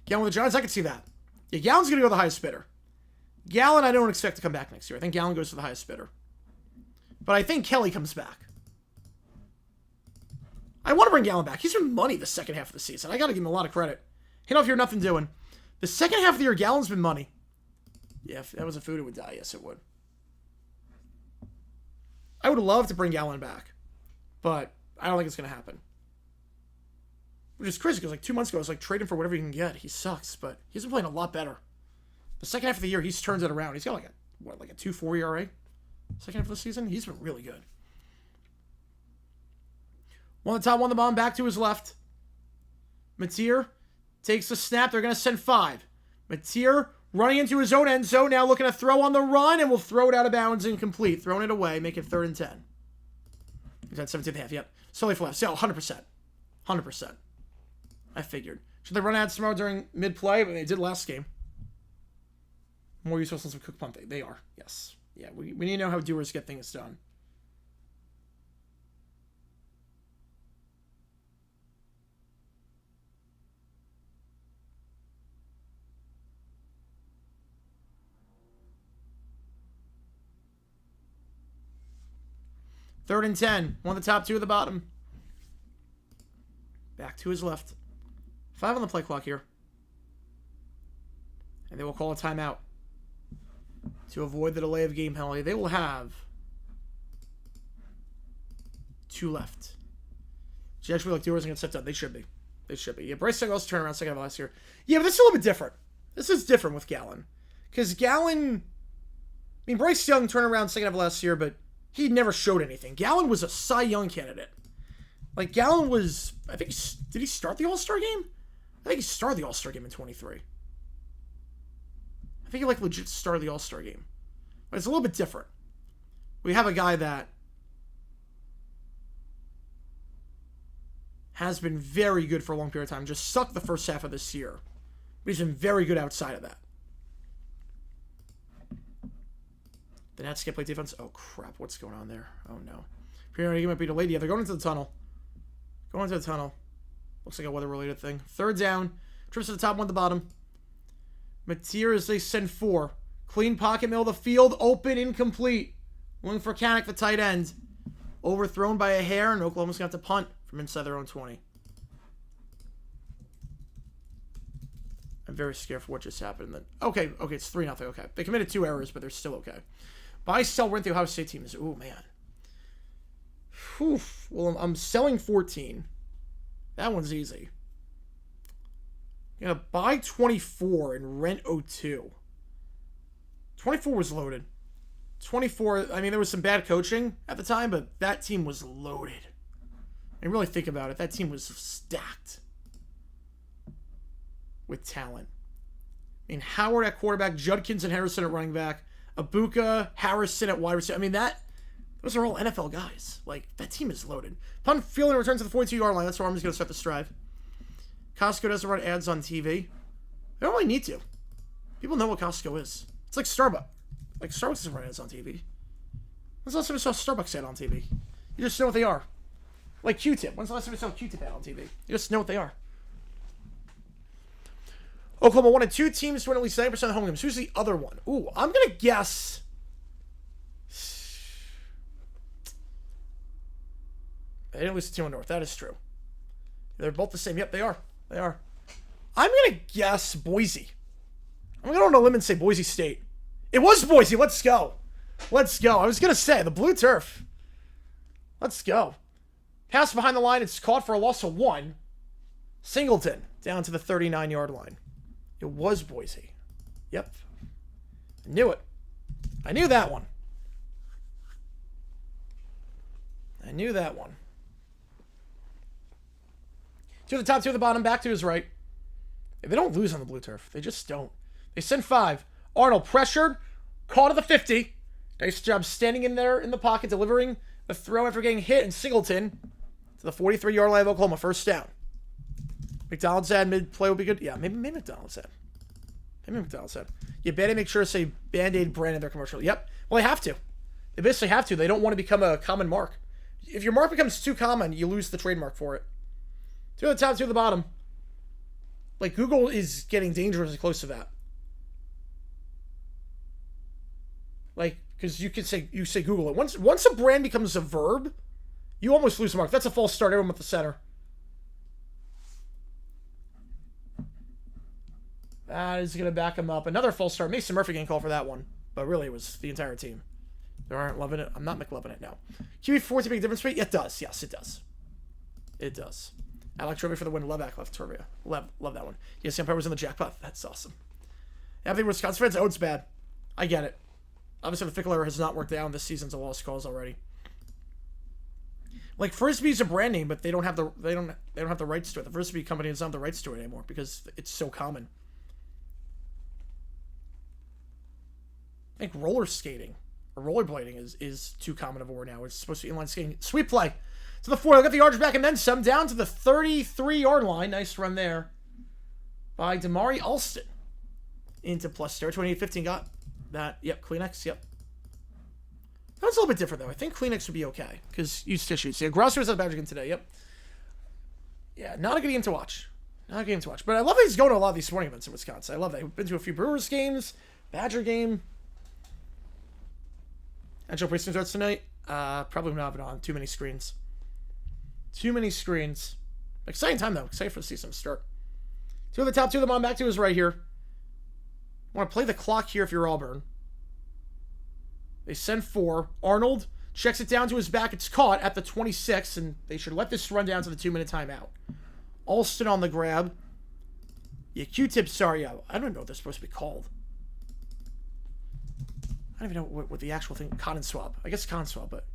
Gallon with the Giants, I could see that. Yeah, Gallon's going to go the highest bidder. Gallon, I don't expect to come back next year. I think Gallon goes to the highest bidder. But I think Kelly comes back. I want to bring Gallon back. He's been money the second half of the season. I got to give him a lot of credit. Hit off here, nothing doing. The second half of the year, Gallon's been money. Yeah, if that was a food, it would die. Yes, it would. I would love to bring Gallon back. But I don't think it's going to happen. Which is crazy, because like 2 months ago, I was like, trade him for whatever you can get. He sucks, but he's been playing a lot better. The second half of the year, he's turned it around. He's got like a 2.4 ERA? Second half of the season? He's been really good. One the top, one the bottom, back to his left. Mateer takes the snap. They're going to send 5. Mateer running into his own end zone. Now looking to throw on the run, and will throw it out of bounds incomplete. Throwing it away, make it 3rd and 10. He's at 17.5, yep. Solely for left. So 100%. 100%. I figured. Should they run ads tomorrow during mid-play? But they did last game. More useful than some cook punting. They are, yes. Yeah, we need to know how doers get things done. Third and 10. One of the top, 2 at the bottom. Back to his left. 5 on the play clock here. And they will call a timeout. To avoid the delay of game penalty. They will have 2 left. She actually like doers and get set up. They should be. They should be. Yeah, Bryce Young also turned around second half last year. Yeah, but this is a little bit different. This is different with Gallon. Because Gallon... I mean, Bryce Young turned around second half last year, but he never showed anything. Gallon was a Cy Young candidate. Like, Gallon was... I think... Did he start the All-Star game? I think he started the All-Star game in 23. I think he, like, legit started the All-Star game. But it's a little bit different. We have a guy that has been very good for a long period of time. Just sucked the first half of this year. But he's been very good outside of that. The Nats can't play defense. Oh, crap. What's going on there? Oh, no. Premier League might be delayed. Yeah, they're going into the tunnel. Going into the tunnel. Looks like a weather-related thing. 3rd down. Trips to the top, 1 at the bottom. Mateer as they send 4. Clean pocket, middle of the field. Open, incomplete. Looking for Kanek, the tight end. Overthrown by a hair, and Oklahoma's going to have to punt from inside their own 20. I'm very scared for what just happened. Then okay, it's 3-0. Okay. They committed 2 errors, but they're still okay. Buy, sell, rent the Ohio State teams. Ooh, man. Whew. Well, I'm selling 14. That one's easy. I'm going to buy 24 and rent 02. 24 was loaded. 24, I mean, there was some bad coaching at the time, but that team was loaded. And really think about it, that team was stacked with talent. I mean, Howard at quarterback, Judkins and Harrison at running back, Abuka, Harrison at wide receiver. I mean, those are all NFL guys. Like, that team is loaded. Punt, fielding, returns to the 42-yard line. That's where I'm just going to start the strive. Costco doesn't run ads on TV. They don't really need to. People know what Costco is. It's like Starbucks. Like, Starbucks doesn't run ads on TV. When's the last time you saw a Starbucks ad on TV? You just know what they are. Like Q-Tip. When's the last time you saw a Q-Tip ad on TV? You just know what they are. Oklahoma 1 and 2 teams to win at least 90% of the home games. Who's the other one? Ooh, I'm going to guess... They didn't lose to 2 North. That is true. They're both the same. Yep, they are. They are. I'm going to guess Boise. I'm going to go on a limb and say Boise State. It was Boise. Let's go. Let's go. I was going to say, the blue turf. Let's go. Pass behind the line. It's caught for a loss of 1. Singleton down to the 39-yard line. It was Boise. Yep. I knew it. I knew that one. I knew that one. 2 at the top, 2 at the bottom, back to his right. They don't lose on the blue turf. They just don't. They send 5. Arnold pressured, caught at the 50. Nice job standing in there in the pocket, delivering the throw after getting hit, and Singleton to the 43-yard line of Oklahoma, first down. McDonald's said mid-play would be good. Yeah, maybe McDonald's said. Maybe McDonald's said. You better make sure to say Band-Aid brand in their commercial. Yep. Well, they have to. They basically have to. They don't want to become a common mark. If your mark becomes too common, you lose the trademark for it. Two at the top, two at the bottom. Like, Google is getting dangerously close to that. Like, because you say Google it. Once a brand becomes a verb, you almost lose the mark. That's a false start. Everyone with the center. That is going to back him up. Another false start. Mason Murphy getting called for that one. But really, it was the entire team. They aren't loving it. I'm not McLoving it now. QB4 to make a difference for you? It does. Yes, it does. It does. I like Trivia for the win. Love Ackliff Trivia. Love that one. Yes, Empire was in the jackpot. That's awesome. Everything Wisconsin fans, oh, it's bad. I get it. Obviously, the Fickle era has not worked out. This season's a lost cause already. Like, Frisbee's a brand name, but they don't have the rights to it. The Frisbee company doesn't have the rights to it anymore because it's so common. I think roller skating or rollerblading is too common of a word now. It's supposed to be inline skating. Sweet play to the 4. They'll get the yardage back and then some, down to the 33-yard line. Nice run there by Damari Alston into plus territory. 28-15 got that. Yep, Kleenex. Yep. That's a little bit different though. I think Kleenex would be okay because use tissues. Yeah, Grosser was at Badger game today. Yep. Yeah, not a good game to watch. Not a game to watch. But I love that he's going to a lot of these sporting events in Wisconsin. I love that. We've been to a few Brewers games, Badger game. Angelo Prieston starts tonight. Probably not been on. Too many screens. Too many screens. Exciting time, though. Excited for the season to start. Two of the top, two of them on back to his right here. Want to play the clock here if you're Auburn. They send 4. Arnold checks it down to his back. It's caught at the 26, and they should let this run down to the 2-minute timeout. Alston on the grab. Yeah, Q-tips, sorry. Yeah, I don't even know what they're supposed to be called. I don't even know what the actual thing... Cotton swab. I guess cotton swab, but...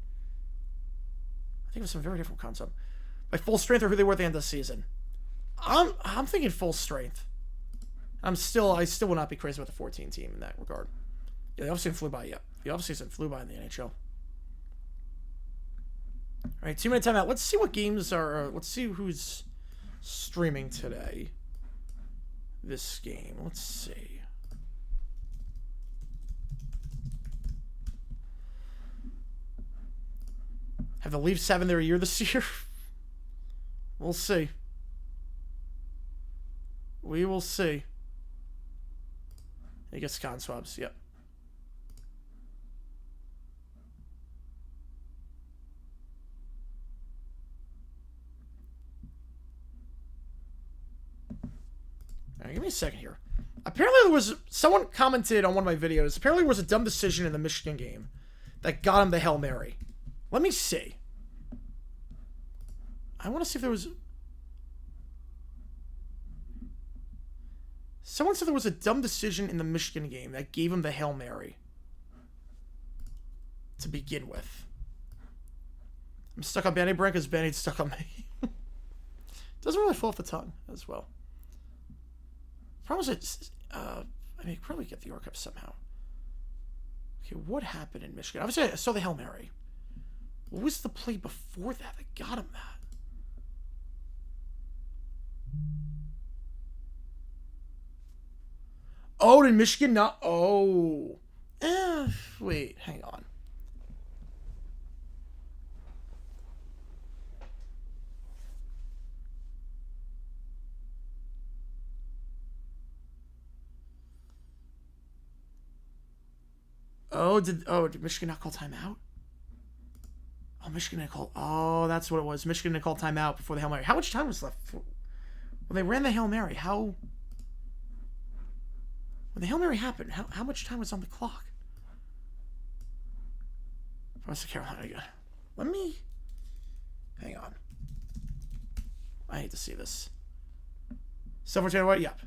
I think it was some very different cotton swab. By full strength or who they were at the end of the season. I'm thinking full strength. I still will not be crazy about the 14 team in that regard. Yeah, the offseason flew by, yeah. The offseason flew by in the NHL. Alright, 2-minute timeout. Let's see what games are... let's see who's streaming today. This game. Let's see. Have the Leafs having their year this year? We'll see. We will see. He gets con swabs, yep. Alright, give me a second here. Apparently there was... Someone commented on one of my videos. Apparently there was a dumb decision in the Michigan game that got him the Hail Mary. Let me see. I want to see if there was... Someone said there was a dumb decision in the Michigan game that gave him the Hail Mary. To begin with. I'm stuck on Band-Aid brand because Band-Aid's stuck on me. Doesn't really fall off the tongue as well. Probably I mean, probably get the archive somehow. Okay, what happened in Michigan? Obviously, I saw the Hail Mary. What was the play before that got him that? Oh, did Michigan not? Oh. Wait, hang on. Did Michigan not call timeout? Oh, Michigan didn't call... Oh, that's what it was. Michigan didn't call timeout before the Hail Mary. How much time was left? When they ran the Hail Mary, when the Hail Mary happened, how much time was on the clock? North Carolina again. Let me... Hang on. I hate to see this. Silverton White? Yep.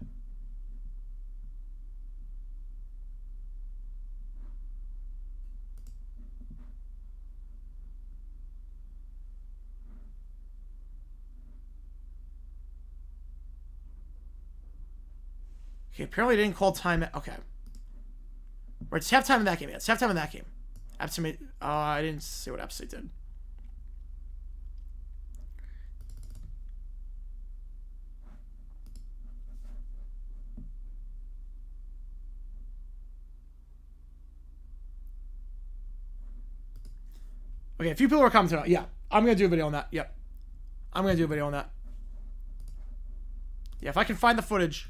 Okay, apparently they didn't call timeout. Okay. Right, it's halftime in that game. Yeah, it's halftime in that game. App State, I didn't see what App State did. Okay, a few people are commenting on it. Yeah, I'm going to do a video on that. Yep. I'm going to do a video on that. Yeah, if I can find the footage.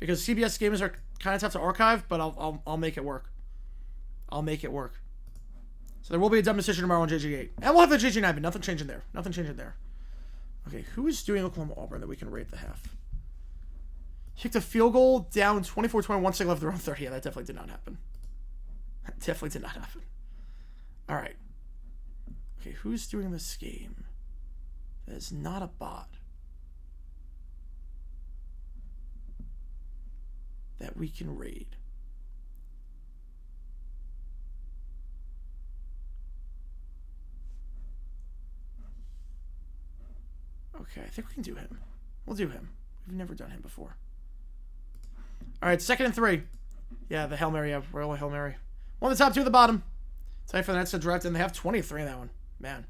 Because CBS games are kind of tough to archive, but I'll make it work. I'll make it work. So there will be a dumb decision tomorrow on JG8. And we'll have the JG9, but nothing changing there. Nothing changing there. Okay, who is doing Oklahoma Auburn that we can rate the half? Kicked a field goal down 24-21, 1 second left of their own 30. Yeah, that definitely did not happen. That definitely did not happen. All right. Okay, who's doing this game? That is not a bot. That we can raid. Okay, I think we can do him. We'll do him. We've never done him before. All right, 2nd and 3. Yeah, the Hail Mary. Yeah, Royal Hail Mary. One of the top, 2 at the bottom. Time for the Nets to draft, and they have 23 in that one. Man.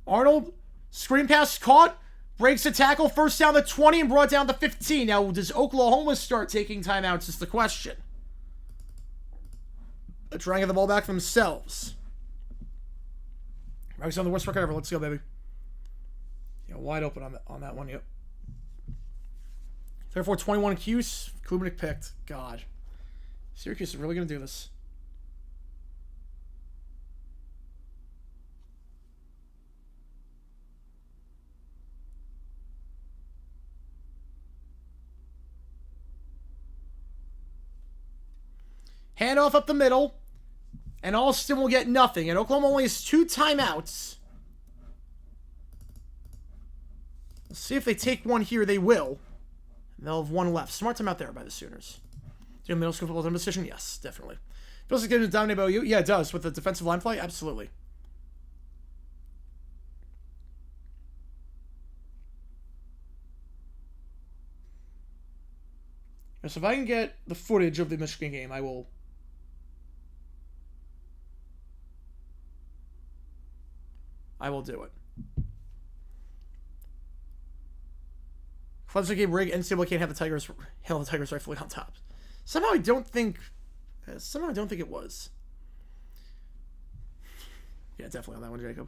Arnold, screen pass caught. Breaks a tackle, first down to 20 and brought down to 15. Now, does Oklahoma start taking timeouts is the question. They're trying to get the ball back themselves. Rags on the worst record ever. Let's go, baby. Yeah, wide open on that one, yep. Therefore, 21 Cuse. Klubenik picked. God. Syracuse is really going to do this. Handoff up the middle. And Austin will get nothing. And Oklahoma only has 2 timeouts. Let's see if they take one here. They will. They'll have 1 left. Smart timeout there by the Sooners. Do middle school football decision? Yes, definitely. Feels like getting dominated by you? Yeah, it does. With the defensive line play? Absolutely. So if I can get the footage of the Michigan game, I will... do it. Clemson game rig, NCAA can't have the Tigers rightfully on top. Somehow I don't think it was. Yeah, definitely on that one, Jacob.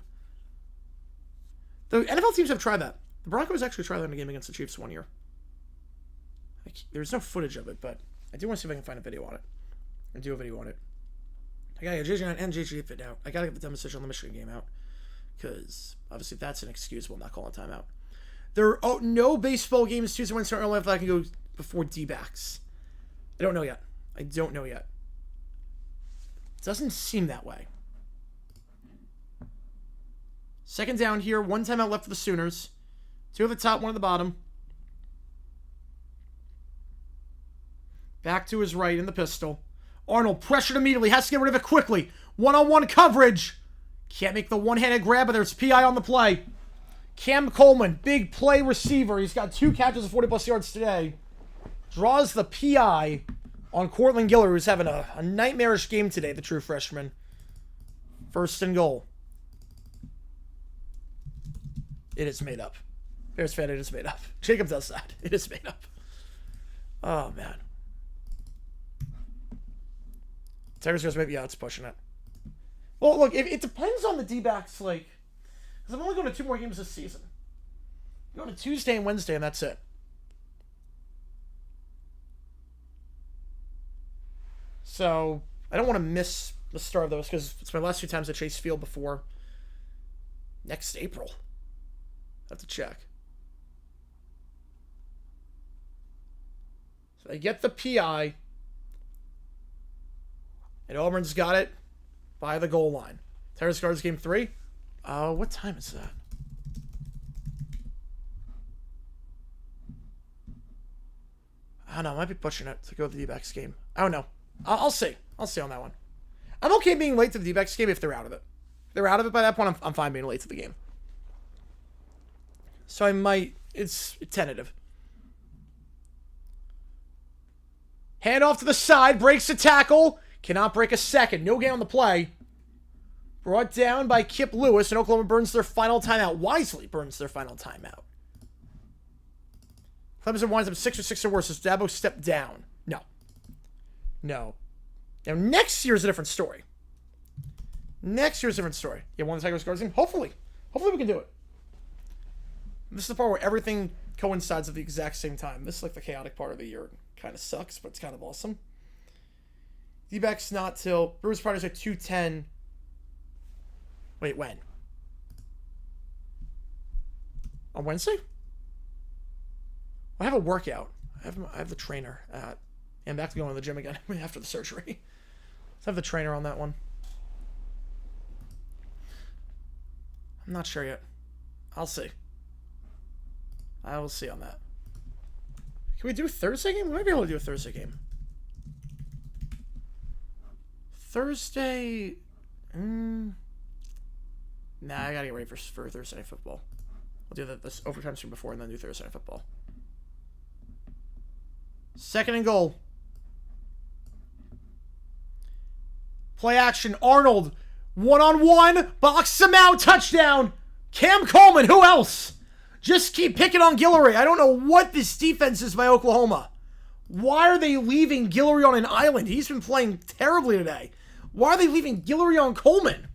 The NFL teams have tried that. The Broncos actually tried that in a game against the Chiefs one year. There's no footage of it, but I do want to see if I can find a video on it. And do a video on it. I gotta get JG9 and JG8 fit out. I gotta get the dumb decision on the Michigan game out. Because, obviously, if that's an excuse, we'll not call a timeout. There are no baseball games Tuesday, Wednesday, or early if I can go before D-backs. I don't know yet. Doesn't seem that way. 2nd down here. 1 timeout left for the Sooners. 2 at the top, 1 at the bottom. Back to his right in the pistol. Arnold pressured immediately. Has to get rid of it quickly. 1-on-1 coverage. Can't make the one-handed grab, but there's PI on the play. Cam Coleman, big play receiver. He's got 2 catches of 40-plus yards today. Draws the PI on Cortland Giller, who's having a nightmarish game today, the true freshman. 1st and goal. It is made up. Bears fan, it is made up. Jacob does that. It is made up. Oh, man. Tigers goes maybe, yeah, it's pushing it. Well, look, it depends on the D-backs, like... Because I'm only going to 2 more games this season. I'm going to Tuesday and Wednesday, and that's it. So, I don't want to miss the start of those, because it's my last 2 times at Chase Field before next April. I have to check. So, I get the PI. And Auburn's got it by the goal line. Tigers Guards game 3. What time is that? I don't know. I might be pushing it to go to the D-backs game. I don't know. I'll see. I'll see on that one. I'm okay being late to the D-backs game if they're out of it. If they're out of it by that point, I'm fine being late to the game. So I might... It's tentative. Hand off to the side. Breaks a tackle. Cannot break a second. No gain on the play. Brought down by Kip Lewis, and Oklahoma burns their final timeout. Wisely burns their final timeout. Clemson winds up 6 or 6 or worse. Does Dabo step down? No. No. Now, next year's a different story. Next year's a different story. Yeah, one of the Tigers guards in. Hopefully. Hopefully we can do it. This is the part where everything coincides at the exact same time. This is like the chaotic part of the year. Kind of sucks, but it's kind of awesome. D-backs not till... Brewers Partners at 2:10. Wait, when? On Wednesday? I have a workout. I have the trainer at... I'm back to going to the gym again after the surgery. Let's have the trainer on that one. I'm not sure yet. I'll see. I will see on that. Can we do a Thursday game? We might be able to do a Thursday game. Thursday... Nah, I gotta get ready for Thursday Night Football. We'll do this overtime stream before and then do Thursday Night Football. 2nd and goal. Play action. Arnold. One-on-one. Box him out. Touchdown. Cam Coleman. Who else? Just keep picking on Guillory. I don't know what this defense is by Oklahoma. Why are they leaving Guillory on an island? He's been playing terribly today. Why are they leaving Guillory on Coleman?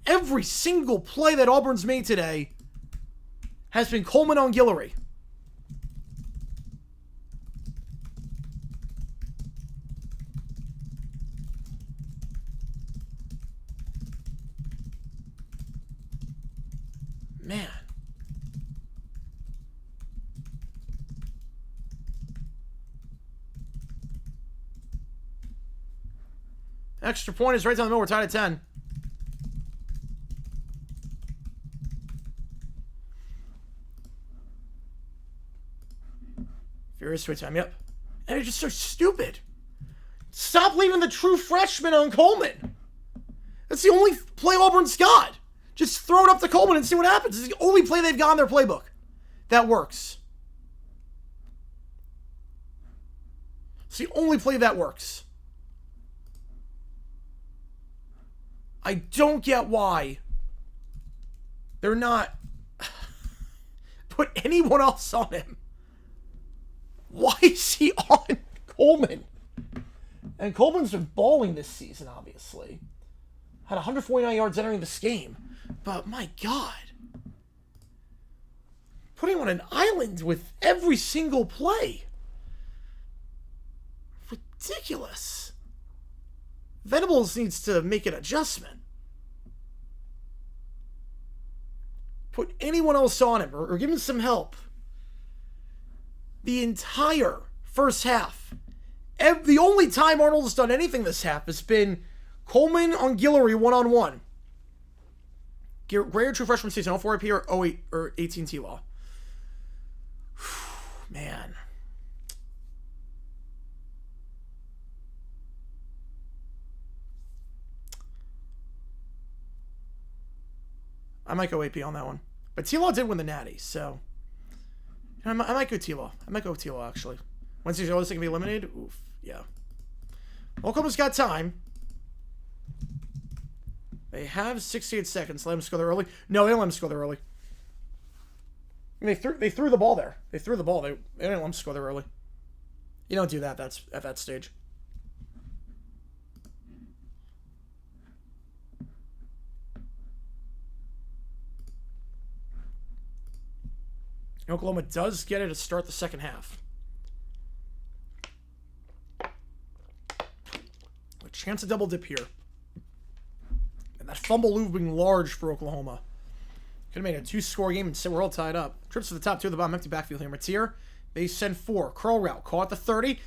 Every single play that Auburn's made today has been Coleman on Guillory. Man. Extra point is right down the middle. We're tied at 10. Furious switch time, yep. And it's just so stupid. Stop leaving the true freshman on Coleman. That's the only play Auburn's got. Just throw it up to Coleman and see what happens. It's the only play they've got in their playbook that works. It's the only play that works. I don't get why they're not put anyone else on him. Why is he on Coleman? And Coleman's been balling this season, obviously. Had 149 yards entering this game. But, my God. Putting him on an island with every single play. Ridiculous. Venables needs to make an adjustment. Put anyone else on him or give him some help. The entire first half. The only time Arnold has done anything this half has been Coleman on Guillory one-on-one. Greater true freshman season, 04 IP or 08 or 18 T-Law. Man. I might go AP on that one. But T-Law did win the Natty, so... I might go T-Law. I might go T-Law, actually. Wednesday's earliest they can be eliminated? Oof, yeah. Oklahoma's got time. They have 68 seconds. Let them score there early. No, they don't let them score there early. I mean, they threw the ball there. They threw the ball. They didn't let them score there early. You don't do that at that stage. Oklahoma does get it to start the second half. A chance of double dip here. And that fumble looming large for Oklahoma. Could have made a 2-score game and we're all tied up. Trips to the top 2 of the bottom empty backfield here. Matier, they send 4. Curl route, caught the 30.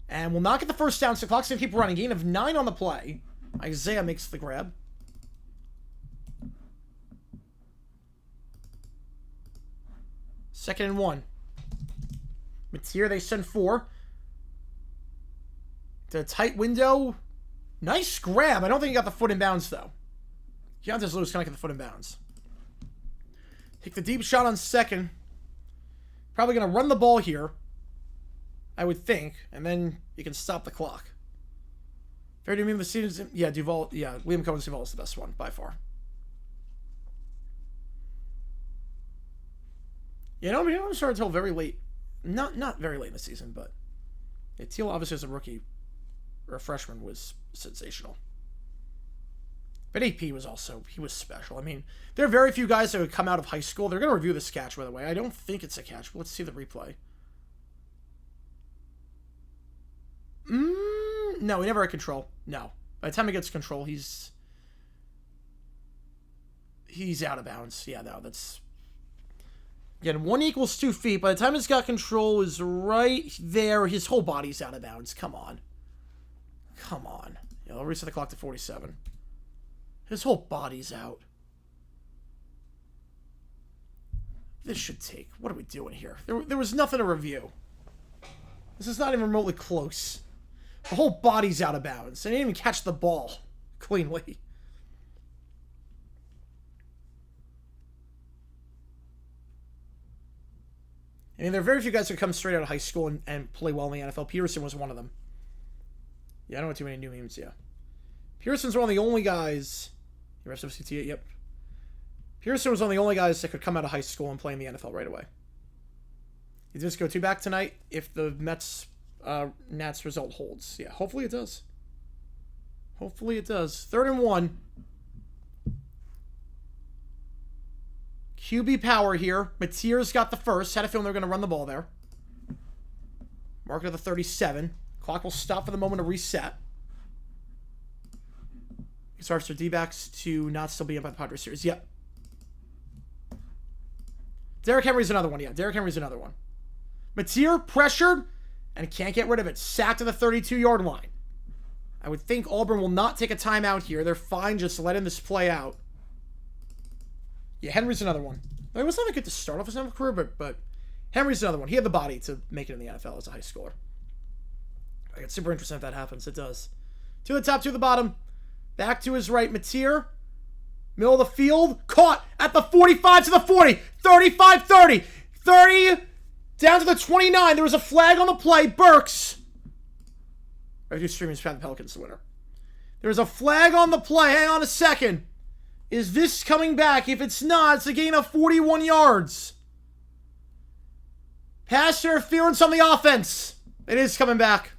And will not get the first down, so the clock's going to keep running. Gain of 9 on the play. Isaiah makes the grab. Second and 1. Matier, they send 4. To a tight window. Nice grab. I don't think he got the foot in bounds, though. Keontae's Lewis kind of get the foot in bounds. Take the deep shot on second. Probably going to run the ball here. I would think, and then you can stop the clock. Fair to me, the season, yeah, Duvall, yeah, Liam Cohen's Duvall is the best one by far. You know, I'm starting until very late, not very late in the season, but yeah, Teal obviously as a rookie or a freshman was sensational. But AP was also, he was special. I mean, there are very few guys that would come out of high school. They're going to review this catch, by the way. I don't think it's a catch, but let's see the replay. No, he never had control. No. By the time he gets control, he's out of bounds. Yeah, no, that's... Again, 1 equals 2 feet. By the time he's got control is right there. His whole body's out of bounds. Come on. Come on. Yeah, I'll reset the clock to 47. His whole body's out. This should take... What are we doing here? There was nothing to review. This is not even remotely close. The whole body's out of bounds. They didn't even catch the ball cleanly. I mean, there are very few guys who come straight out of high school and play well in the NFL. Peterson was one of them. Yeah, I don't know too many new memes, yeah. Pearson's one of the only guys... The rest of us yep. Pearson was one of the only guys that could come out of high school and play in the NFL right away. He just go 2 back tonight if the Nats result holds. Yeah, hopefully it does. Hopefully it does. 3rd and 1. QB power here. Mateer's got the first. Had a feeling they were going to run the ball there. Mark it at the 37. Clock will stop for the moment to reset. He starts their D-backs to not still be in by the Padres series. Yep. Derrick Henry's another one. Yeah, Derrick Henry's another one. Mateer pressured and can't get rid of it. Sacked to the 32-yard line. I would think Auburn will not take a timeout here. They're fine just letting this play out. Yeah, Henry's another one. I mean, it was not good to start off his NFL career, but Henry's another one. He had the body to make it in the NFL as a high schooler. I get super interested if that happens. It does. 2 to the top, 2 to the bottom. Back to his right, Mateer. Middle of the field. Caught at the 45 to the 40. 35, 30. 30 down to the 29. There was a flag on the play. Burks. I do streaming the Pelicans the winner. There's a flag on the play. Hang on a second. Is this coming back? If it's not, it's a gain of 41 yards. Pass interference on the offense. It is coming back.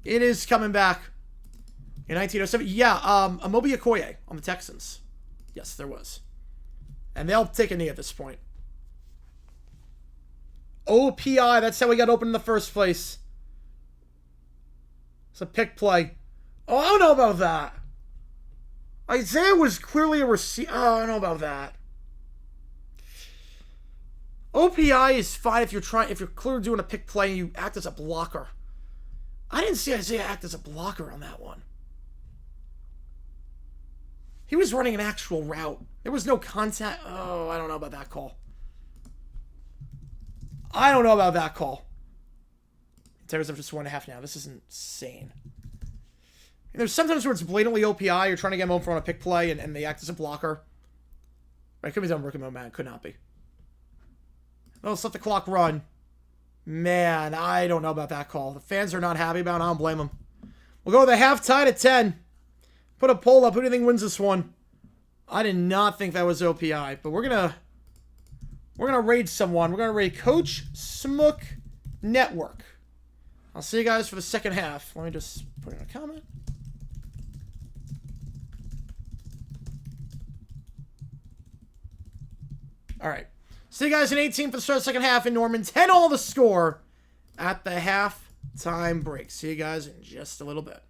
It is coming back. In 1907, yeah, Amobi Okoye on the Texans. Yes, there was. And they'll take a knee at this point. OPI, that's how we got open in the first place. It's a pick play. Oh, I don't know about that. Isaiah was clearly a receiver. Oh, I don't know about that. OPI is fine if you're clearly doing a pick play and you act as a blocker. I didn't see Isaiah act as a blocker on that one. He was running an actual route. There was no contact. Oh, I don't know about that call. I don't know about that call. Tigers up just 1.5 now. This is insane. And there's sometimes where it's blatantly OPI. You're trying to get them home for a pick play, and they act as a blocker. Right, could be done rookie mode, man. Could not be. Oh, let's let the clock run. Man, I don't know about that call. The fans are not happy about it. I don't blame them. We'll go with a half tied at 10. Put a poll up. Who do you think wins this one? I did not think that was OPI, but we're gonna raid someone. We're gonna raid Coach Smook Network. I'll see you guys for the second half. Let me just put in a comment. All right. See you guys in 18 for the start of the second half in Norman. 10-all the score at the halftime break. See you guys in just a little bit.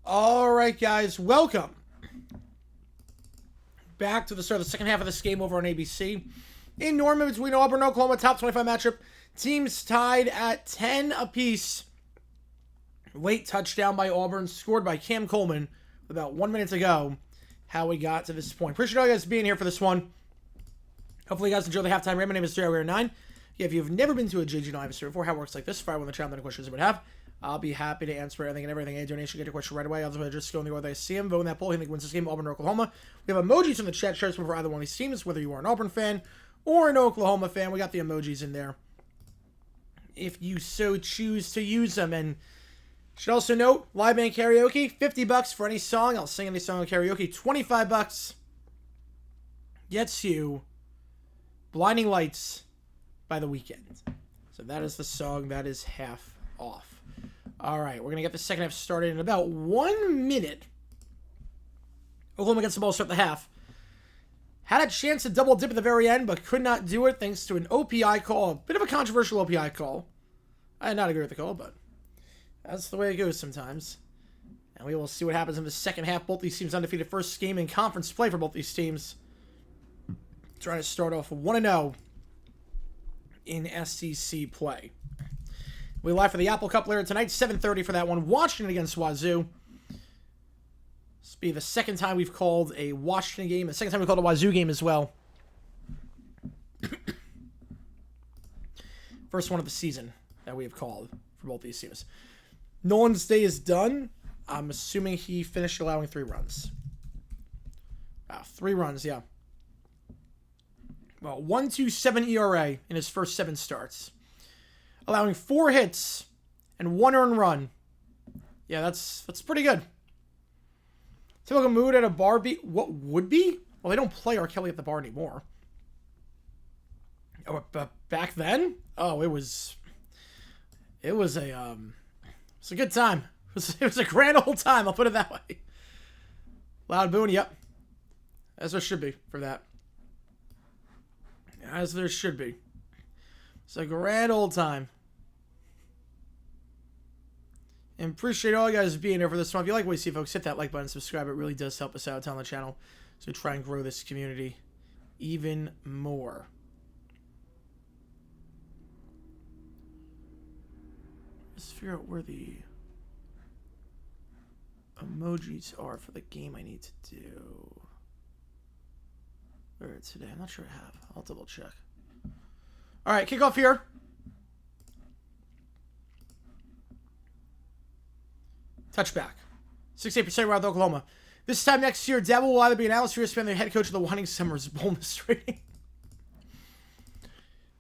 All right, guys, welcome back to the start of the second half of this game over on ABC. In Norman, between Auburn and Oklahoma, top 25 matchup. Teams tied at 10 apiece. Late touchdown by Auburn, scored by Cam Coleman with about 1 minute to go. How we got to this point. Appreciate all you guys being here for this one. Hopefully you guys enjoy the halftime raid. My name is JRWare9. If you've never been to a GG Live before, how it works like this, fire on the channel, any questions you would have. I'll be happy to answer everything and everything. A donation, get your question right away. Otherwise, just go in the order I see them. Vote in that poll. Who think wins this game, Auburn or Oklahoma? We have emojis in the chat. Share for either one of these teams, whether you are an Auburn fan or an Oklahoma fan. We got the emojis in there if you so choose to use them. And should also note, live band karaoke, $50 for any song. I'll sing any song on karaoke. $25 gets you Blinding Lights by The Weeknd. So that is the song. That is half off. All right, we're going to get the second half started in about 1 minute. Oklahoma gets the ball to start the half. Had a chance to double dip at the very end, but could not do it thanks to an OPI call. A bit of a controversial OPI call. I did not agree with the call, but that's the way it goes sometimes. And we will see what happens in the second half. Both these teams undefeated. First game in conference play for both these teams. Trying to start off 1-0 in SEC play. We live for the Apple Cup later tonight, 7:30 for that one. Washington against Wazoo. This will be the second time we've called a Washington game. The second time we called a Wazoo game as well. First one of the season that we have called for both these teams. Nolan's day is done. I'm assuming he finished allowing 3 runs. 3 runs, yeah. Well, 1.27 ERA in his first 7 starts. Allowing 4 hits and 1 earned run. Yeah, that's pretty good. Typical mood at a bar be... What would be? Well, they don't play R. Kelly at the bar anymore. Oh, but back then? Oh, it was a good time. It was a grand old time, I'll put it that way. Loud booing, yep. As there should be for that. As there should be. It's a grand old time. And appreciate all you guys being here for this one. If you like what you see, folks, hit that like button, subscribe. It really does help us out on the channel. So we try and grow this community even more. Let's figure out where the emojis are for the game I need to do. Where today? I'm not sure I have. I'll double check. All right, kickoff here. Touchback. 68% Wild Oklahoma. This time next year, Devil will either be an Alice or spend the head coach of the Winding Summers bonus rating.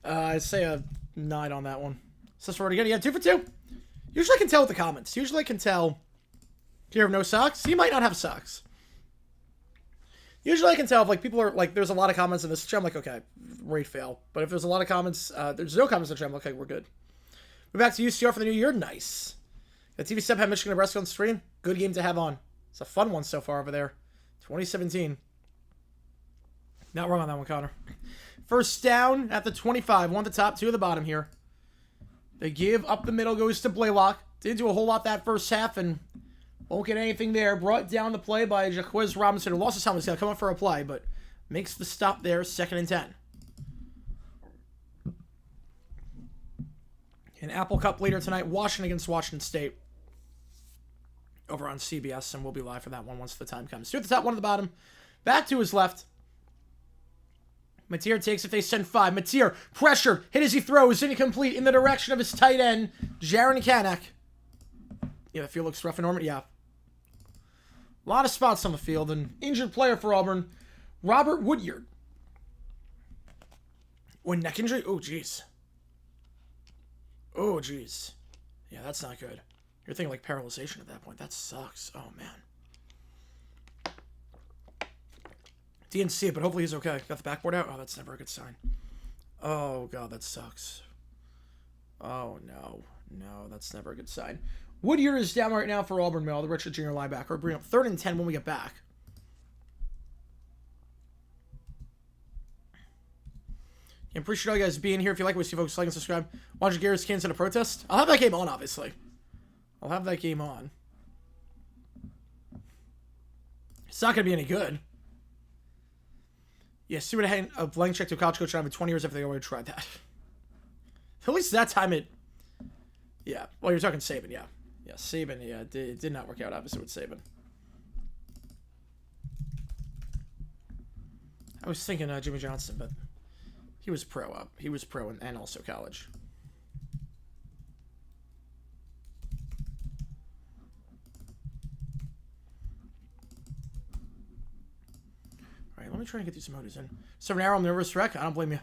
I'd say a 9 on that one. So that's what we're going to get 2 for 2. Usually I can tell with the comments. Usually I can tell. Do you have no socks? You might not have socks. Usually I can tell if like people are like, there's a lot of comments in this chat. I'm like, okay, rate fail. But if there's a lot of comments, there's no comments in the chat. I'm like, okay, we're good. We're back to UCR for the new year. Nice. The TV step had Michigan Nebraska on stream. Good game to have on. It's a fun one so far over there. 2017. Not wrong on that one, Connor. First down at the 25. 1 at the top, 2 at the bottom here. They give up the middle, goes to Blaylock. Didn't do a whole lot that first half and won't get anything there. Brought down the play by Jaquiz Robinson, who lost his helmet. He's going to come up for a play, but makes the stop there. 2nd and 10. An Apple Cup later tonight. Washington against Washington State. Over on CBS, and we'll be live for that one once the time comes. 2 at the top, 1 at the bottom. Back to his left. Mateer takes it. They send 5. Mateer, pressure, hit as he throws, incomplete in the direction of his tight end, Jaron Kanak. Yeah, the field looks rough and Norman. Yeah. A lot of spots on the field. An injured player for Auburn, Robert Woodyard. When neck injury? Oh, jeez. Oh, jeez. Yeah, that's not good. You're thinking like paralyzation at that point. That sucks. Oh, man. Didn't see it, but hopefully he's okay. Got the backboard out? Oh, that's never a good sign. Oh, God, that sucks. Oh, no. No, that's never a good sign. Woodyard is down right now for Auburn Mill, the Richard Jr. linebacker. Bring up 3rd and 10 when we get back. I appreciate all you guys being here. If you like what you see, folks, like and subscribe. Watch Garrett's Kansas at a protest. I'll have that game on, obviously. I'll have that game on. It's not going to be any good. Yeah, see what I had a blank check to a college coach in 20 years after they already tried that. At least that time it... Yeah. Well, you're talking Saban, yeah. Yeah, Saban, yeah. It did not work out, obviously, with Saban. I was thinking Jimmy Johnson, but he was pro up. He was pro and also college. Let me try and get these emojis in. 7 arrow, I'm nervous wreck. I don't blame you.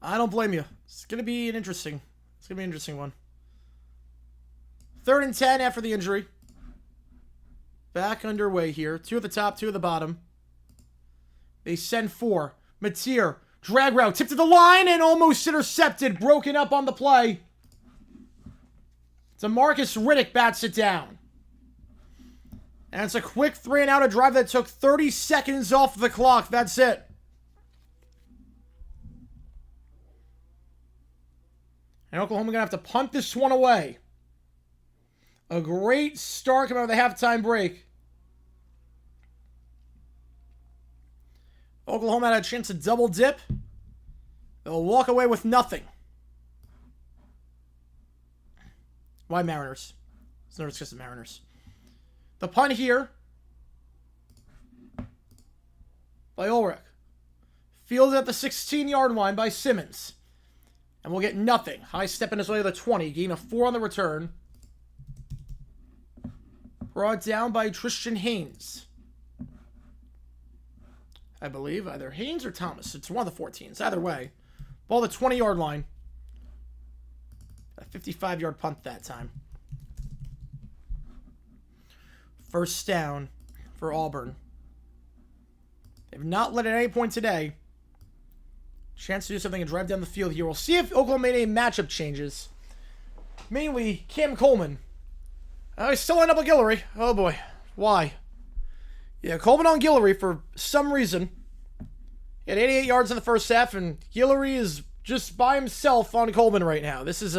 I don't blame you. It's gonna be an interesting one. 3rd and 10 after the injury. Back underway here. 2 at the top, 2 at the bottom. They send 4. Mateer, drag route, tip to the line and almost intercepted. Broken up on the play. DeMarcus Riddick bats it down. And it's a quick 3 and out, a drive that took 30 seconds off the clock. That's it. And Oklahoma going to have to punt this one away. A great start coming out of the halftime break. Oklahoma had a chance to double dip. They'll walk away with nothing. Why Mariners? It's nervous because of Mariners. The punt here by Ulrich. Fielded at the 16-yard line by Simmons. And we'll get nothing. High step in his way to the 20. Gain of 4 on the return. Brought down by Tristan Haynes. I believe. Either Haynes or Thomas. It's one of the 14s. Either way. Ball the 20-yard line. A 55-yard punt that time. First down for Auburn. They've not led at any point today. Chance to do something and drive down the field here. We'll see if Oklahoma made any matchup changes. Mainly Cam Coleman. I still end up with Guillory. Oh boy. Why? Yeah, Coleman on Guillory for some reason. He had 88 yards in the first half, and Guillory is just by himself on Coleman right now. This is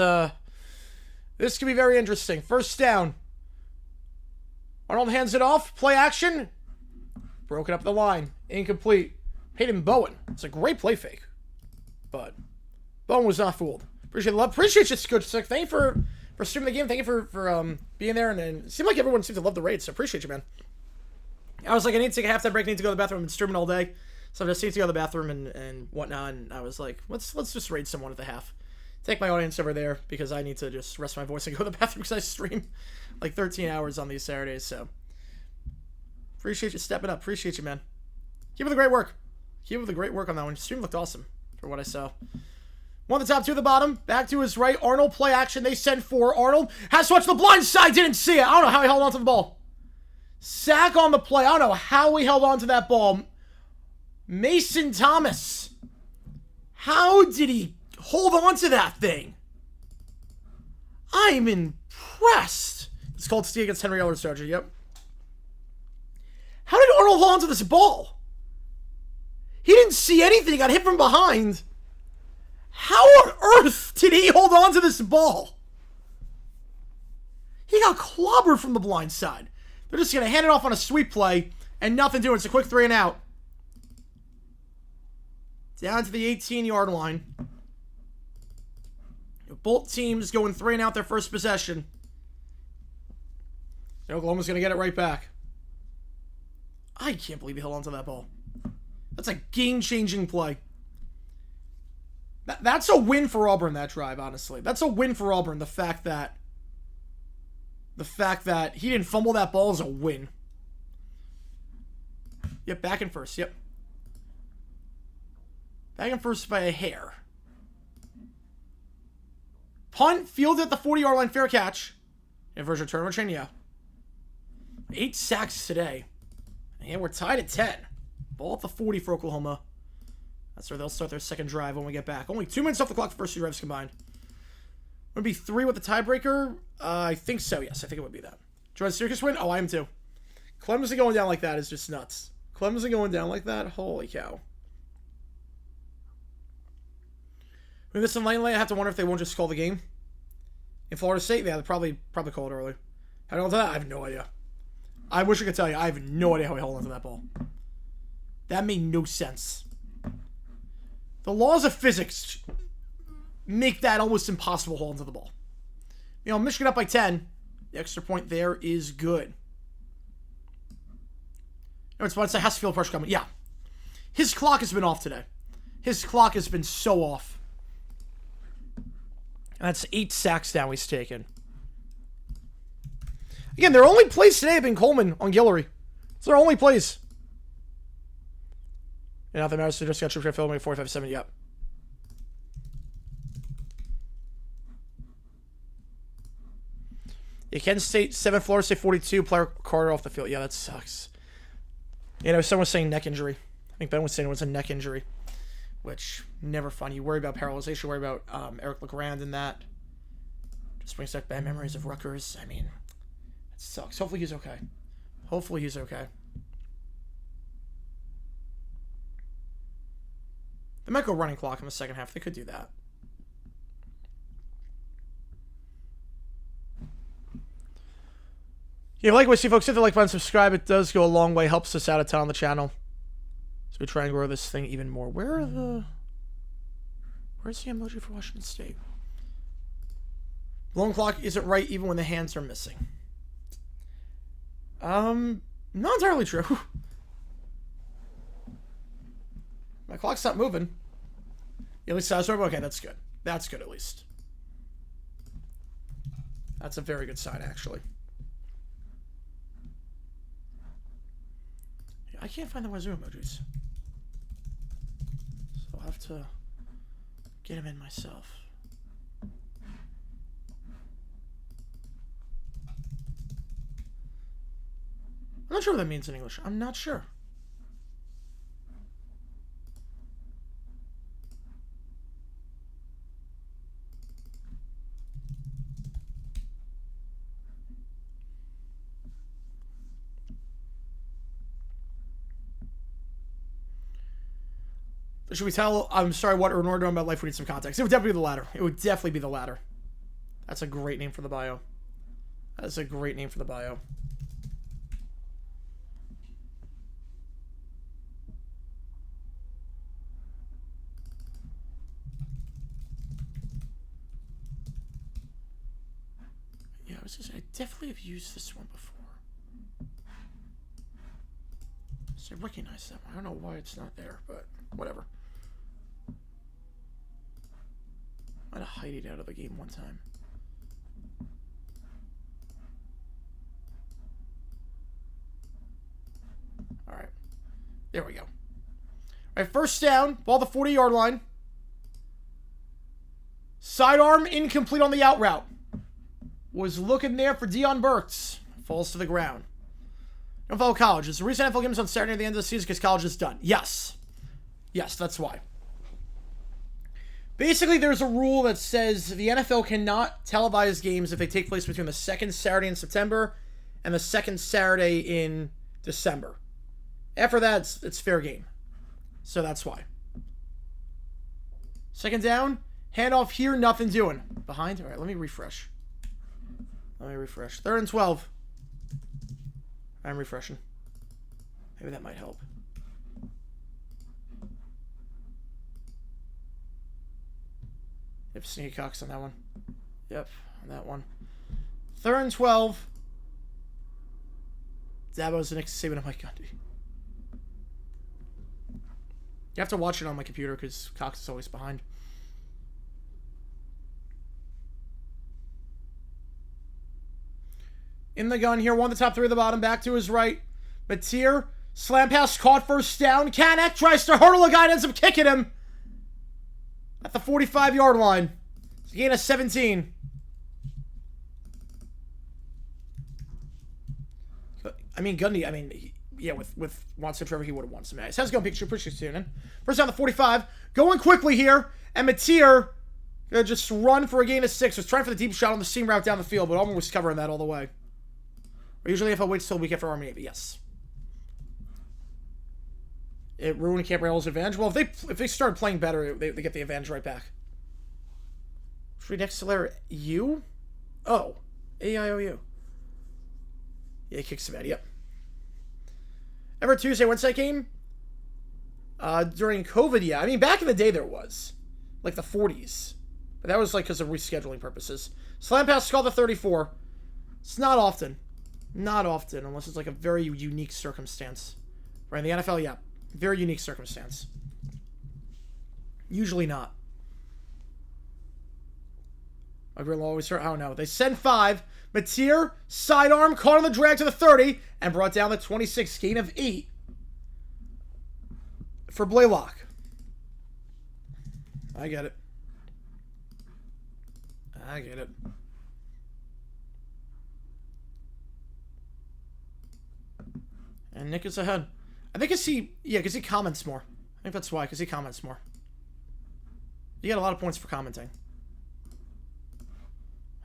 this could be very interesting. First down. Arnold hands it off. Play action. Broken up the line. Incomplete. Peyton Bowen. It's a great play fake. But Bowen was not fooled. Appreciate the love. Appreciate you, Good Sick. Thank you for streaming the game. Thank you for being there. And it seemed like everyone seemed to love the raid, so appreciate you, man. I was like, I need to take a halftime break. I need to go to the bathroom. I've been streaming all day. So I just need to go to the bathroom and whatnot. And I was like, let's just raid someone at the half. Take my audience over there because I need to just rest my voice and go to the bathroom because I stream like 13 hours on these Saturdays. So appreciate you stepping up. Appreciate you, man. Keep up the great work. Keep up the great work on that one. Stream looked awesome for what I saw. One at the top, two at the bottom. Back to his right. Arnold play action. They send for Arnold. Has to watch the blind side. Didn't see it. I don't know how he held on to the ball. Sack on the play. I don't know how he held on to that ball. Mason Thomas. How did he hold on to that thing? I'm impressed. It's called Steve against Henry Eller strategy. Yep. How did Arnold hold on to this ball? He didn't see anything. He got hit from behind. How on earth did he hold on to this ball? He got clobbered from the blind side. They're just going to hand it off on a sweep play and nothing doing. It's a quick 3 and out. Down to the 18-yard line. Both teams going 3 and out their first possession. Oklahoma's going to get it right back. I can't believe he held on to that ball. That's a game-changing play. That's a win for Auburn, that drive, honestly. That's a win for Auburn, the fact that he didn't fumble that ball is a win. Yep, back in first, yep. Back in first by a hair. Punt, fielded at the 40-yard line, fair catch. Inversion turnover chain, yeah. 8 sacks today. And we're tied at 10. Ball at the 40 for Oklahoma. That's where they'll start their second drive when we get back. Only 2 minutes off the clock for first 2 drives combined. Would it be 3 with the tiebreaker? I think so, yes. I think it would be that. Jordan Syracuse win? Oh, I am too. Clemson going down like that is just nuts. Clemson going down like that? Holy cow. When this in lane late, I have to wonder if they won't just call the game. In Florida State, yeah, they'll probably call it early. How do you know that? I have no idea. I wish I could tell you. I have no idea how he held onto that ball. That made no sense. The laws of physics make that almost impossible to hold onto the ball. You know, Michigan up by 10. The extra point there is good. No, it's fun. It's a has to feel pressure coming. Yeah. His clock has been off today. His clock has been so off. And that's 8 sacks now he's taken. Again, their only plays today have been Coleman on Guillory. It's their only plays. And nothing matters. So just got trip filming 457. Yep. Yeah, Kent State 7, Florida State 42. Player Carter off the field. Yeah, that sucks. You know, someone was saying neck injury. I think Ben was saying it was a neck injury, which never fun. You worry about paralyzation. You worry about Eric LeGrand and that. Just brings back bad memories of Rutgers. I mean, it sucks. Hopefully he's okay. Hopefully he's okay. They might go running clock in the second half. They could do that. Yeah, like what I see, folks. Hit the like button, subscribe. It does go a long way. Helps us out a ton on the channel. So we try and grow this thing even more. Where's the emoji for Washington State? Blown clock isn't right even when the hands are missing. Not entirely true. My clock's not moving. At least size okay, that's good. That's good at least. That's a very good sign, actually. I can't find the Wazoo emojis. I'll have to get him in myself. I'm not sure what that means in English. I'm not sure. Should we tell, I'm sorry, what we're doing about life? We need some context. It would definitely be the latter. It would definitely be the latter. That's a great name for the bio. That's a great name for the bio. Yeah, I was just, I definitely have used this one before. So I recognize that one. I don't know why it's not there, but whatever. I had to hide it out of the game one time. All right. There we go. All right, first down. Ball the 40-yard line. Sidearm incomplete on the out route. Was looking there for Deion Burks. Falls to the ground. NFL college. Is the recent NFL games on Saturday at the end of the season because college is done? Yes. Yes, that's why. Basically, there's a rule that says the NFL cannot televise games if they take place between the second Saturday in September and the second Saturday in December. After that, it's fair game. So that's why. Second down. Handoff here. Nothing doing. Behind. All right, let me refresh. Third and 12. I'm refreshing. Maybe that might help. Yep, sneaky cocks on that one. Yep, on that one. Third and 12. Dabo's the next Saban of Mike Gundy. You have to watch it on my computer because Cox is always behind. In the gun here, one of the top three of the bottom, back to his right. Mateer, slam pass, caught first down. Canek tries to hurdle a guy and ends up kicking him at the 45-yard line. It's a gain of 17. I mean, Gundy, yeah, with Watson Trevor, he would have won some guys. How's it going, Picture? Push tune in. First down the 45. Going quickly here. And Mateer gonna just run for a gain of 6. Was trying for the deep shot on the seam route down the field, but Auburn was covering that all the way. Or usually if I wait till the week after Army Navy, yes. It ruined Camp Rail's advantage. Well, if they started playing better, they get the advantage right back. Free next to letter U? Oh. A-I-O-U. Yeah, he kicks him out, yep. Ever Tuesday, Wednesday game? During COVID, yeah. I mean, back in the day there was. Like the 40s. But that was like because of rescheduling purposes. Slam pass called the 34. It's not often. Not often, unless it's like a very unique circumstance. Right, in the NFL, yeah. Very unique circumstance. Usually not. I will always hear, oh no. They send 5. Mateer, sidearm, caught on the drag to the 30, and brought down the 26, gain of 8 for Blaylock. I get it. I get it. And Nick is ahead. I think because he comments more. I think that's why, because he comments more. You get a lot of points for commenting.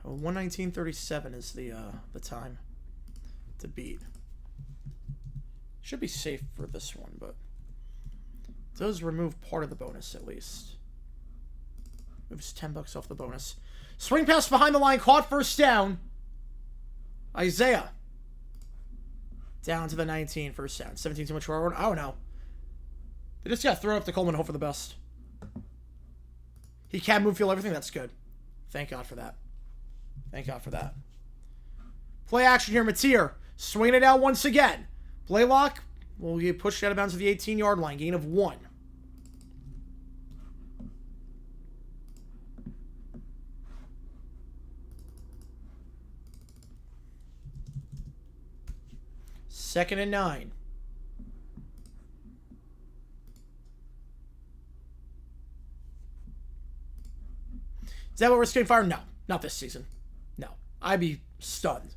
119.37 is the time to beat. Should be safe for this one, but it does remove part of the bonus at least. Moves $10 off the bonus. Swing pass behind the line, caught first down. Isaiah. Down to the 19, first down. 17 too much for Auburn. I don't know. They just got to throw it up to Coleman and hope for the best. He can move, feel everything. That's good. Thank God for that. Thank God for that. Play action here. Mateer swinging it out once again. Blaylock will get pushed out of bounds to the 18-yard line. Gain of 1. Second and 9. Is that what we're getting fired? No. Not this season. No. I'd be stunned.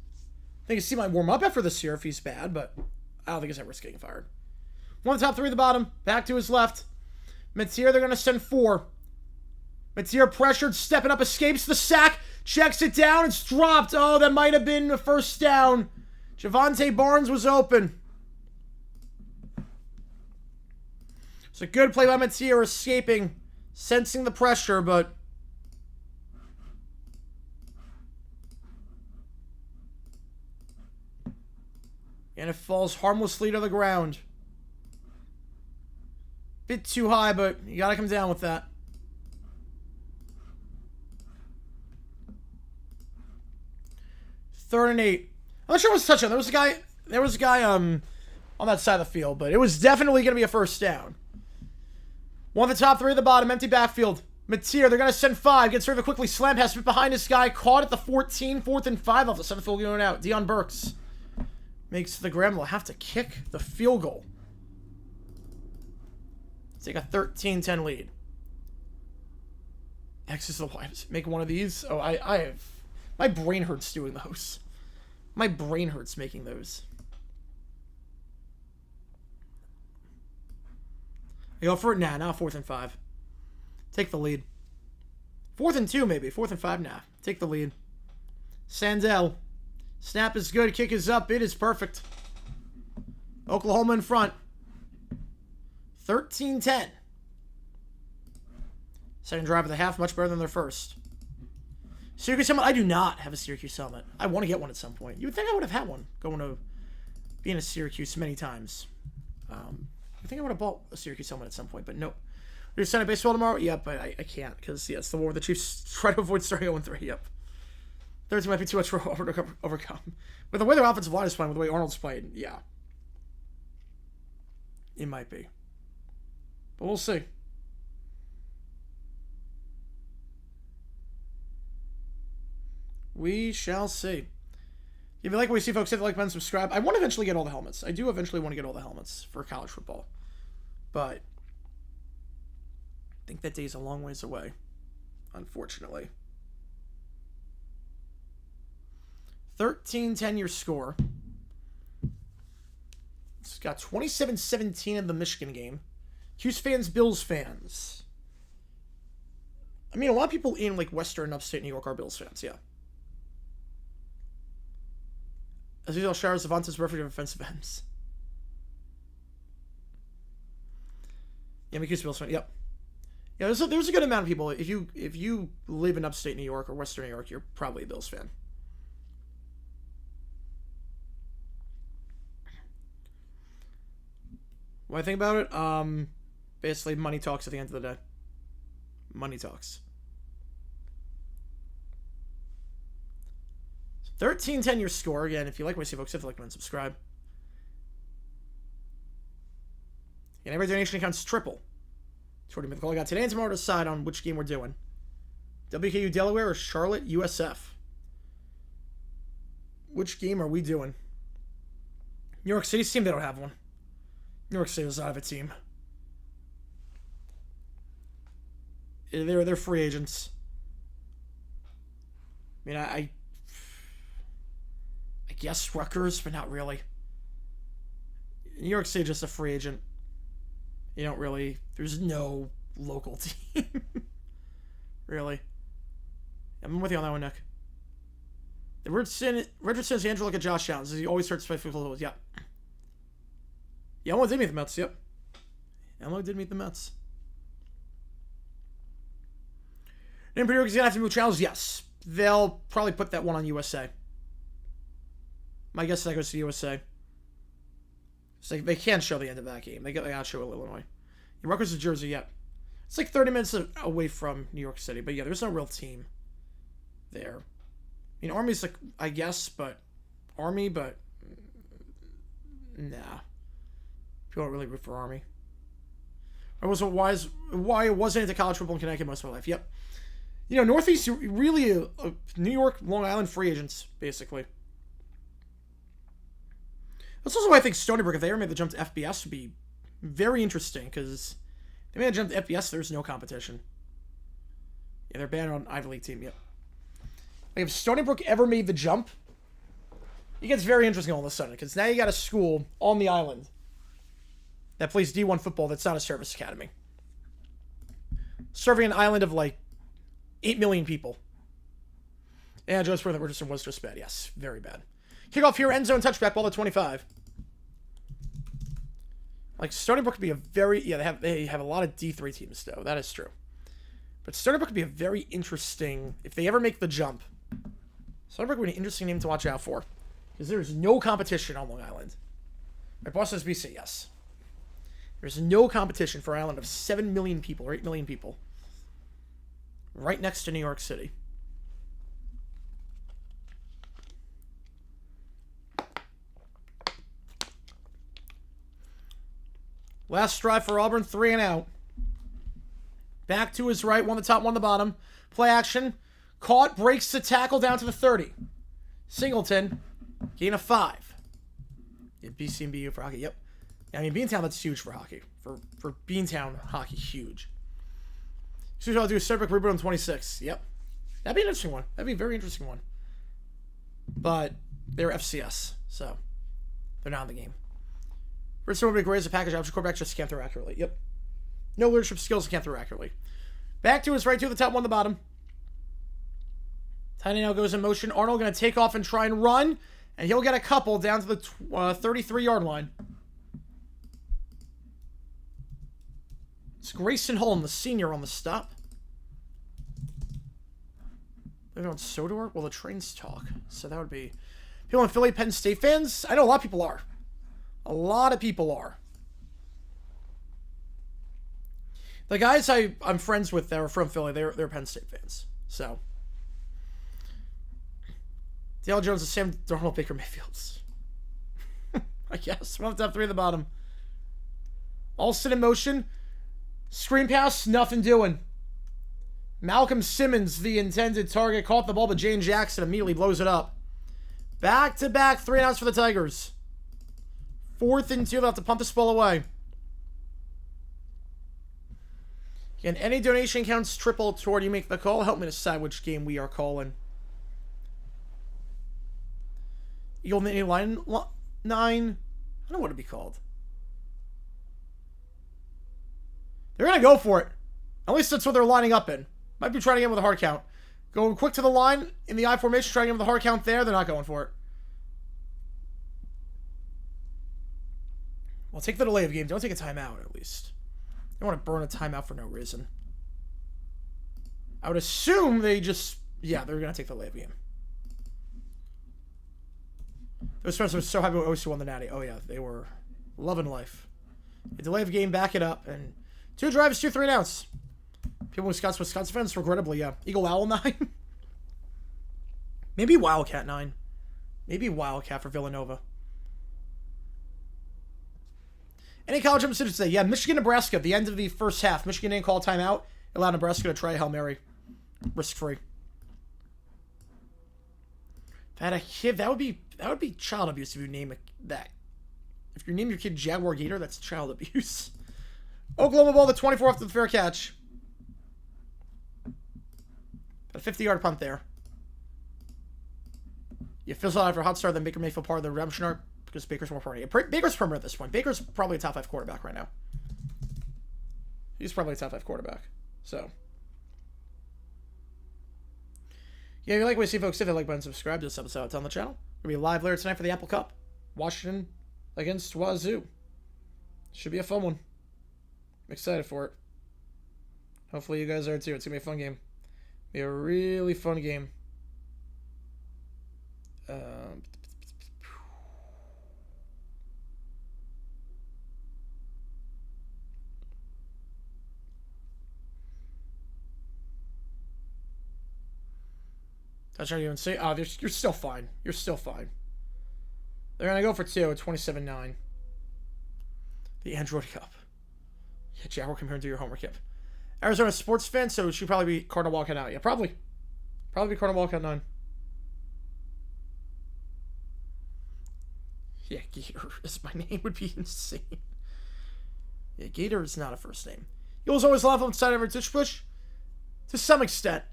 I think he might warm up after this year if he's bad, but I don't think he's ever getting fired. One of the top three at the bottom. Back to his left. Matier, they're going to send 4. Matier pressured, stepping up, escapes the sack, checks it down, it's dropped. Oh, that might have been a first down. Javante Barnes was open. It's a good play by Matier, escaping, sensing the pressure, but and it falls harmlessly to the ground. Bit too high, but you gotta come down with that. Third and 8. I'm not sure what's touchdown. There was a guy on that side of the field, but it was definitely gonna be a first down. One of the top 3 at the bottom, empty backfield. Matier, they're gonna send 5. Gets rid of it quickly. Slam pass behind this guy. Caught at the 14. 4th and 5 off the 7th field going out. Deion Burks makes the Gremlin have to kick the field goal. Take a 13-10 lead. X is the Y. Make one of these. Oh, I have... My brain hurts doing those. My brain hurts making those. I go for it? Nah, now 4th and 5. Take the lead. 4th and 2, maybe. 4th and 5, nah. Take the lead. Sandell. Snap is good. Kick is up. It is perfect. Oklahoma in front. 13-10. Second drive of the half, much better than their first. Syracuse helmet? I do not have a Syracuse helmet. I want to get one at some point. You would think I would have had one, going to being a Syracuse many times. I think I would have bought a Syracuse helmet at some point, but nope. We're signing baseball tomorrow? Yep, but I can't, because, yeah, it's the war the Chiefs try to avoid starting 0-3, yep. Thursday might be too much for Auburn to overcome. With the way their offensive line is playing, with the way Arnold's played, yeah. It might be. But we'll see. We shall see. If you like what you see, folks, hit the like button, subscribe. I want to eventually get all the helmets. I do eventually want to get all the helmets for college football. But I think that day's a long ways away, unfortunately. 13-10 your score. It's got 27-17 in the Michigan game. Hughes fans, Bills fans. I mean, a lot of people in, like, Western and upstate New York are Bills fans, yeah. Aziz Showers, Avantis, referee of offensive ends. Yeah, because Bills fan, yep. Yeah, there's a good amount of people. If you live in upstate New York or Western New York, you're probably a Bills fan. What I think about it? Basically, money talks at the end of the day. Money talks. 13-10 your score. Again, if you like what I see, folks, hit the like button, subscribe. And every donation accounts triple. Toward the call I got today and tomorrow to decide on which game we're doing. WKU Delaware or Charlotte USF? Which game are we doing? New York City's team, they don't have one. New York City does not have a team. They're free agents. I mean, I guess Rutgers, but not really. New York City just a free agent. You don't really... There's no local team. Really. I'm with you on that one, Nick. The Richardson, Angela, look at Josh Downs. He always starts by 50 goals. Yep. Yeah, Elmo did meet the Mets. Yep. Elmo did meet the Mets. And Purdue is going to have to move channels? Yes. They'll probably put that one on USA. My guess is that goes to USA. So they can't show the end of that game. They got to show Illinois. Rutgers is Jersey, yep. It's like 30 minutes away from New York City. But yeah, there's no real team there. I mean, Army's like, I guess, but... Army, but... Nah. People don't really root for Army. I wasn't wise why I wasn't into college football in Connecticut most of my life. Yep. You know, Northeast, really New York, Long Island free agents, basically. That's also why I think Stony Brook, if they ever made the jump to FBS, would be very interesting, because if they made a jump to FBS, there's no competition. Yeah, they're banned on Ivy League team, yep. Like, if Stony Brook ever made the jump, it gets very interesting all of a sudden, because now you got a school on the island that plays D1 football that's not a service academy. Serving an island of, like, 8 million people. And Joe Spurgeon Richardson was just bad. Yes, very bad. Kickoff here, end zone touchback, ball to 25. Like, Stony Brook could be a very... Yeah, they have a lot of D3 teams, though. That is true. But Stony Brook could be a very interesting... If they ever make the jump, Stony Brook would be an interesting name to watch out for. Because there's no competition on Long Island. My boss says BC, yes. There's no competition for an island of 7 million people, or 8 million people. Right next to New York City. Last drive for Auburn, 3 and out. Back to his right, one the top, one the bottom. Play action. Caught, breaks the tackle down to the 30. Singleton, gain of 5. Yeah, BC and BU for hockey, yep. I mean, Beantown, that's huge for hockey. For Beantown hockey, huge. So I'll do a Stony Brook reboot on 26. Yep. That'd be an interesting one. That'd be a very interesting one. But they're FCS, so they're not in the game. First one, big raise a package option. Quarterback just can't throw accurately. Yep. No leadership skills, can't throw accurately. Back to his right, to the top, one the bottom. Tiny now goes in motion. Arnold going to take off and try and run. And he'll get a couple down to the 33-yard line. It's Grayson Holm, the senior, on the stop. They're on Sodor? Well, the trains talk. So that would be... People in Philly, Penn State fans? I know a lot of people are. A lot of people are. The guys I'm friends with that are from Philly, they're Penn State fans. So... Dale Jones and Sam Darnold, Baker Mayfields. I guess. One of the top, 3 at the bottom. Alston in motion. Screen pass, nothing doing. Malcolm Simmons, the intended target, caught the ball, but Jane Jackson immediately blows it up. Back-to-back 3 and outs for the Tigers. 4th and 2, they'll have to punt this ball away. Again, any donation counts triple toward you make the call. Help me decide which game we are calling. Eagle Line 9? I don't know what it'd be called. They're going to go for it. At least that's what they're lining up in. Might be trying to get with a hard count. Going quick to the line in the I formation, trying to get with a hard count there. They're not going for it. Well, take the delay of game. Don't take a timeout, at least. They don't want to burn a timeout for no reason. I would assume they just... Yeah, they're going to take the delay of game. Those friends were so happy when OSU won the Natty. Oh, yeah, they were loving life. A delay of game, back it up, and 2 drives, 2 3 and outs. People with Wisconsin fans, regrettably, yeah. Eagle Owl 9. Maybe Wildcat 9. Maybe Wildcat for Villanova. Any college decisions today? Yeah, Michigan, Nebraska, the end of the first half. Michigan didn't call a timeout. Allowed Nebraska to try Hail Mary. Risk-free. If I had a kid, that would be child abuse if you name that. If you name your kid Jaguar Gator, that's child abuse. Oklahoma ball, the 24 after the fair catch. A 50-yard punt there. You feel so after a hot start, then Baker Mayfield part of the redemption arc because Baker's more party. Baker's premier at this point. Baker's probably a top 5 quarterback right now. He's probably a top 5 quarterback. So. Yeah, if you like what you see, folks, hit that like button, subscribe to this episode. It's on the channel. We'll be live later tonight for the Apple Cup. Washington against Wazoo. Should be a fun one. I'm excited for it. Hopefully you guys are too. It's going to be a fun game. Be a really fun game. Touchdown UNC. Oh, you're still fine. You're still fine. They're going to go for 2 at 27-9. The Android Cup. Yeah, Jaguar, come here and do your homework. Yep. Arizona sports fan, so it should probably be Cardinal Wildcat out. Yeah, probably. Probably be Cardinal Wildcat 9. Yeah, Gator is my name would be insane. Yeah, Gator is not a first name. Eagles always love on side of our ditch push. To some extent.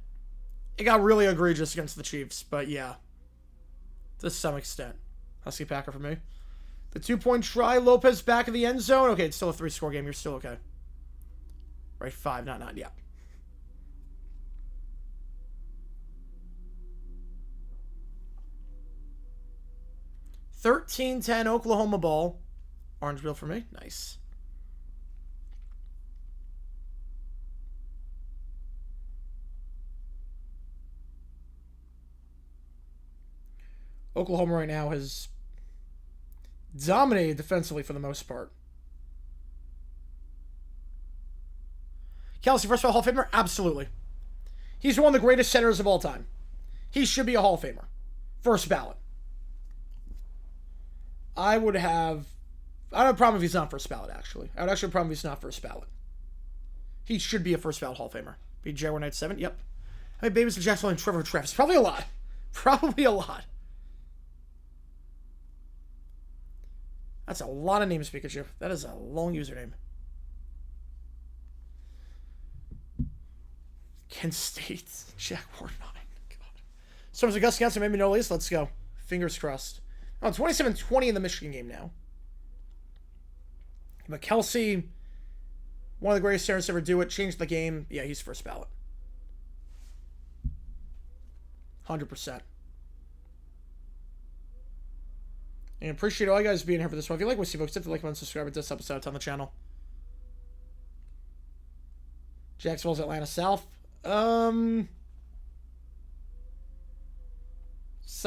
It got really egregious against the Chiefs, but yeah. To some extent. Husky Packer for me. The 2-point try. Lopez back of the end zone. Okay, it's still a 3-score game. You're still okay. Right, 5, not 9. Yeah. $13-10 Oklahoma ball. Orange wheel for me. Nice. Oklahoma right now has dominated defensively for the most part. Kelsey, first of all, Hall of Famer? Absolutely. He's one of the greatest centers of all time. He should be a Hall of Famer. First ballot. I don't have a problem if he's not first ballot, actually. I would actually have a problem if he's not first ballot. He should be a first ballot Hall of Famer. Be Jaguar Knight 7? Yep. How many babies did Jacksonville and Trevor Travis? Probably a lot. Probably a lot. That's a lot of names, Pikachu. That is a long username. Kent State. Jaguar 9. God. So, as Gus Johnson made me know least. Let's go. Fingers crossed. Oh, 27-20 in the Michigan game now. But Kelsey, one of the greatest centers to ever do it, changed the game. Yeah, he's first ballot. 100%. And appreciate all you guys being here for this one. If you like what you see, folks, hit the like button, subscribe. It does help us out on the channel. Jacksonville's Atlanta South. Some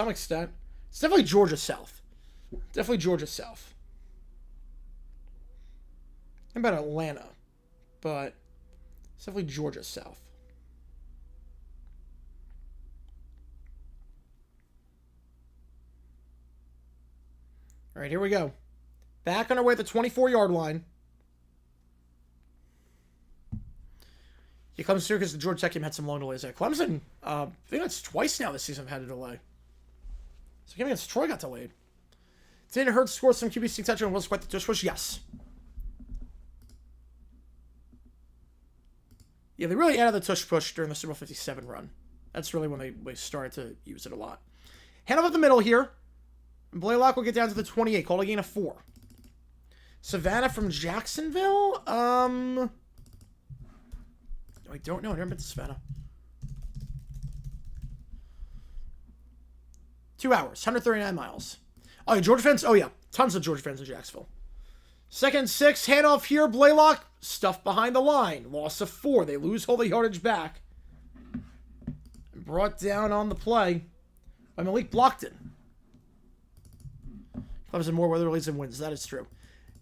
extent. It's definitely Georgia South. Definitely Georgia South. How about Atlanta? But it's definitely Georgia South. All right, here we go. Back on our way at the 24-yard line. He comes through because the Georgia Tech game had some long delays there. Clemson, I think that's twice now this season I've had a delay. So game against Troy got delayed. Didn't hurt score some QB sneak touchdown. Was quite the tush push? Yes. Yeah, they really added the tush push during the Super Bowl 57 run. That's really when they started to use it a lot. Hand off at the middle here. And Blaylock will get down to the 28. Called a gain of 4. Savannah from Jacksonville? I don't know. I've never been to Savannah. 2 hours. 139 miles. Oh, yeah, Georgia fans? Oh, yeah. Tons of Georgia fans in Jacksonville. 2nd and 6. Handoff here. Blaylock. Stuffed behind the line. Loss of 4. They lose all the yardage back. Brought down on the play by Malik Blockton. Clemson more weather leads and wins. That is true.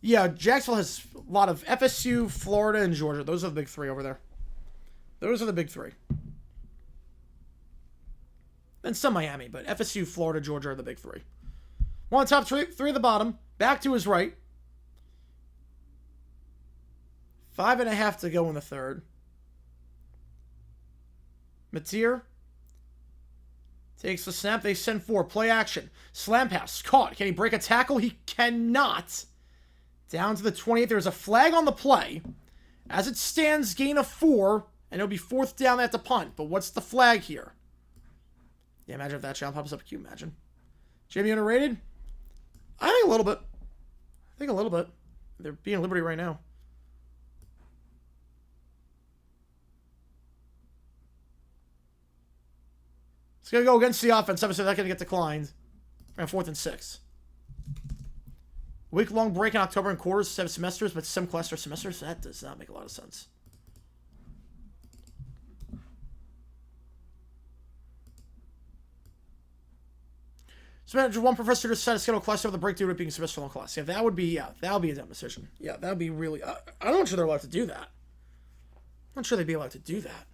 Yeah, Jacksonville has a lot of FSU, Florida, and Georgia. Those are the big 3 over there. Those are the big 3. And some Miami, but FSU, Florida, Georgia are the big 3. One top 3 at the bottom. Back to his right. 5.5 to go in the third. Mateer takes the snap. They send 4. Play action. Slam pass. Caught. Can he break a tackle? He cannot. Down to the 28. There's a flag on the play. As it stands, gain of 4. And it'll be 4th down at the punt. But what's the flag here? Yeah, imagine if that child pops up. Can you imagine? Jamie underrated? I think a little bit. They're being Liberty right now. It's going to go against the offense. Obviously, that's going to get declined. And 4th and 6. Week-long break in October in quarters, 7 semesters, but some cluster semesters. That does not make a lot of sense. So, one professor decided to schedule a class over the break due to it being a semester-long class. Yeah, that would be a dumb decision. Yeah, that would be really... I'm not sure they're allowed to do that. I'm not sure they'd be allowed to do that.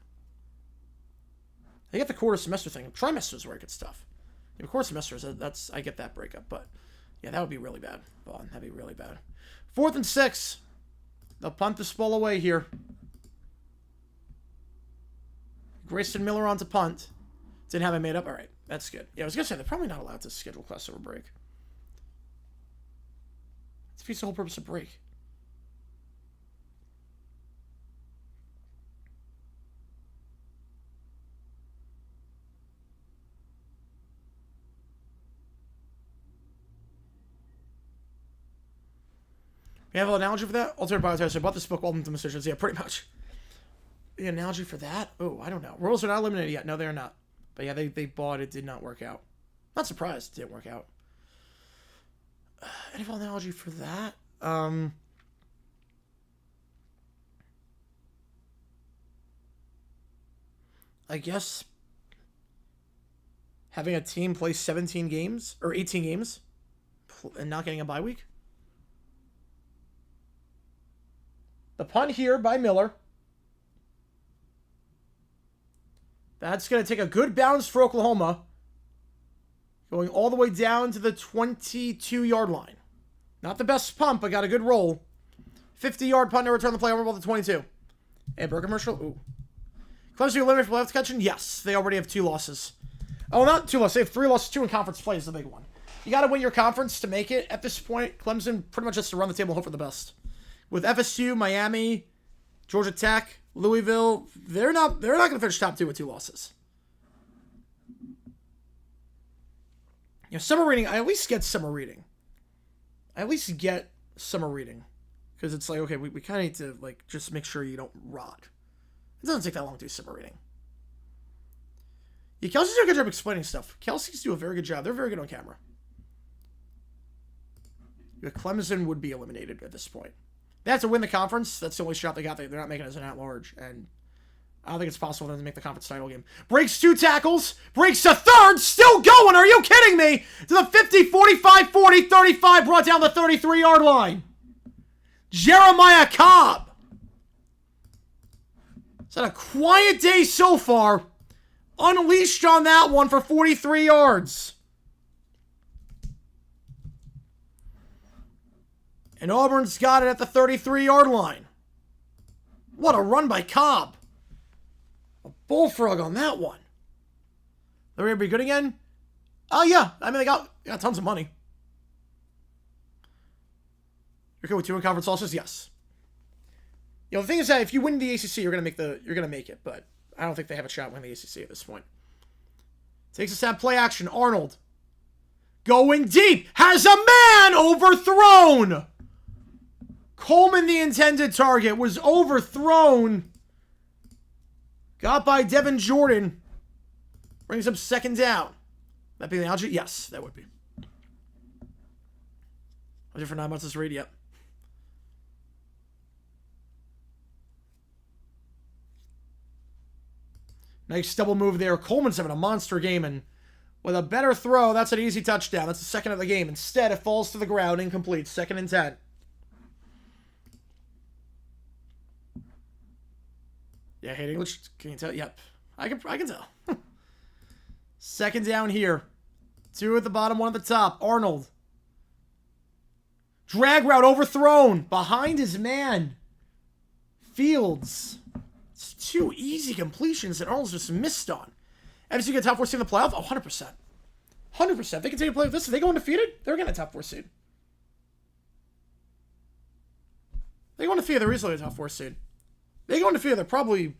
They get the quarter semester thing. Trimesters where it gets tough. Yeah, quarter semesters, that's... I get that breakup, but... Yeah, that would be really bad. Vaughn, that'd be really bad. 4th and 6. They'll punt this ball away here. Grayson Miller on to punt. Didn't have it made up. All right, that's good. Yeah, I was going to say, they're probably not allowed to schedule class over break. It's defeats the whole purpose of break. You have an analogy for that? Alternate biotest. I bought this book, Welcome to Decisions. Yeah, pretty much. The analogy for that? Oh, I don't know. Royals are not eliminated yet. No, they're not. But yeah, they bought it. Did not work out. Not surprised it didn't work out. NFL analogy for that? I guess having a team play 17 games or 18 games and not getting a bye week. The punt here by Miller. That's going to take a good bounce for Oklahoma. Going all the way down to the 22-yard line. Not the best punt, but got a good roll. 50-yard punt to return the play over ball to 22. And Burger commercial. Ooh. Clemson eliminated from playoff contention? Yes. They already have 2 losses. Oh, not 2 losses. They have 3 losses. 2 in conference play is the big one. You got to win your conference to make it at this point. Clemson pretty much has to run the table and hope for the best. With FSU, Miami, Georgia Tech, Louisville, they're not going to finish top 2 with 2 losses. You know, summer reading, I at least get summer reading. Because it's like, okay, we kind of need to, like, just make sure you don't rot. It doesn't take that long to do summer reading. Yeah, Kelsey's doing a good job explaining stuff. Kelsey's do a very good job. They're very good on camera. Yeah, Clemson would be eliminated at this point. They have to win the conference. That's the only shot they got. They're not making it as an at-large. And I don't think it's possible for them to make the conference title game. Breaks 2 tackles. Breaks a third. Still going. Are you kidding me? To the 50, 45, 40, 35. Brought down the 33-yard line. Jeremiah Cobb. It's had a quiet day so far. Unleashed on that one for 43 yards. And Auburn's got it at the 33-yard line. What a run by Cobb. A bullfrog on that one. They're going to be good again? Oh, yeah. I mean, they got tons of money. You're good with 2 in conference losses? Yes. You know, the thing is that if you win the ACC, you're going to make it. But I don't think they have a shot winning the ACC at this point. Takes a snap, play action. Arnold. Going deep. Has a man overthrown. Coleman, the intended target, was overthrown. Got by Devin Jordan. Brings up 2nd down. That be the analogy? Yes, that would be. I did for 9 months this read, yep. Nice double move there. Coleman's having a monster game, and with a better throw, that's an easy touchdown. That's the 2nd of the game. Instead, it falls to the ground, incomplete. 2nd and 10. Yeah, hate English. Can you tell? Yep. I can tell. 2nd down here. 2 at the bottom, 1 at the top. Arnold. Drag route overthrown. Behind his man. Fields. It's 2 easy completions that Arnold's just missed on. FSU get a top 4 seed in the playoff? Oh, 100%. 100%. If they continue to play with this, if they go undefeated, they're getting a top 4 seed. They go undefeated, they're easily a top 4 seed. They go undefeated, they're probably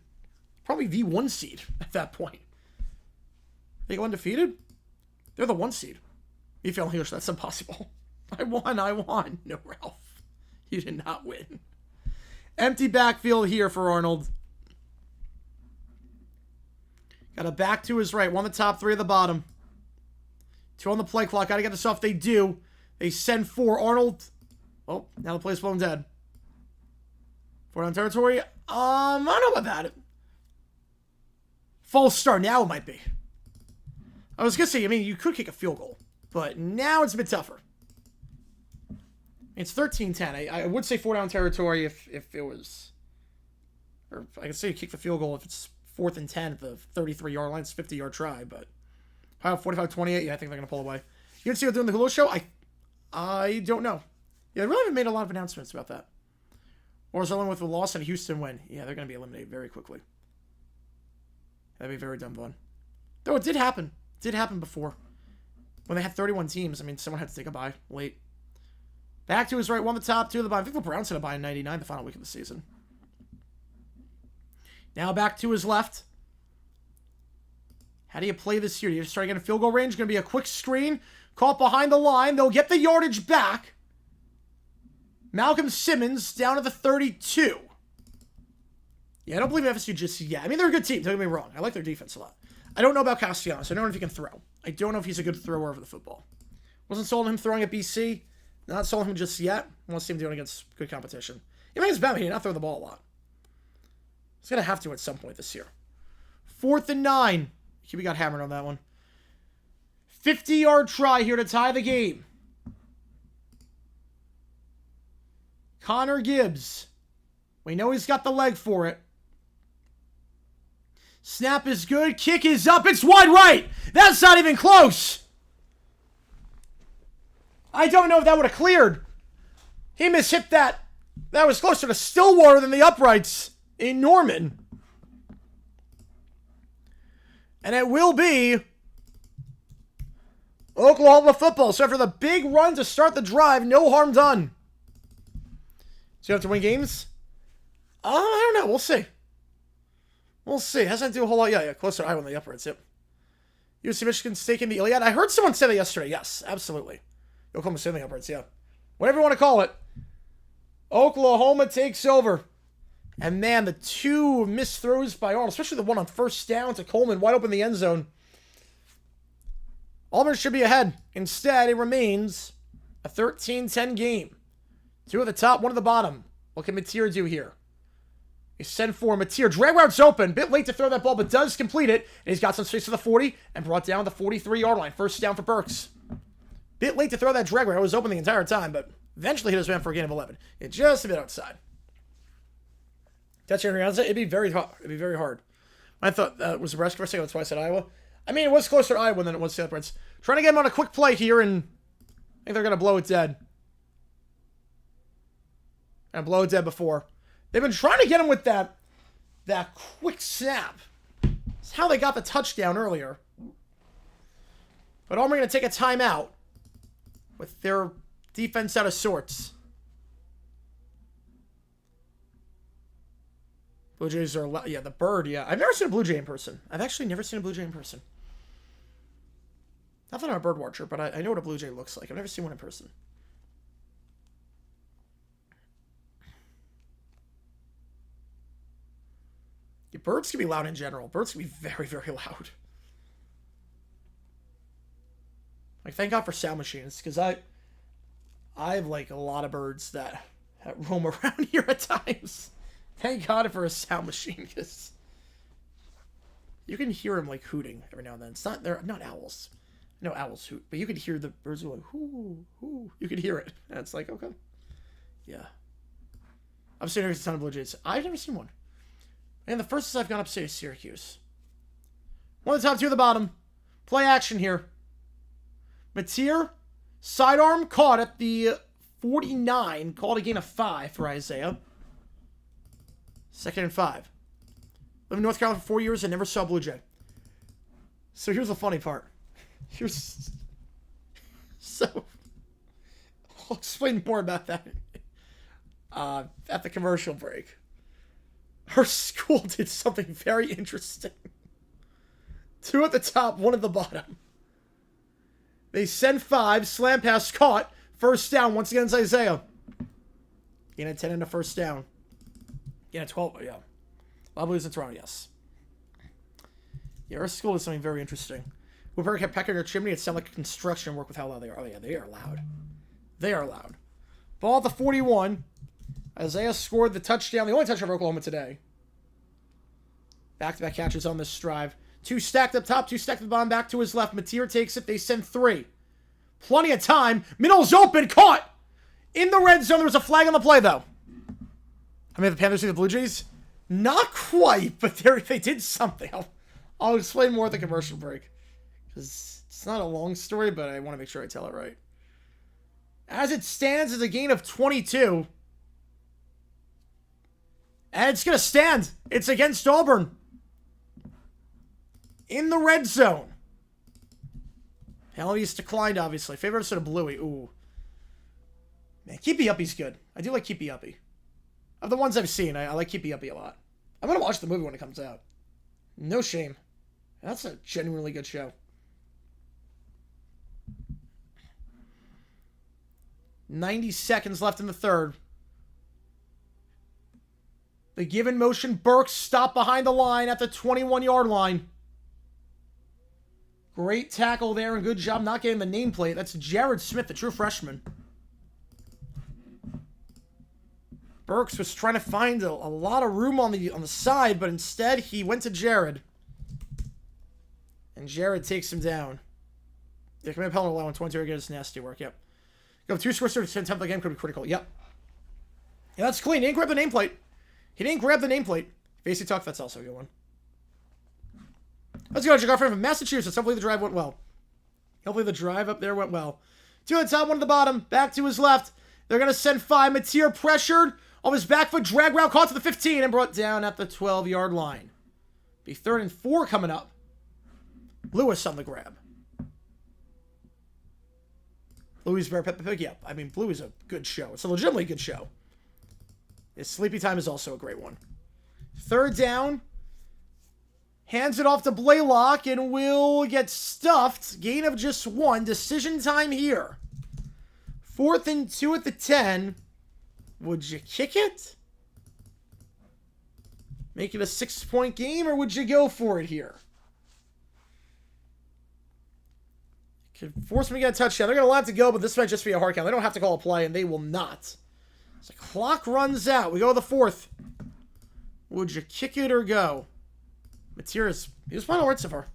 the 1 seed at that point. They go undefeated, they're the 1 seed. You feel English, that's impossible. I won. No, Ralph. You did not win. Empty backfield here for Arnold. Got a back to his right. 1 the top, 3 at the bottom. 2 on the play clock. Got to get this off. They do. They send 4. Arnold. Oh, now the play's blown dead. 4 down territory. I don't know about that. False start. Now it might be. I was going to say, I mean, you could kick a field goal. But now it's a bit tougher. It's 13-10. I would say 4 down territory if it was... Or I could say you kick the field goal if it's 4th and 10 at the 33-yard line. It's a 50-yard try, but... 45-28, yeah, I think they're going to pull away. You can see what doing the Hulu show? I don't know. Yeah, they really haven't made a lot of announcements about that. Or is with the loss and Houston win? Yeah, they're going to be eliminated very quickly. That'd be very dumb fun. Though it did happen. It did happen before. When they had 31 teams, I mean, someone had to take a bye late. Back to his right, 1 the top, 2 of the bottom. I think the Browns had a bye in 99 the final week of the season. Now back to his left. How do you play this here? Do you just try to get a field goal range? Going to be a quick screen. Caught behind the line. They'll get the yardage back. Malcolm Simmons down to the 32. Yeah, I don't believe FSU just yet. I mean, they're a good team. Don't get me wrong. I like their defense a lot. I don't know about Castellanos. I don't know if he can throw. I don't know if he's a good thrower of the football. Wasn't sold on him throwing at BC. Not sold on him just yet. Want to see him doing against good competition. Even against Bama, he did not throw the ball a lot. He's going to have to at some point this year. 4th and 9. We got hammered on that one. 50-yard try here to tie the game. Connor Gibbs. We know he's got the leg for it. Snap is good. Kick is up. It's wide right. That's not even close. I don't know if that would have cleared. He mishit that. That was closer to Stillwater than the uprights in Norman. And it will be Oklahoma football. So after the big run to start the drive, no harm done. So you have to win games? I don't know. We'll see. We'll see. Hasn't do a whole lot. Yeah, closer to Iowa than the uprights. Yep. UC Michigan State in the Iliad. I heard someone say that yesterday. Yes, absolutely. Oklahoma State in the uprights. Yeah. Whatever you want to call it. Oklahoma takes over. And man, the two missed throws by Arnold, especially the one on first down to Coleman, wide open in the end zone. Auburn should be ahead. Instead, it remains a 13-10 game. 2 at the top, 1 at the bottom. What can Mateer do here? He send for Mateer. Drag route's open. Bit late to throw that ball, but does complete it. And he's got some space to the 40 and brought down the 43-yard line. First down for Burks. Bit late to throw that drag route. It was open the entire time, but eventually hit his man for a gain of 11. It's just a bit outside. Touchdown, it'd be very hard. It'd be very hard. I thought that was Nebraska for a second. That's why I said Iowa. I mean, it was closer to Iowa than it was to the Prince. Trying to get him on a quick play here, and I think they're going to blow it dead. And blow it dead before. They've been trying to get him with that quick snap. It's how they got the touchdown earlier. But Auburn going to take a timeout with their defense out of sorts. Blue Jays are, yeah, the bird, yeah. I've never seen a Blue Jay in person. I've actually never seen a Blue Jay in person. Not that I'm a bird watcher, but I know what a Blue Jay looks like. I've never seen one in person. Yeah, birds can be loud in general. Birds can be very, very loud. Like, thank God for sound machines, because I have, like, a lot of birds that roam around here at times. Thank God for a sound machine, because you can hear them, like, hooting every now and then. They're not owls. No owls hoot, but you can hear the birds go like, hoo, hoo. You can hear it. And it's like, okay. Yeah. I've seen a ton of Blue Jays. I've never seen one. And the furthest I've gone upstate is Syracuse. 1 of the top, 2 at the bottom. Play action here. Mateer, sidearm, caught at the 49. Called a gain of 5 for Isaiah. 2nd and 5. Lived in North Carolina for 4 years and never saw a Blue Jay. So here's the funny part. So, I'll explain more about that at the commercial break. Her school did something very interesting. 2 at the top, 1 at the bottom. They send 5, slam pass caught, first down. Once again, it's Isaiah. Gain of 10 and a first down. Gain of 12, yeah. I'll lose in Toronto, yes. Yeah, our school did something very interesting. Woodpecker kept pecking their chimney. It sounded like construction work with how loud they are. Oh, yeah, they are loud. They are loud. Ball at the 41. Isaiah scored the touchdown, the only touchdown for Oklahoma today. Back-to-back catches on this drive. 2 stacked up top, 2 stacked at the bottom, back to his left. Mateer takes it. They send 3. Plenty of time. Middle's open. Caught. In the red zone. There was a flag on the play, though. I mean, the Panthers see the Blue Jays? Not quite, but they did something. I'll explain more at the commercial break. Because it's not a long story, but I want to make sure I tell it right. As it stands, it's a gain of 22. And it's going to stand. It's against Auburn. In the red zone. Penalties declined, obviously. Favorite episode of Bluey. Ooh. Man, Keepy Uppy's good. I do like Keepy Uppy. Of the ones I've seen, I like Keepy Uppy a lot. I'm going to watch the movie when it comes out. No shame. That's a genuinely good show. 90 seconds left in the third. The given motion, Burks stopped behind the line at the 21-yard line. Great tackle there and good job not getting the nameplate. That's Jared Smith, the true freshman. Burks was trying to find a lot of room on the side, but instead he went to Jared. And Jared takes him down. Yeah, command penalty allowing 22 against nasty work. Yep. Go 2 scores to attempt the game could be critical. Yep. Yeah, that's clean. He didn't grab the nameplate. He didn't grab the nameplate. Basic talk, that's also a good one. Let's go, Jagar from Massachusetts. Hopefully the drive went well. Hopefully the drive up there went well. 2 at the top, 1 at the bottom. Back to his left. They're going to send 5. Mateer pressured. On his back foot, drag route, caught to the 15 and brought down at the 12-yard line. Be 3rd and 4 coming up. Lewis on the grab. Louis Bear Peppa Pig. Yep. I mean, Blue is a good show. It's a legitimately good show. His Sleepy Time is also a great one. 3rd down. Hands it off to Blaylock and will get stuffed. Gain of just 1. Decision time here. 4th and 2 at the 10. Would you kick it? Make it a 6-point game, or would you go for it here? Could force me to get a touchdown. They're going to allow it to go, but this might just be a hard count. They don't have to call a play, and they will not. So the clock runs out. We go to the 4th. Would you kick it or go? Mateer he was playing all right so far.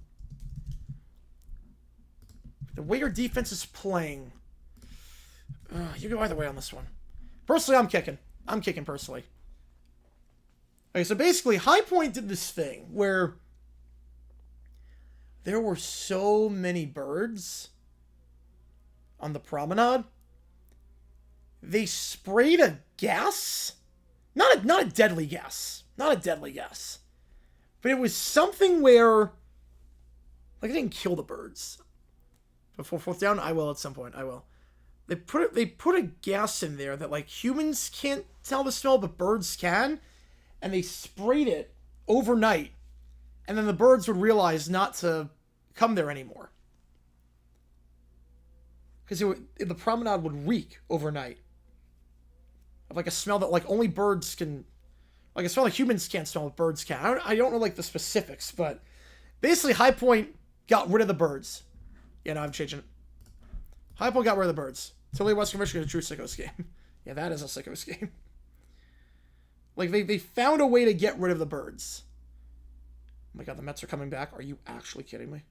The way your defense is playing, you go either way on this one. Personally, I'm kicking. I'm kicking personally. Okay, so basically, High Point did this thing where there were so many birds on the promenade. They sprayed a gas. Not a deadly gas. Not a deadly gas. But it was something where, like, it didn't kill the birds. Before 4th down, I will at some point. I will. They put a gas in there that, like, humans can't tell the smell, but birds can. And they sprayed it overnight. And then the birds would realize not to come there anymore. Because the promenade would reek overnight. Of, like, a smell that, like, only birds can... Like, a smell that humans can't smell, but birds can. I don't know, like, the specifics, but... Basically, High Point got rid of the birds. Yeah, no, I'm changing it. High Point got rid of the birds. Totally Western Michigan is a true sickos game. Yeah, that is a sickos game. Like, they found a way to get rid of the birds. Oh my god, the Mets are coming back. Are you actually kidding me?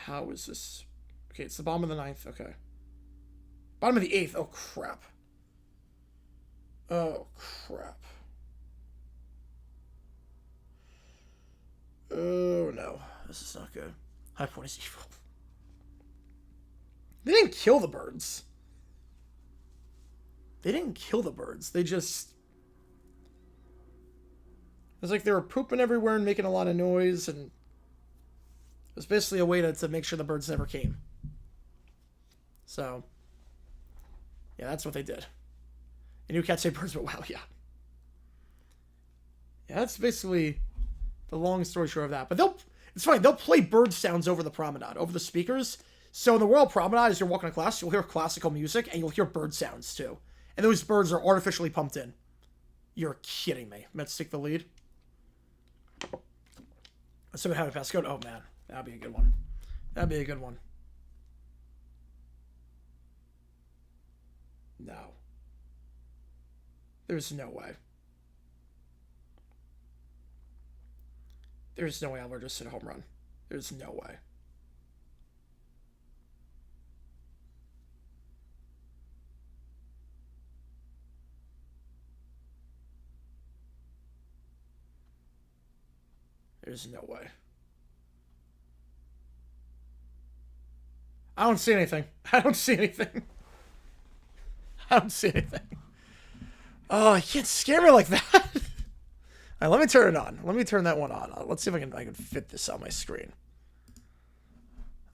How is this? Okay, it's the bottom of the 9th. Okay. Bottom of the 8th. Oh, crap. Oh, crap. Oh, no. This is not good. High Point is evil. They didn't kill the birds. They didn't kill the birds. They just... It was like they were pooping everywhere and making a lot of noise, and... It was basically a way to make sure the birds never came. So... Yeah, that's what they did. And you can't say birds, but wow, yeah. Yeah, that's basically the long story short of that. But it's fine. They'll play bird sounds over the promenade, over the speakers. So in the Royal Promenade, as you're walking to class, you'll hear classical music, and you'll hear bird sounds, too. And those birds are artificially pumped in. You're kidding me. Mets take the lead. So we have a pass. Go. Oh, man. That'd be a good one. That'd be a good one. No. There's no way. There's no way Albert just hit a home run. There's no way. There's no way. I don't see anything. I don't see anything. I don't see anything. Oh, you can't scare me like that. All right, let me turn it on. Let me turn that one on. Let's see if I can fit this on my screen.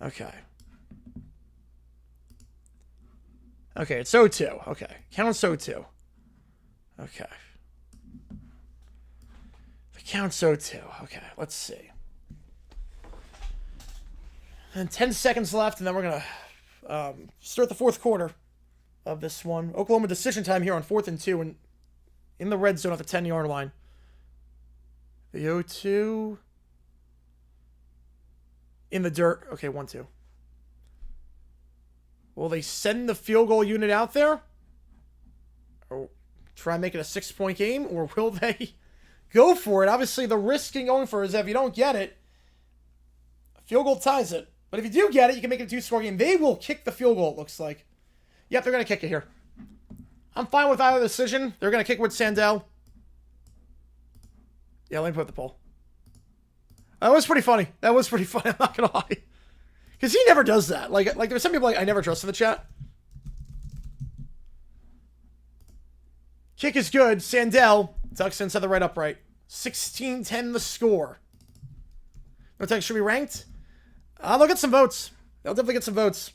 Okay. Okay, it's 0-2. Okay. Counts 0-2. Okay. The count's 0-2. Okay, let's see. And 10 seconds left, and then we're going to start the fourth quarter of this one. Oklahoma decision time here on 4th and 2 in In the red zone at the 10-yard line. The 0-2. In the dirt. Okay, 1-2. Will they send the field goal unit out there? Or try and make it a 6-point game? Or will they go for it? Obviously, the risk in going for it is that if you don't get it, a field goal ties it. But if you do get it, you can make it a 2-score game. They will kick the field goal, it looks like. Yep, they're going to kick it here. I'm fine with either decision. They're going to kick with Sandell. Yeah, let me put the poll. That was pretty funny. That was pretty funny. I'm not going to lie. Because he never does that. Like there's some people I never trust in the chat. Kick is good. Sandell tucks inside the right upright. 16-10 the score. No text should be ranked. They'll get some votes. They'll definitely get some votes.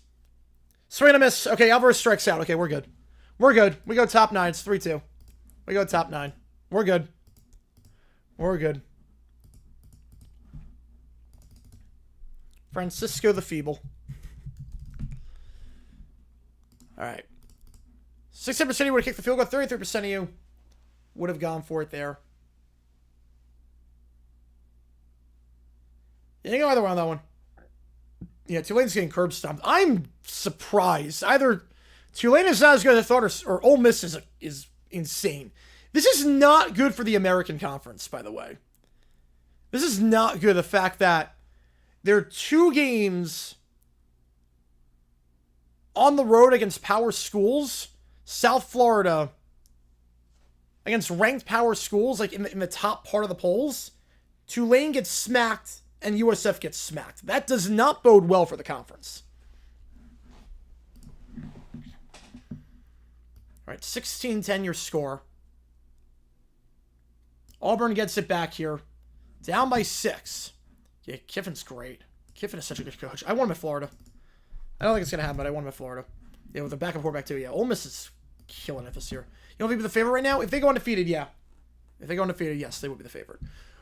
Swing and a miss. Okay, Alvarez strikes out. Okay, we're good. We're good. We go top 9. It's 3-2. We go top 9. We're good. We're good. Francisco the Feeble. All right. 67% of you would have kicked the field goal. 33% of you would have gone for it there. You can go either way on that one. Yeah, Tulane's getting curb stomped. I'm surprised. Either Tulane is not as good as I thought, or Ole Miss is insane. This is not good for the American Conference, by the way. This is not good. The fact that there are 2 games on the road against power schools. South Florida against ranked power schools, like in the top part of the polls. Tulane gets smacked and USF gets smacked. That does not bode well for the conference. All right, 16-10 your score. Auburn gets it back here. Down by 6. Yeah, Kiffin's great. Kiffin is such a good coach. I want him at Florida. I don't think it's going to happen, but I want him at Florida. Yeah, with a backup quarterback too. Yeah, Ole Miss is killing it this year. You know who would be the favorite right now? If they go undefeated, yeah. If they go undefeated, yes, they would be the favorite.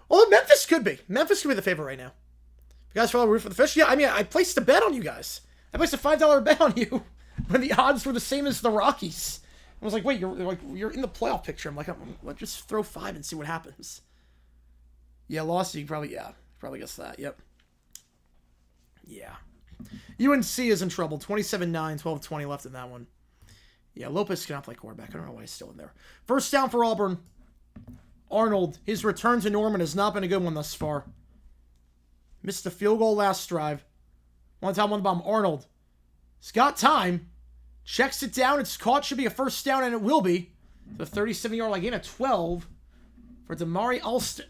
Although Memphis could be. Memphis could be the favorite right now. You guys follow root for the fish? Yeah, I mean, I placed a bet on you guys. I placed a $5 bet on you when the odds were the same as the Rockies. I was like, wait, you're in the playoff picture. I'm like, let's just throw 5 and see what happens. Yeah, lost. You can probably guess that. Yep. Yeah. UNC is in trouble. 27-9, 12-20 left in that one. Yeah, Lopez cannot play quarterback. I don't know why he's still in there. First down for Auburn. Arnold, his return to Norman has not been a good one thus far. Missed the field goal last drive. One time on the bomb. Arnold. He's got time. Checks it down. It's caught. Should be a first down, and it will be. The 37-yard line gain of 12 for Damari Alston.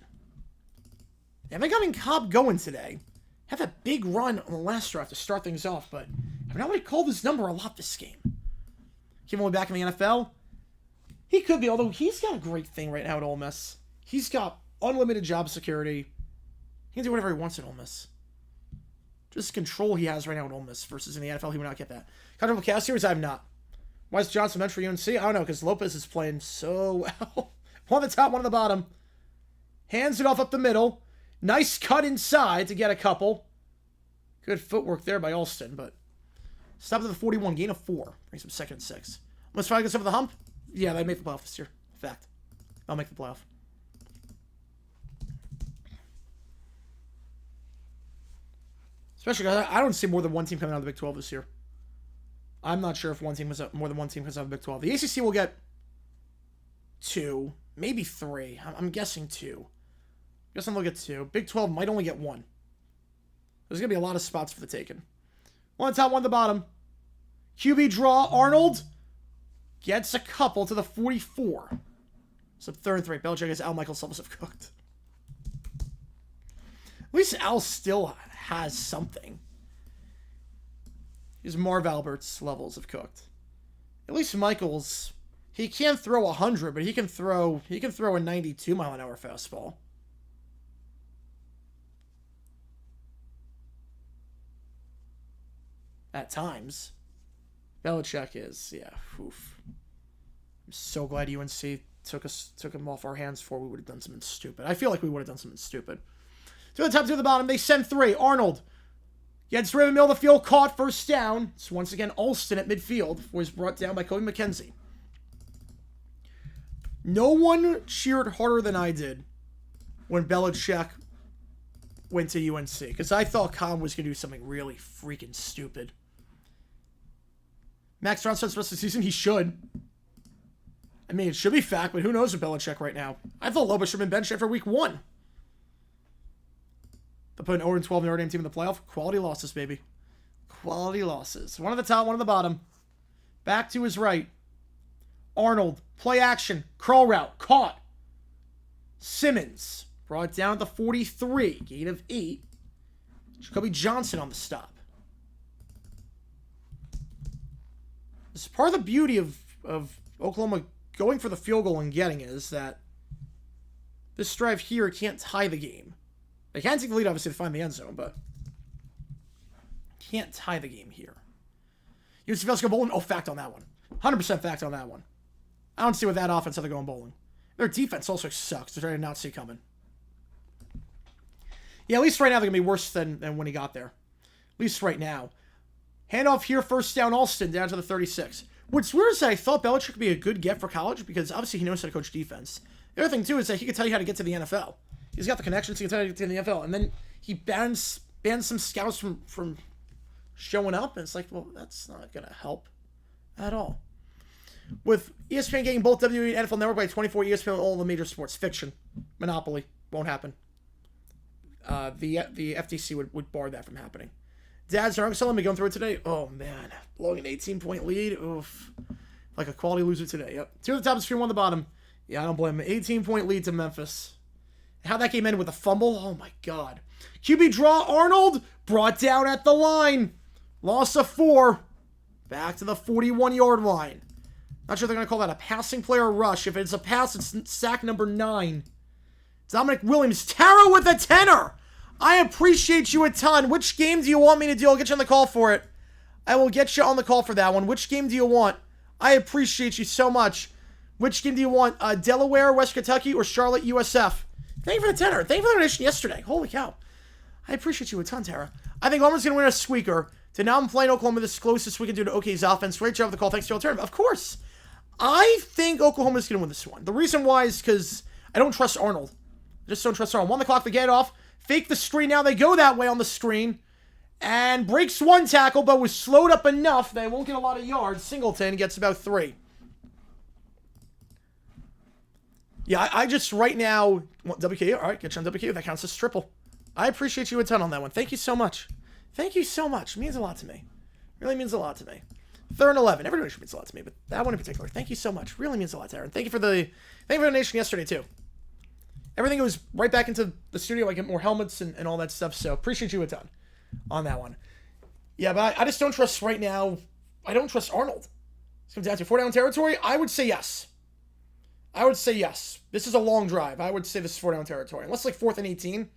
They haven't gotten Cobb going today. Have a big run on the last drive to start things off, but I've not really called his number a lot this game. Keep him back in the NFL. He could be, although he's got a great thing right now at Ole Miss. He's got unlimited job security. He can do whatever he wants at Ole Miss. Just control he has right now at Ole Miss versus in the NFL, he would not get that. Comfortable cast series, I have not. Why is Johnson meant for UNC? I don't know, because Lopez is playing so well. One on the top, one on the bottom. Hands it off up the middle. Nice cut inside to get a couple. Good footwork there by Alston, but stop at the 41, gain of 4. Brings him 2nd and 6. Let's try to get over the hump. Yeah, they make the playoff this year. Fact. They'll make the playoff. Especially because I don't see more than one team coming out of the Big 12 this year. I'm not sure if more than one team comes out of the Big 12. The ACC will get 2, maybe 3. I'm guessing 2. Guessing they'll get 2. Big 12 might only get 1. There's going to be a lot of spots for the taking. One on top, one on the bottom. QB draw. Arnold gets a couple to the 44. So 3rd and 3. Belichick has Al Michaels levels have cooked. At least Al still has something. His Marv Albert's levels have cooked. At least Michaels, he can't throw 100, but he can throw a 92-mile-an-hour fastball. At times. Belichick is, yeah. Oof. I'm so glad UNC took him off our hands before we would have done something stupid. I feel like we would have done something stupid. To the top, to the bottom, they send 3. Arnold gets rid of the middle of the field, caught, first down. It's once again Alston at midfield before he's brought down by Kobe McKenzie. No one cheered harder than I did when Belichick went to UNC, because I thought Con was going to do something really freaking stupid. Max Brown starts the rest of the season? He should. I mean, it should be fact, but who knows with Belichick right now? I thought Loba should have been benched after week 1. They put an 0-12 Notre Dame team in the playoff. Quality losses, baby. Quality losses. One at the top, one at the bottom. Back to his right. Arnold, play action, curl route, caught. Simmons, brought it down at the 43, gain of 8. Jacoby Johnson on the stop. This is part of the beauty of Oklahoma going for the field goal and getting it, is that this drive here can't tie the game. They can take the lead, obviously, to find the end zone, but can't tie the game here. UNC Fails go bowling? Oh, fact on that one. 100% fact on that one. I don't see with that offense how they're going bowling. Their defense also sucks, which I did not see coming. Yeah, at least right now they're going to be worse than when he got there. At least right now. Handoff here, first down, Alston, down to the 36. What's weird is that I thought Belichick could be a good get for college, because obviously he knows how to coach defense. The other thing, too, is that he could tell you how to get to the NFL. He's got the connections, he can tell you how to get to the NFL. And then he bans some scouts from showing up, and it's like, well, that's not going to help at all. With ESPN getting both WWE and NFL Network by 24, ESPN all the major sports. Fiction. Monopoly. Won't happen. The FTC would bar that from happening. Dad's Arkansas, let me go through it today. Oh, man. Blowing an 18-point lead. Oof. Like a quality loser today. Yep. 2 at the top of the screen, 1 at the bottom. Yeah, I don't blame him. 18-point lead to Memphis. How that game ended with a fumble. Oh, my God. QB draw. Arnold brought down at the line. Loss of 4. Back to the 41-yard line. Not sure if they're going to call that a passing play or rush. If it's a pass, it's sack number 9. Dominic Williams. Tara with a 10er. I appreciate you a ton. Which game do you want me to do? I'll get you on the call for it. I will get you on the call for that one. Which game do you want? I appreciate you so much. Which game do you want? Delaware, West Kentucky, or Charlotte, USF? Thank you for the 10er. Thank you for the donation yesterday. Holy cow. I appreciate you a ton, Tara. I think Auburn's going to win a squeaker. To now I'm playing Oklahoma this closest we can do to OK's offense. Great job with the call. Thanks to your alternative. Of course. I think Oklahoma's going to win this one. The reason why is because I don't trust Arnold. I just don't trust Arnold. 1 o'clock, they get off. Fake the screen. Now they go that way on the screen. And breaks 1 tackle, but was slowed up enough they won't get a lot of yards. Singleton gets about 3. Yeah, I just right now want WKU. All right, get you on WKU. That counts as triple. I appreciate you a ton on that one. Thank you so much. Thank you so much. It means a lot to me. Really means a lot to me. 3rd and 11. Every donation means a lot to me, but that one in particular. Thank you so much. Really means a lot to Aaron. Thank you for the donation yesterday too. Everything goes right back into the studio. I get more helmets and all that stuff. So appreciate you a ton on that one. Yeah, but I just don't trust right now. I don't trust Arnold. It comes down to 4-down territory. I would say yes. I would say yes. This is a long drive. I would say this is 4-down territory. Unless like 4th and 18.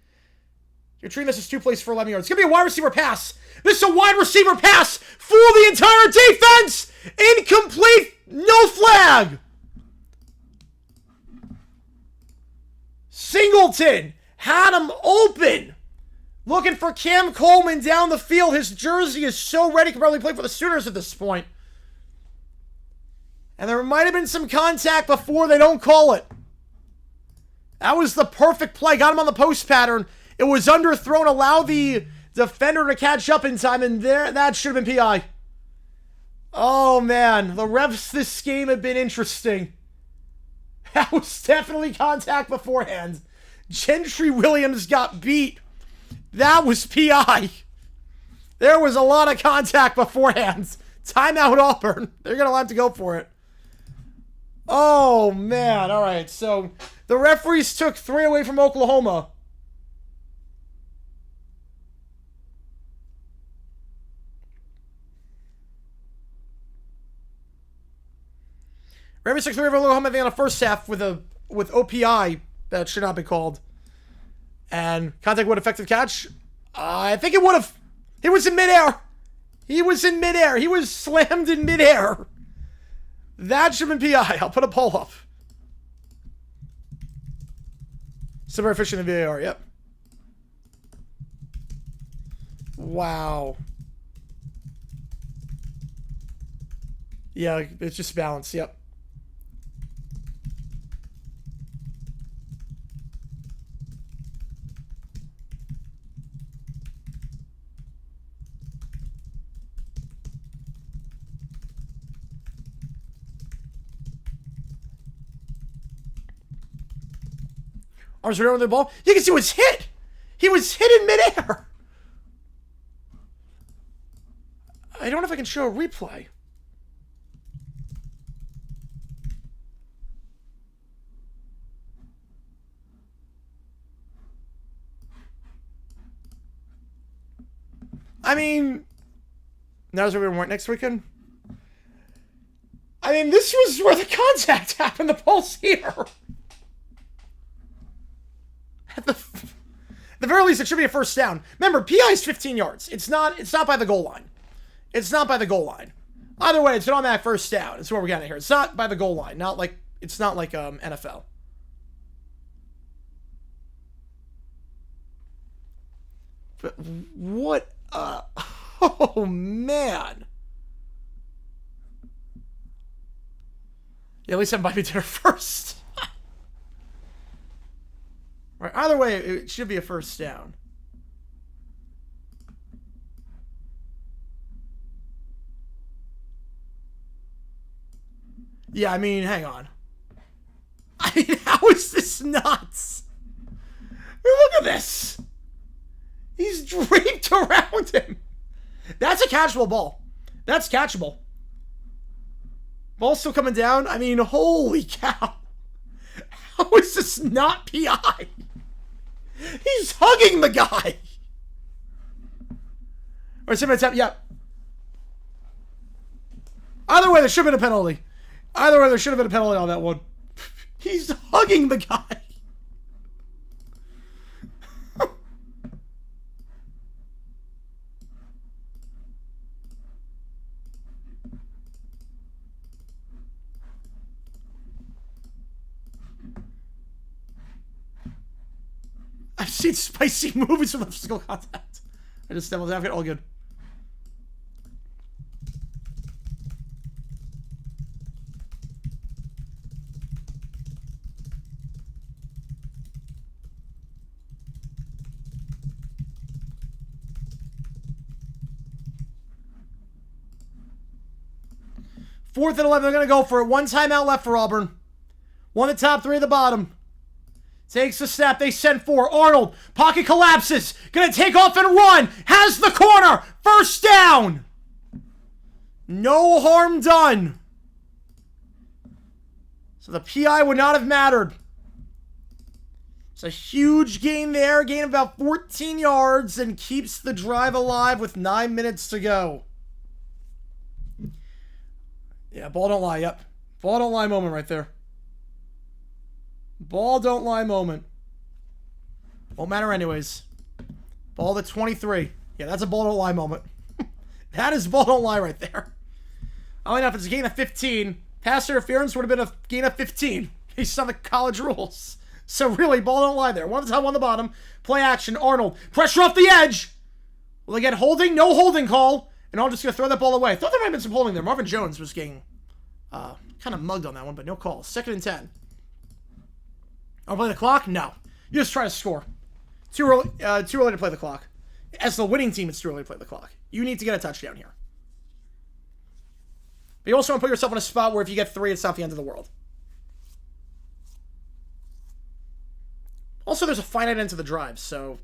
You're treating this as 2 plays for 11 yards. It's going to be a wide receiver pass. This is a wide receiver pass. Fool the entire defense. Incomplete. No flag. Singleton had him open. Looking for Cam Coleman down the field. His jersey is so ready. Can probably play for the Sooners at this point. And there might have been some contact before they don't call it. That was the perfect play. Got him on the post pattern. It was underthrown, allow the defender to catch up in time, and there that should have been PI. Oh, man. The refs this game have been interesting. That was definitely contact beforehand. Gentry Williams got beat. That was PI. There was a lot of contact beforehand. Timeout Auburn. They're going to have to go for it. Oh, man. All right, so the referees took 3 away from Oklahoma. Remy 6-3 over Oklahoma in the first half with OPI that should not be called. And contact would effective catch. I think it would have. He was in midair. He was in midair. He was slammed in midair. That should have been PI. I'll put a poll up. Super efficient in VAR. Yep. Wow. Yeah, it's just balance. Yep. Arms right over the ball. You can see he was hit. He was hit in midair. I don't know if I can show a replay. I mean, now's where we went next weekend. I mean, this was where the contact happened. The ball's here. At the very least, it should be a first down. Remember, PI is 15 yards. It's not by the goal line. It's not by the goal line. Either way, it's an automatic first down. That's what we're getting here. It's not by the goal line. It's not like NFL. But what? Oh man. Yeah, at least I'm buying me dinner first. Right. Either way, it should be a first down. Yeah, I mean, hang on. I mean, how is this nuts? Look at this. He's draped around him. That's a catchable ball. That's catchable. Ball's still coming down. I mean, holy cow. How is this not PI? He's hugging the guy. Or somebody tap, yep. Either way, there should have been a penalty. Either way, there should have been a penalty on that one. He's hugging the guy. I've seen spicy movies with physical contact. I just devil's advocate, all good. Fourth and 11, they're going to go for it. One timeout left for Auburn. One at the top, three at the bottom. Takes the snap, they send four. Arnold, pocket collapses. Going to take off and run. Has the corner. First down. No harm done. So the PI would not have mattered. It's a huge gain there. Gain of about 14 yards and keeps the drive alive with 9 minutes to go. Yeah, ball don't lie. Yep. Ball don't lie moment right there. Ball don't lie moment. Won't matter anyways. Ball to 23. Yeah, that's a ball don't lie moment. That is ball don't lie right there. I don't know if it's a gain of 15. Pass interference would have been a gain of 15 based on the college rules. So really, ball don't lie there. One on the top, one on the bottom. Play action. Arnold. Pressure off the edge. Will they get holding? No holding call. And I'm just going to throw that ball away. I thought there might have been some holding there. Marvin Jones was getting kind of mugged on that one, but no call. 2nd and 10. I'll play the clock? No. You just try to score. Too early to play the clock. As the winning team, it's too early to play the clock. You need to get a touchdown here. But you also want to put yourself in a spot where if you get 3, it's not the end of the world. Also, there's a finite end to the drive, so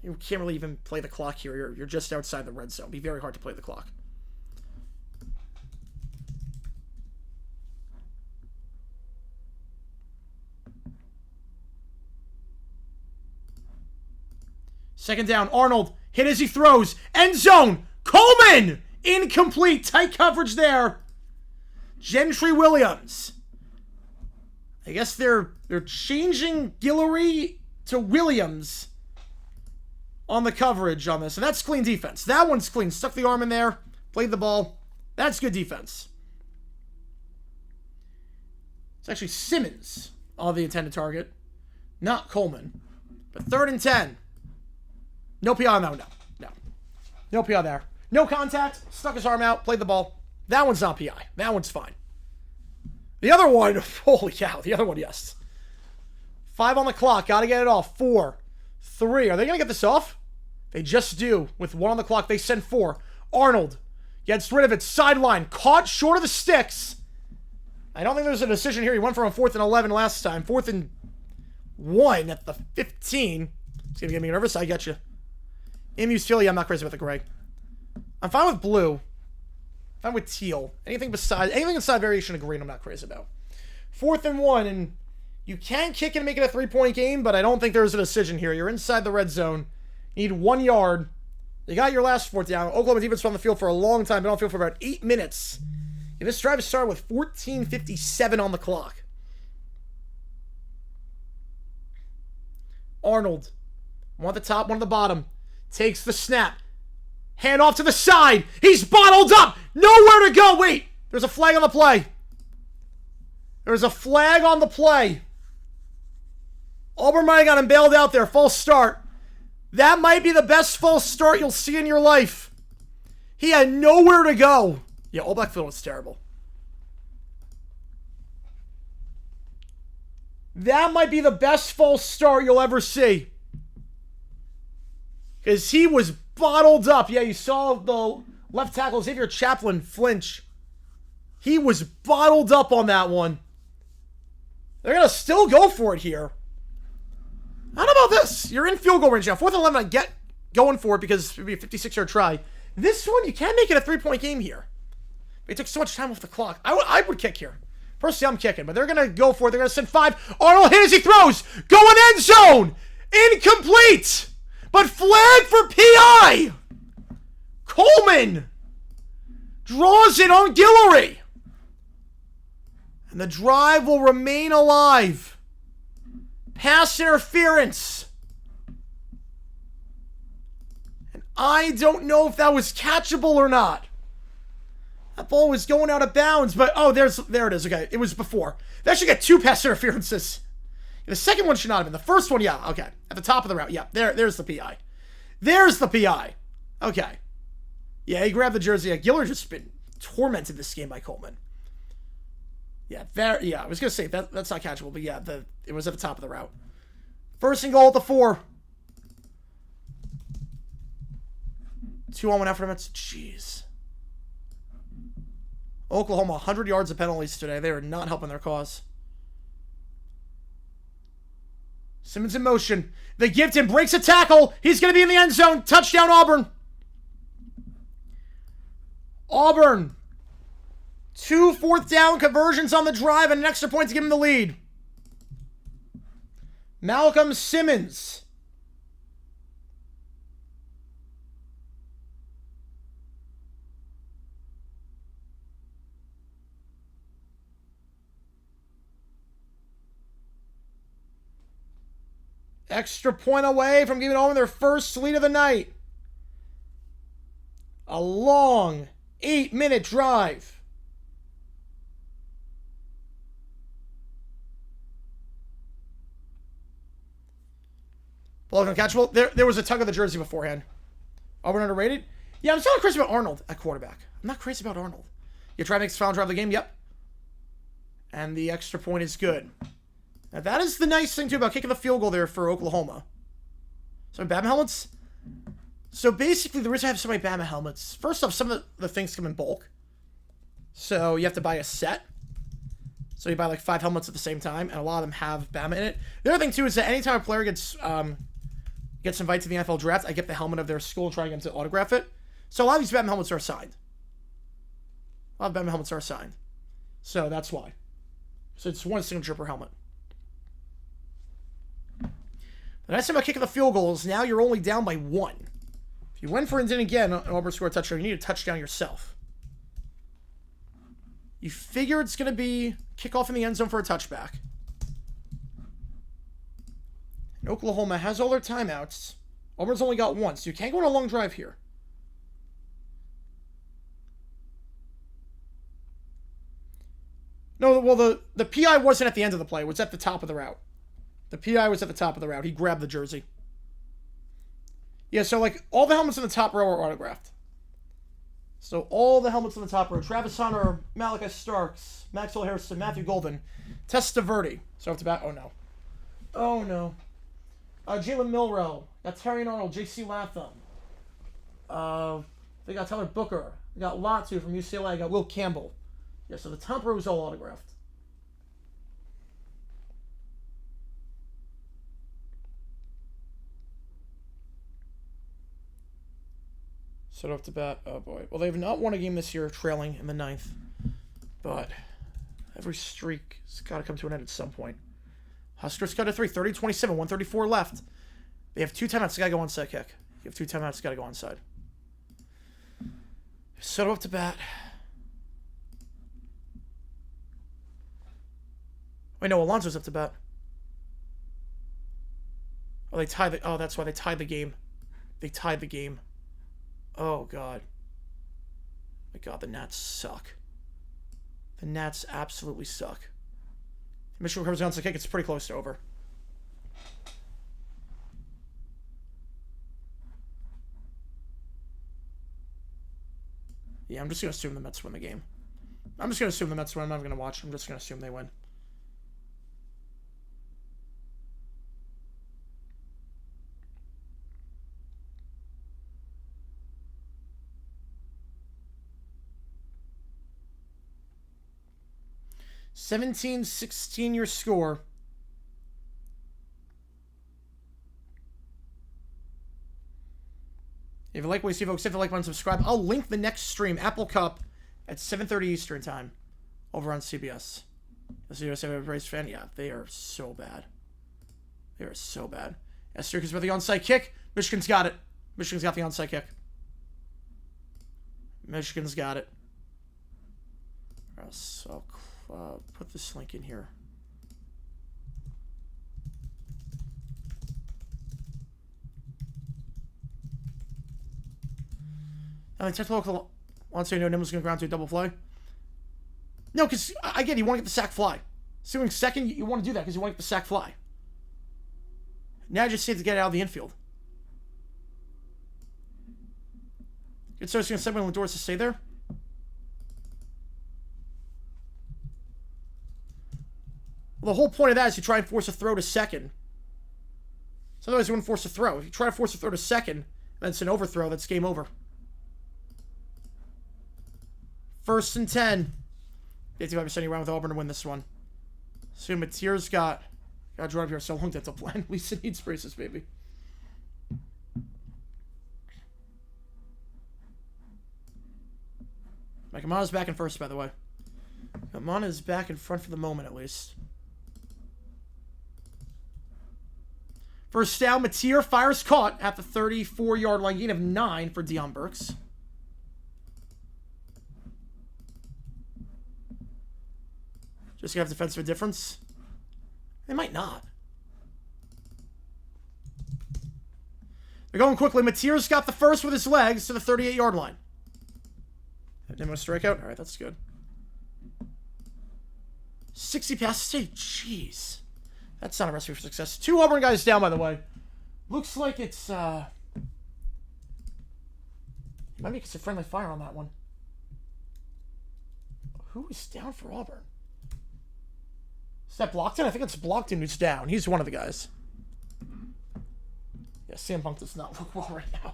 you can't really even play the clock here. You're just outside the red zone. It'd be very hard to play the clock. Second down, Arnold, hit as he throws, end zone, Coleman, incomplete, tight coverage there. Gentry Williams. I guess they're changing Guillory to Williams on the coverage on this, and that's clean defense. That one's clean, stuck the arm in there, played the ball. That's good defense. It's actually Simmons on the intended target, not Coleman. But 3rd and 10. No PI on that one, no. No PI there. No contact, stuck his arm out, played the ball. That one's not PI. That one's fine. The other one, holy cow, the other one, yes. 5 on the clock, gotta get it off. 4, 3, are they gonna get this off? They just do. With 1 on the clock, they send 4. Arnold gets rid of it, sideline, caught short of the sticks. I don't think there's a decision here. He went for a 4th and 11 last time. 4th and 1 at the 15. It's going to get me nervous. I get you. Emu's Philly, I'm not crazy about the gray. I'm fine with blue. Fine with teal. Anything inside variation of green, I'm not crazy about. 4th and 1, and you can kick and make it a 3-point game, but I don't think there's a decision here. You're inside the red zone. You need 1 yard. You got your last 4th down. Oklahoma defense was on the field for a long time. Been on the field for about 8 minutes. And this drive started with 14:57 on the clock. Arnold, one at the top, one at the bottom. Takes the snap. Hand off to the side. He's bottled up. Nowhere to go. Wait, there's a flag on the play. There's a flag on the play. Auburn might have got him bailed out there. False start. That might be the best false start you'll see in your life. He had nowhere to go. Yeah, All Black field was terrible. That might be the best false start you'll ever see. Because he was bottled up. Yeah, you saw the left tackle, Xavier Chaplin, flinch. He was bottled up on that one. They're going to still go for it here. How about this? You're in field goal range now. 4th and 11, I get going for it because it would be a 56-yard try. This one, you can make it a 3-point game here. They took so much time off the clock. I would kick here. Personally, I'm kicking, but they're going to go for it. They're going to send 5. Arnold hit as he throws. Going end zone. Incomplete. But flag for PI. Coleman draws it on Guillory. And the drive will remain alive. Pass interference. And I don't know if that was catchable or not. That ball was going out of bounds, but there it is. Okay, it was before. They actually got 2 pass interferences. The second one should not have been. The first one, yeah, okay. At the top of the route, yeah. There's the PI. There's the PI. Okay. Yeah, he grabbed the jersey. Yeah, Giller just been tormented this game by Coleman. Yeah, I was gonna say that's not catchable, but yeah, it was at the top of the route. 1st and goal at the 4. 2 on 1 after minutes. Jeez. Oklahoma, 100 yards of penalties today. They are not helping their cause. Simmons in motion. They give to him, breaks a tackle. He's going to be in the end zone. Touchdown, Auburn. Auburn. 2 4th down conversions on the drive and an extra point to give him the lead. Malcolm Simmons. Extra point away from giving Auburn their first lead of the night. A long 8-minute drive. Ball uncatchable. There was a tug of the jersey beforehand. Auburn underrated? Yeah, I'm still not crazy about Arnold at quarterback. I'm not crazy about Arnold. You try to make the final drive of the game? Yep. And the extra point is good. Now, that is the nice thing, too, about kicking the field goal there for Oklahoma. So, Bama helmets. So, basically, the reason I have so many Bama helmets, first off, some of the things come in bulk. So, you have to buy a set. So, you buy, like, 5 helmets at the same time, and a lot of them have Bama in it. The other thing, too, is that anytime a player gets invited to the NFL draft, I get the helmet of their school and try to get them to autograph it. So, a lot of these Bama helmets are signed. A lot of Bama helmets are signed. So, that's why. So, it's one signature per helmet. The nice thing about kicking the field goal is now you're only down by 1. If you win for it and again, and Auburn score a touchdown, you need a touchdown yourself. You figure it's going to be kickoff in the end zone for a touchback. And Oklahoma has all their timeouts. Auburn's only got 1, so you can't go on a long drive here. No, well, the PI wasn't at the end of the play. It was at the top of the route. The PI was at the top of the route. He grabbed the jersey. Yeah, so, like, all the helmets in the top row are autographed. So, all the helmets in the top row. Travis Hunter, Malachi Starks, Maxwell Harrison, Matthew Golden, Testaverde. So, off the bat, oh, no. Oh, no. Jalen Milrow. Got Terry Arnold, J.C. Latham. They got Tyler Booker. They got Latu from UCLA. Got Will Campbell. Yeah, so the top row is all autographed. Set up to bat. Oh, boy. Well, they have not won a game this year trailing in the 9th. But every streak has got to come to an end at some point. Huskers got a 3. 30-27. 134 left. They have 2 timeouts. They got to go onside kick. You have 2 timeouts. Got to go onside. Set up to bat. Wait, no. Alonso's up to bat. Oh, they tied the... Oh, that's why they tied the game. They tied the game. Oh, God. My God, the Nats suck. The Nats absolutely suck. Michigan comes down to the kick. It's pretty close to over. Yeah, I'm just going to assume the Mets win the game. I'm just going to assume the Mets win. I'm not going to watch. I'm just going to assume they win. (17-16) your score. If you like what you see, folks, hit the like button, subscribe. I'll link the next stream, Apple Cup, at 7:30 Eastern time, over on CBS. The USA Race fan, yeah, they are so bad. They are so bad. Esther is with the onside kick. Michigan's got it. Michigan's got the onside kick. Michigan's got it. So put this link in here. I mean, local wants to know Nimmo's going to ground to a double play. No, because I get it. You want to get the sack fly. Doing second, you want to do that because you want to get the sack fly. Now you just need to get it out of the infield. Good starts going to send one of the doors to stay there. Well, the whole point of that is you try and force a throw to second. So otherwise you wouldn't force a throw. If you try to force a throw to second, then it's an overthrow. That's game over. 1st and 10. 55% around with Auburn to win this one. So Mateer's got drawn up here so long dental plan. Lisa needs braces, baby. Mike Amana's back in first, by the way. Amana is back in front for the moment, at least. First down, Mateer fires caught at the 34-yard line. Gain of 9 for Deion Burks. Just gonna have defensive difference. They might not. They're going quickly. Mateer's got the first with his legs to the 38-yard line. Didn't want to strike out? All right, that's good. 60 passes. Jeez. That's not a recipe for success. 2 Auburn guys down, by the way. Looks like it's, might be a friendly fire on that one. Who is down for Auburn? Is that Blockton? I think it's Blockton who's down. He's one of the guys. Yeah, Sam Punk does not look well right now.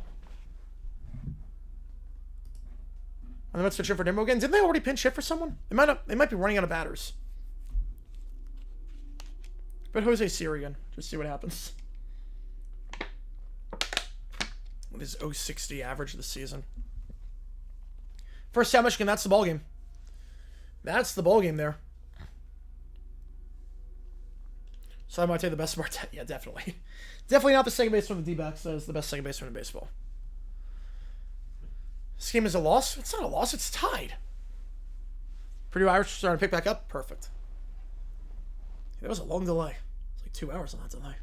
And the Mets pitch for Nimmo again. Didn't they already pinch hit for someone? They might be running out of batters. But Jose Sirian. Just see what happens. With his 060 average this season. First down, Michigan. That's the ballgame. That's the ballgame there. So I might take the best part. Yeah, definitely. Definitely not the second baseman of the D-backs. That is the best second baseman in baseball. This game is a loss. It's not a loss. It's tied. Purdue Irish starting to pick back up. Perfect. Yeah, that was a long delay. It's like 2 hours on that delay.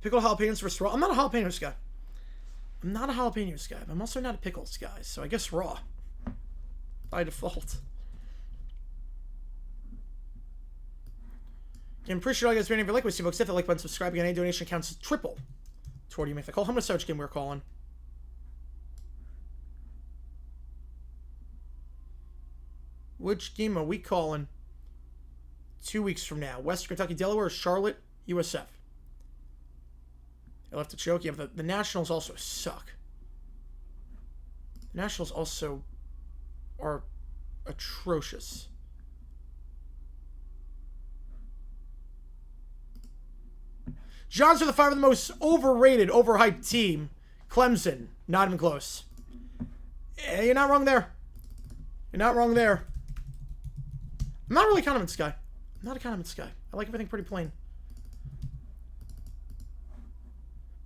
Pickled jalapenos versus raw. I'm not a jalapenos guy. I'm also not a pickles guy. So I guess raw. By default. I'm pretty sure all you guys are if you like what you see, folks. Hit that like button, subscribe again. Any donation counts triple toward you make the call. How much which game we're calling? Which game are we calling 2 weeks from now? Western Kentucky, Delaware, or Charlotte, USF? You'll have to choke. You have the Nationals also suck. The Nationals also are atrocious. Johns are the 5 of the most overrated, overhyped team. Clemson, not even close. You're not wrong there. You're not wrong there. I'm not really a condiments guy. I'm not a condiments guy. I like everything pretty plain.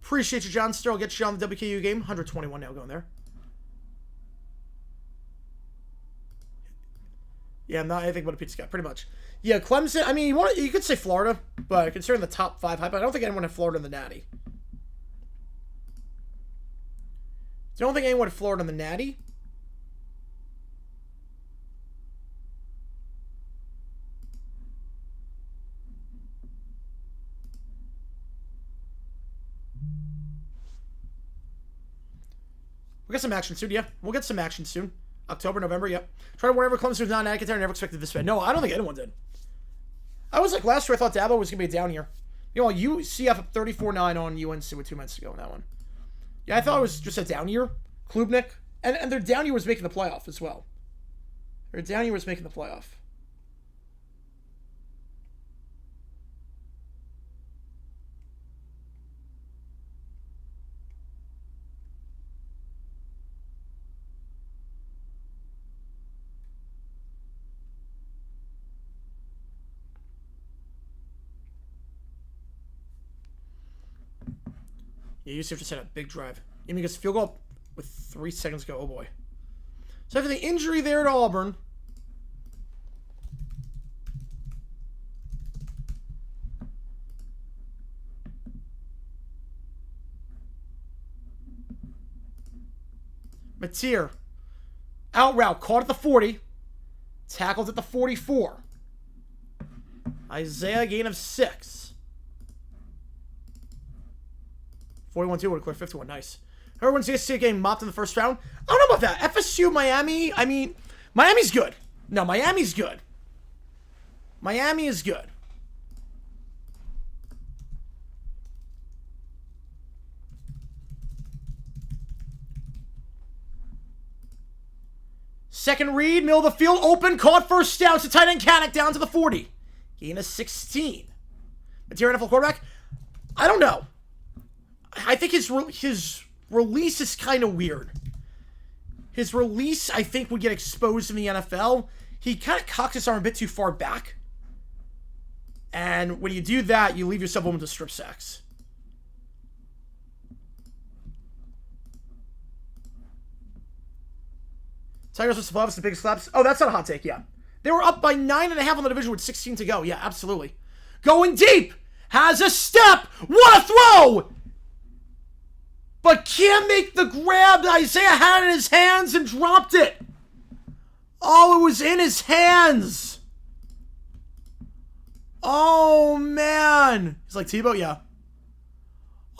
Appreciate you, John Still. I'll get you on the WKU game. 121 now going there. Yeah, I'm not anything but a pizza guy, pretty much. Yeah, Clemson, I mean, you could say Florida, but considering the top 5 hype, I don't think anyone had Florida in the Natty. I don't think anyone had Florida in the Natty. We'll get some action soon, yeah. We'll get some action soon. October, November, yep. Try to win every Clemson was not an ad contender. I never expected this bad. No, I don't think anyone did. I was like last year, I thought Dabo was going to be a down year. You know, UCF up 34-9 on UNC with 2 minutes to go in that one. Yeah, I thought it was just a down year. Klubnik. And their down year was making the playoff as well. Their down year was making the playoff. Yeah, UCF just had a big drive. I mean, because field goal with 3 seconds to go. Oh, boy. So after the injury there at Auburn, Mateer, out route, caught at the 40, tackled at the 44. Isaiah, gain of 6. 41-2 would have cleared 51. Nice. Everyone's going to see a game mopped in the first round. I don't know about that. FSU, Miami. I mean, Miami's good. No, Miami's good. Miami is good. Second read, middle of the field, open, caught, first down. It's a tight end, Kanak down to the 40. Gain of 16. Mateer, NFL quarterback? I don't know. I think his release is kind of weird. His release, I think, would get exposed in the NFL. He kind of cocks his arm a bit too far back. And when you do that, you leave yourself open to strip sacks. Tigers with Slavis, the biggest slaps. Oh, that's not a hot take, yeah. They were up by 9.5 on the division with 16 to go. Yeah, absolutely. Going deep. Has a step. What a throw! But can't make the grab. Isaiah had it in his hands and dropped it. Oh, it was in his hands. Oh, man. He's like, Tebow, yeah.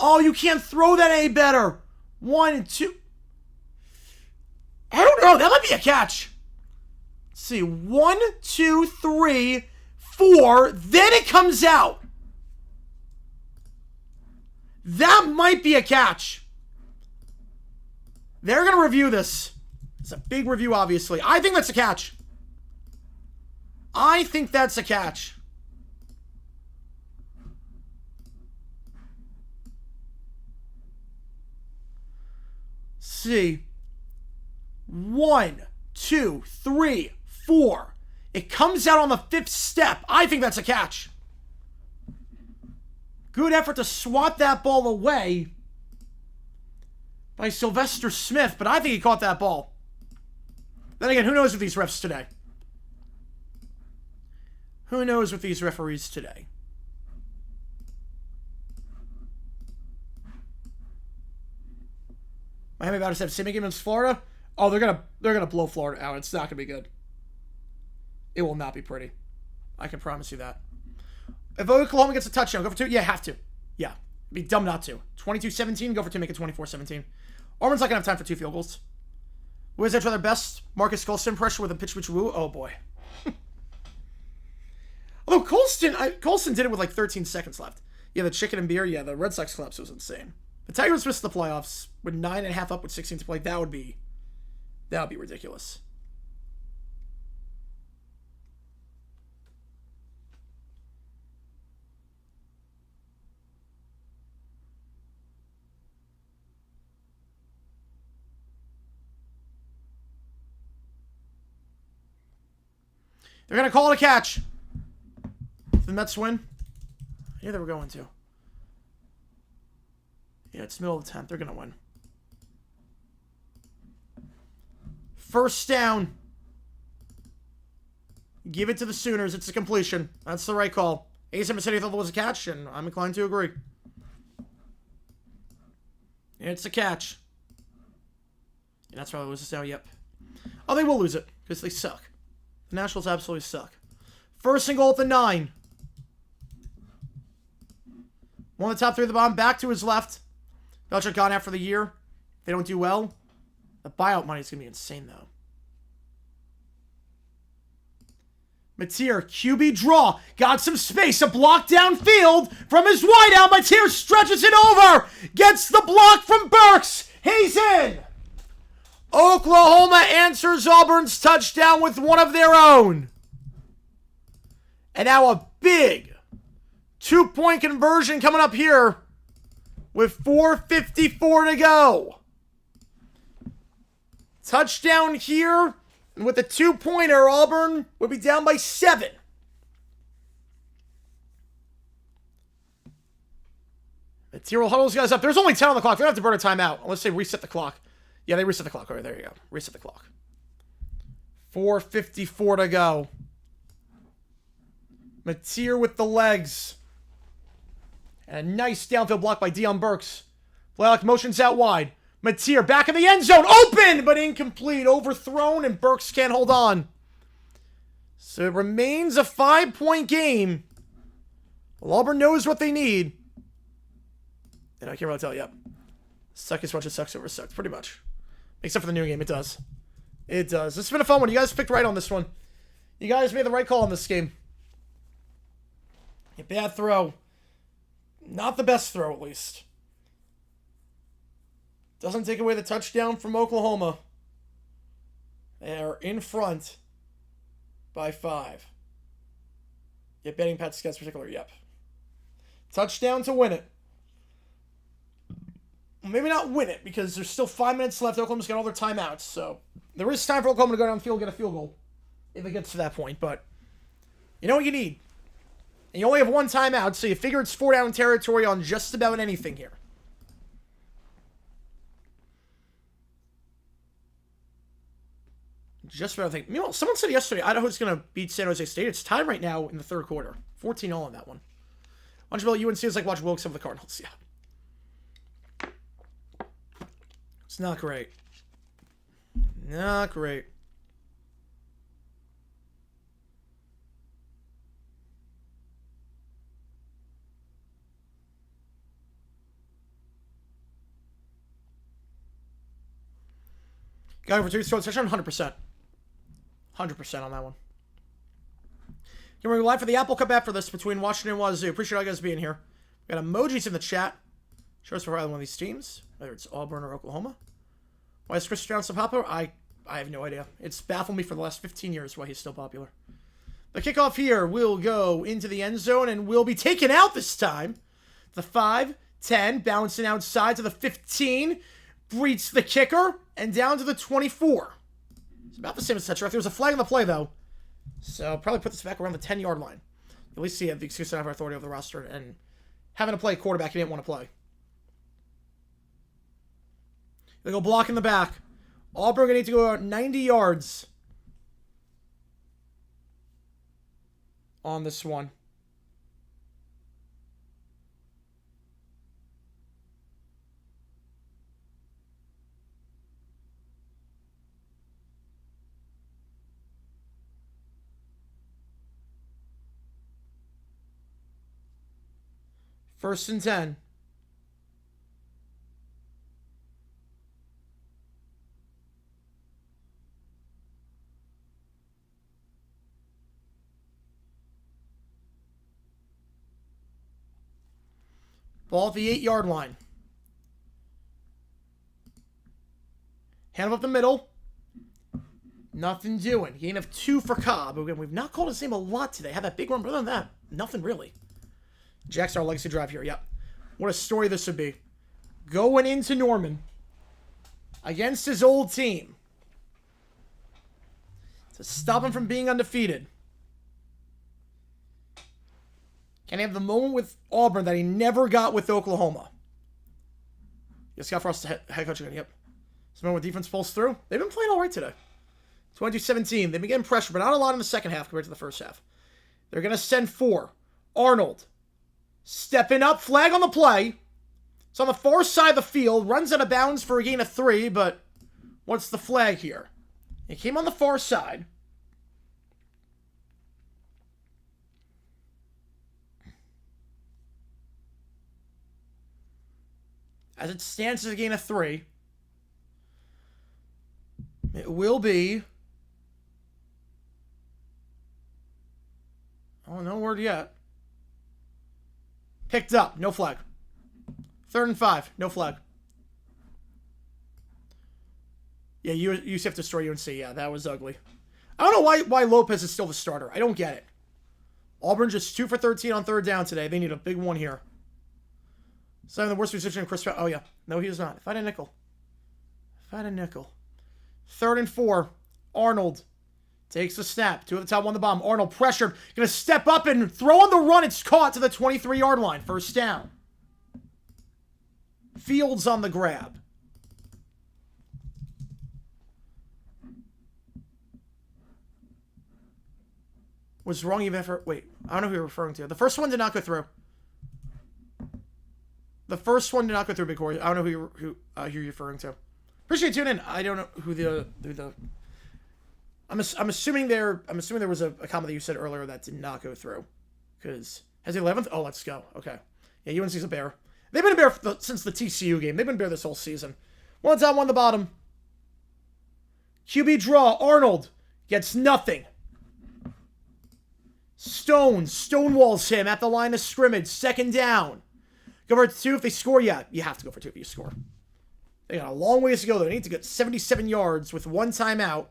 Oh, you can't throw that any better. 1 and 2. I don't know. That might be a catch. Let's see. 1, 2, 3, 4. Then it comes out. That might be a catch. They're going to review this. It's a big review, obviously. I think that's a catch. I think that's a catch. Let's see. 1, 2, 3, 4. It comes out on the 5th step. I think that's a catch. Good effort to swat that ball away by Sylvester Smith, but I think he caught that ball. Then again, who knows with these refs today? Who knows with these referees today? Miami about to have same game against Florida. Oh, they're gonna blow Florida out. It's not gonna be good. It will not be pretty. I can promise you that. If Oklahoma gets a touchdown, go for 2. Yeah, have to. Yeah, it'd be dumb not to. 22-17, go for 2, make it 24-17. Auburn's not gonna have time for 2 field goals. Who is that their best? Marcus Colston pressure with a pitch woo. Oh boy. Although Colston did it with like 13 seconds left. Yeah, the chicken and beer. Yeah, the Red Sox collapse was insane. The Tigers missed the playoffs with 9.5 up with 16 to play. That would be ridiculous. They're going to call it a catch. The Mets win. Yeah, they were going to. Yeah, it's middle of the 10th. They're going to win. First down. Give it to the Sooners. It's a completion. That's the right call. ASM said he thought it was a catch, and I'm inclined to agree. It's a catch. And that's probably loses now. Yep. Oh, they will lose it because they suck. The Nationals absolutely suck. First and goal at the 9. One of the top 3 of the bottom. Back to his left. Belichick gone after the year. If they don't do well, the buyout money is going to be insane, though. Mateer, QB draw. Got some space. A block downfield from his wideout. Mateer stretches it over. Gets the block from Burks. He's in. Oklahoma answers Auburn's touchdown with one of their own. And now a big 2-point conversion coming up here with 4:54 to go. Touchdown here. And with the 2-pointer, Auburn would be down by 7. The Tyrrell huddles guys up. There's only 10 on the clock. They don't have to burn a timeout unless they reset the clock. Yeah, they reset the clock. All right, there you go. Reset the clock. 4:54 to go. Mateer with the legs. And a nice downfield block by Deion Burks. Blaylock motions out wide. Mateer back in the end zone. Open, but incomplete. Overthrown, and Burks can't hold on. So it remains a 5-point game. Well, Auburn knows what they need. And I can't really tell you. Yep. Suck as much as sucks over sucks, pretty much. Except for the new game, it does. It does. This has been a fun one. You guys picked right on this one. You guys made the right call on this game. A bad throw. Not the best throw, at least. Doesn't take away the touchdown from Oklahoma. They're in front by 5. Yeah, betting Pat Scott's particular, yep. Touchdown to win it. Maybe not win it, because there's still 5 minutes left. Oklahoma's got all their timeouts, so there is time for Oklahoma to go downfield and get a field goal if it gets to that point, but you know what you need. And you only have 1 timeout, so you figure it's 4-down territory on just about anything here. Just about everything. Meanwhile, someone said yesterday Idaho's going to beat San Jose State. It's time right now in the 3rd quarter. 14-0 on that one. Watch about UNC is like watch Wilkes of the Cardinals. Yeah. It's not great. Not great. Guy over 2 throws touchdown, 100%. 100% on that one. We're going to go live for the Apple Cup after this between Washington and Wazoo. Appreciate all you guys being here. We got emojis in the chat. Show us for either one of these teams, whether it's Auburn or Oklahoma. Why is Chris Brown so popular? I have no idea. It's baffled me for the last 15 years why he's still popular. The kickoff here will go into the end zone and will be taken out this time. The 5, 10, bouncing outside to the 15. Breeds the kicker and down to the 24. It's about the same as touchdown. There was a flag on the play, though. So I'll probably put this back around the 10-yard line. At least see the excuse to have our authority over the roster and having to play quarterback he didn't want to play. They go block in the back. Auburn going to need to go out 90 yards on this one. First and 10. Ball at the 8-yard line. Hand him up the middle. Nothing doing. Gain of 2 for Cobb. Again, we've not called his name a lot today. Had that big run, but other than that, nothing really. Jack's our legacy drive here. Yep. What a story this would be. Going into Norman against his old team to stop him from being undefeated. Can he have the moment with Auburn that he never got with Oklahoma? Yes, Scott Frost, head coach again. Yep. This moment with defense pulls through. They've been playing all right today. 22-17. They've been getting pressure, but not a lot in the second half compared to the first half. They're going to send 4. Arnold. Stepping up. Flag on the play. It's on the far side of the field. Runs out of bounds for a gain of 3, but what's the flag here? He came on the far side. As it stands as a gain of 3. It will be... Oh, no word yet. Picked up. No flag. 3rd and 5. No flag. Yeah, UCF destroyed UNC. Yeah, that was ugly. I don't know why Lopez is still the starter. I don't get it. Auburn just 2 for 13 on 3rd down today. They need a big one here. So in the worst position, Chris... Oh, yeah. No, he is not. If I had a nickel. 3rd and 4. Arnold takes the snap. 2 at the top, 1 at the bottom. Arnold pressured. Going to step up and throw on the run. It's caught to the 23-yard line. 1st down. Fields on the grab. Was wrong even for... Wait. I don't know who you're referring to. The first one did not go through. The first one did not go through, Big Corey. I don't know who you're referring to. Appreciate you tuning in. I don't know who the I'm assuming there was a comment that you said earlier that did not go through. Because has the 11th? Oh, let's go. Okay. Yeah, UNC's a bear. They've been a bear since the TCU game. They've been a bear this whole season. 1 at the top, 1 at the bottom. QB draw. Arnold gets nothing. Stonewalls him at the line of scrimmage. 2nd down. Go for 2 if they score. Yeah, you have to go for 2 if you score. They got a long ways to go. They need to get 77 yards with 1 timeout.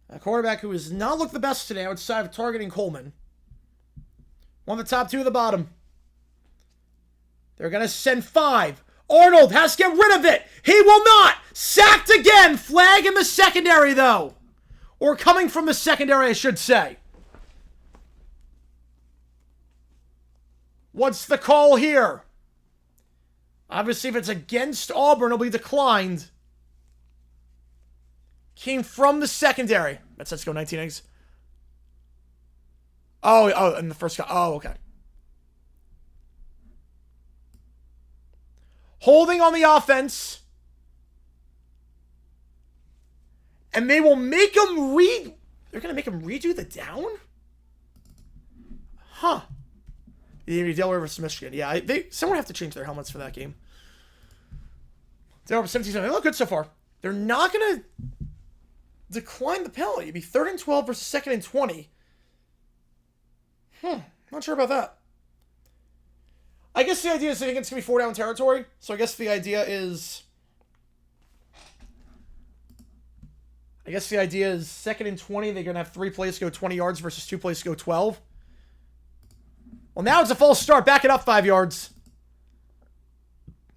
A quarterback who has not looked the best today outside of targeting Coleman. 1 at the top, 2 at the bottom. They're going to send 5. Arnold has to get rid of it. He will not. Sacked again. Flag in the secondary, though. Or coming from the secondary, I should say. What's the call here? Obviously, if it's against Auburn, it'll be declined. Came from the secondary. Let's go 19 eggs. Oh, and the first guy. Oh, okay. Holding on the offense. And they will make him They're going to make him redo the down? Huh. Delaware versus Michigan. Yeah, someone have to change their helmets for that game. Delaware 17-7. They look good so far. They're not going to decline the penalty. It'd be 3rd and 12 versus 2nd and 20. Not sure about that. I guess the idea is that it's going to be 4 down territory. So I guess the idea is... 2nd and 20. They're going to have 3 plays to go 20 yards versus 2 plays to go 12. Well, now it's a false start. Back it up 5 yards.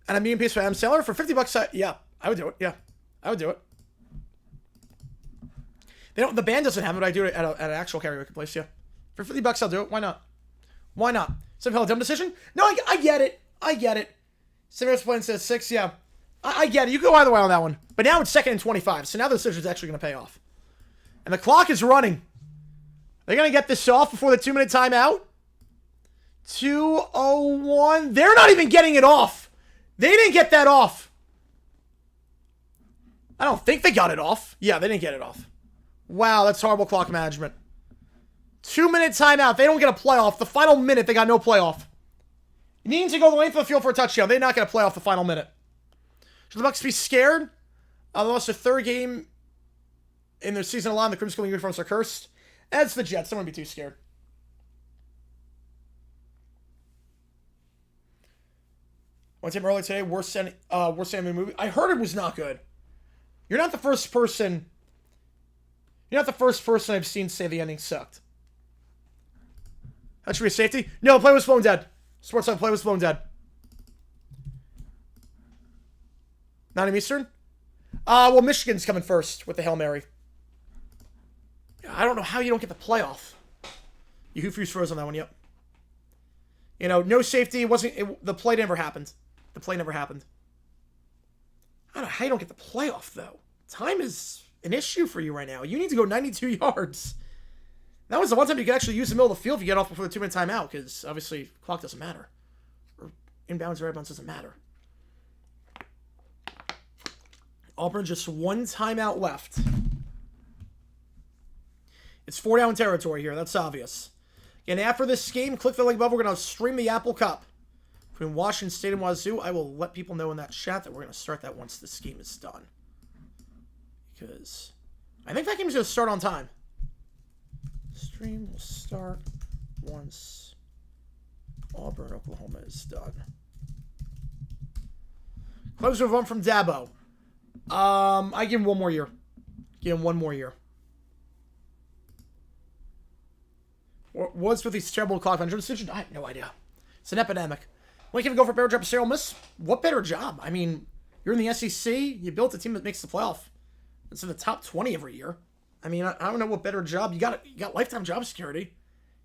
And I'm being paid for Adam Sandler for $50. Yeah, I would do it. Yeah, I would do it. The band doesn't have it, but I do it at an actual karaoke place. Yeah, for $50, I'll do it. Why not? Why not? Some hell dumb decision? No, I get it. I get it. Similar plan says 6. Yeah, I get it. You can go either way on that one. But now it's 2nd and 25. So now the decision is actually going to pay off. And the clock is running. They're going to get this off before the 2-minute timeout. 2:01. They're not even getting it off. They didn't get that off. I don't think they got it off. Yeah, they didn't get it off. Wow, that's horrible clock management. 2-minute timeout. They don't get a playoff. The final minute, they got no playoff. Needing to go the length of the field for a touchdown. They're not going to play off the final minute. Should the Bucs be scared? They lost their 3rd game in their season alone. The Crimson School uniforms are cursed. That's the Jets. I wouldn't be too scared. Went to him earlier today. Worst anime movie. I heard it was not good. You're not the first person I've seen say the ending sucked. That should be a safety. No, the play was blown dead. Sports Side play was blown dead. 9 Eastern? Well, Michigan's coming first with the Hail Mary. I don't know how you don't get the playoff. You Hoofies froze on that one, yep. You know, no safety, the play never happened. The play never happened. I don't know how you don't get the playoff, though. Time is an issue for you right now. You need to go 92 yards. That was the one time you could actually use the middle of the field if you get off before the 2-minute timeout, because obviously clock doesn't matter. Or inbounds or outbounds doesn't matter. Auburn just one timeout left. It's 4-down territory here. That's obvious. And after this game, click the link above. We're going to stream the Apple Cup between Washington State and Wazoo. I will let people know in that chat that we're going to start that once this game is done. Because I think that game is going to start on time. Stream will start once Auburn, Oklahoma is done. Close move on from Dabo. I give him one more year. Give him one more year. What's with these terrible clock management decisions? I have no idea. It's an epidemic. When can we go for a better job of Serial Miss? What better job? I mean, you're in the SEC. You built a team that makes the playoff. It's in the top 20 every year. I mean, I don't know what better job. You got lifetime job security.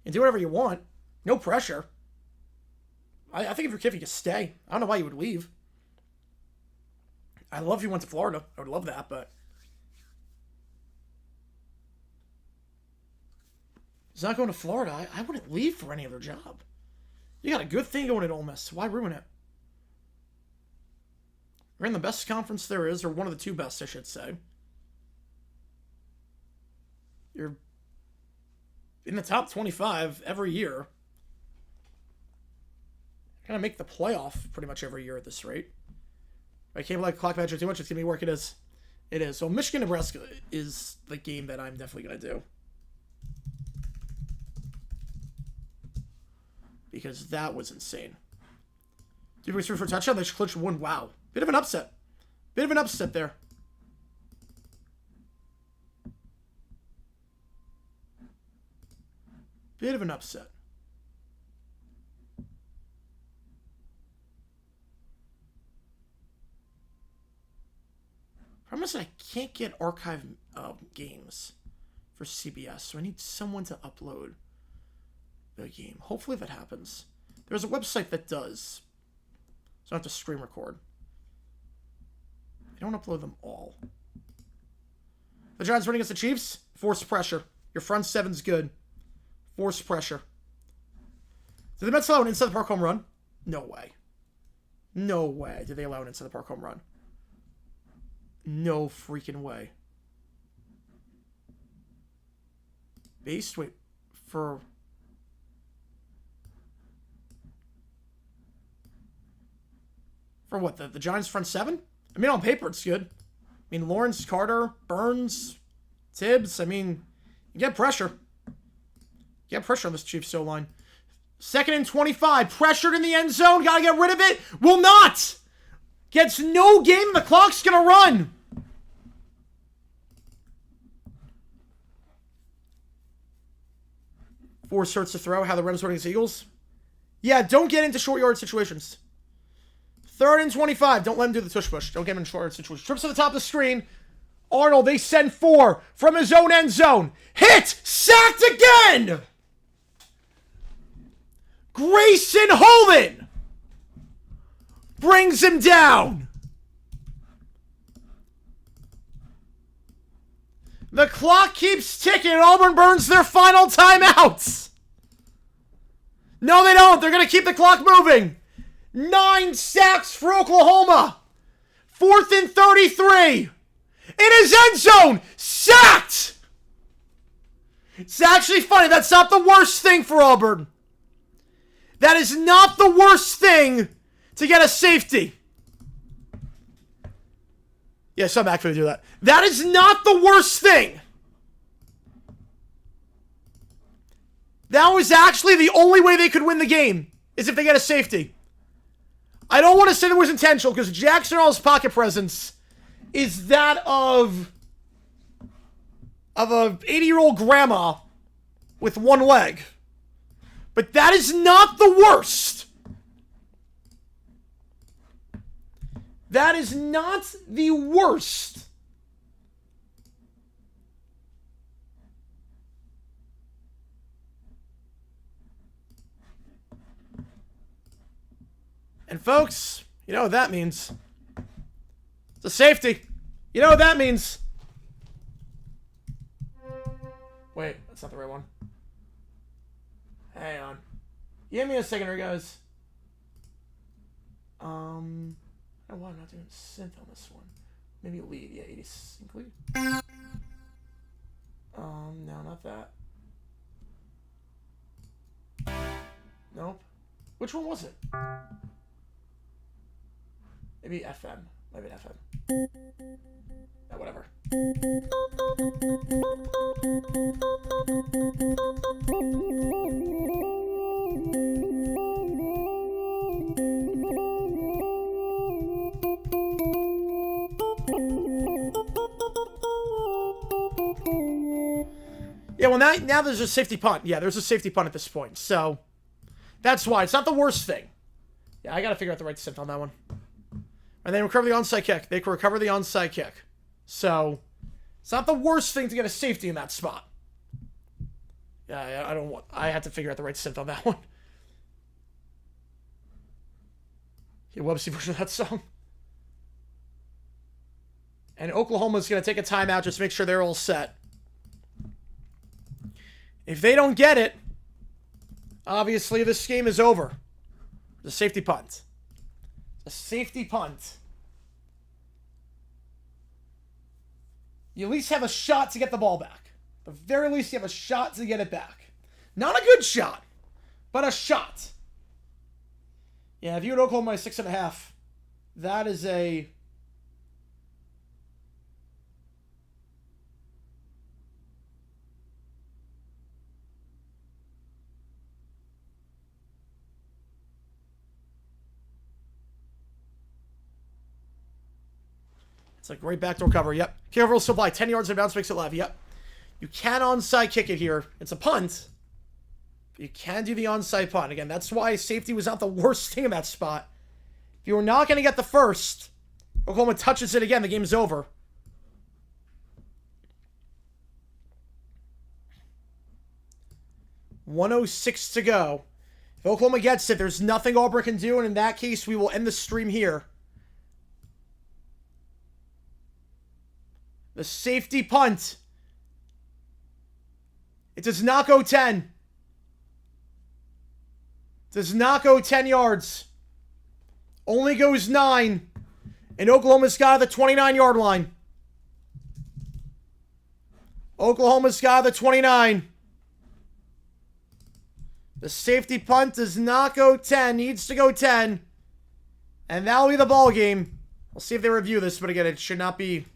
You do whatever you want. No pressure. I think if you're Kiffy, you stay. I don't know why you would leave. I love if you went to Florida. I would love that, but he's not going to Florida. I wouldn't leave for any other job. You got a good thing going at Ole Miss. Why ruin it? You're in the best conference there is, or one of the two best, I should say. You're in the top 25 every year. You're going to make the playoff pretty much every year at this rate. I can't like clock management too much. It's going to be work. It is. It is. So Michigan, Nebraska is the game that I'm definitely going to do. Because that was insane. Did we for a touchdown? They clinched one. Wow. Bit of an upset. Bit of an upset there. Bit of an upset. Problem is I can't get archive games for CBS, so I need someone to upload the game. Hopefully that happens. There's a website that does. So I don't have to screen record. I don't upload them all. The Giants running against the Chiefs. Force pressure. Your front seven's good. Force pressure. Did the Mets allow an inside the park home run? No way. No way did they allow an inside the park home run. No freaking way. Based, wait, for what, the Giants front seven? I mean, on paper, it's good. I mean, Lawrence, Carter, Burns, Tibbs. I mean, you get pressure. You get pressure on this Chiefs O-line. 2nd and 25. Pressured in the end zone. Got to get rid of it. Will not. Gets no game. The clock's going to run. Force hurts to throw. How the Rams running against Eagles. Yeah, don't get into short yard situations. 3rd and 25. Don't let him do the tush push. Don't get him in short yard situations. Trips to the top of the screen. Arnold, they send 4 from his own end zone. Hit! Sacked again! Grayson Holden brings him down. The clock keeps ticking and Auburn burns their final timeouts. No, they don't. They're going to keep the clock moving. 9 sacks for Oklahoma. 4th and 33. In his end zone. Sacked. It's actually funny. That's not the worst thing for Auburn. That is not the worst thing to get a safety. Yes, I'm actually going to do that. That is not the worst thing. That was actually the only way they could win the game, is if they get a safety. I don't want to say that was intentional, because Jackson Earl's pocket presence is that of a 80-year-old grandma with one leg. But that is not the worst. That is not the worst. And folks, you know what that means. It's a safety. You know what that means. Wait, that's not the right one. Hang on. Give me a second here, guys. I don't know why I'm not doing synth on this one. Maybe lead. Yeah, 80 sync lead. No, not that. Nope. Which one was it? Maybe FM. Maybe FM. Yeah, whatever. Yeah, well, now there's a safety punt. Yeah, there's a safety punt at this point. So, that's why. It's not the worst thing. Yeah, I got to figure out the right synth on that one. And they recover the onside kick. They can recover the onside kick. So, it's not the worst thing to get a safety in that spot. Yeah, I had to figure out the right synth on that one. Yeah, Webster version of that song. And Oklahoma's going to take a timeout just to make sure they're all set. If they don't get it, obviously this game is over. The safety punt. A safety punt. You at least have a shot to get the ball back. At the very least, you have a shot to get it back. Not a good shot, but a shot. Yeah, if you had Oklahoma by 6.5, that is a... It's a great backdoor cover. Yep. Kick will still fly. 10 yards in bounce makes it live. Yep. You can onside kick it here. It's a punt. But you can do the onside punt. Again, that's why safety was not the worst thing in that spot. If you were not going to get the first, Oklahoma touches it again. The game's over. .106 to go. If Oklahoma gets it, there's nothing Auburn can do. And in that case, we will end the stream here. The safety punt. It does not go 10. Does not go 10 yards. Only goes 9. And Oklahoma's got the 29-yard line. Oklahoma's got the 29. The safety punt does not go 10. Needs to go 10. And that'll be the ball game. We'll see if they review this, but again, it should not be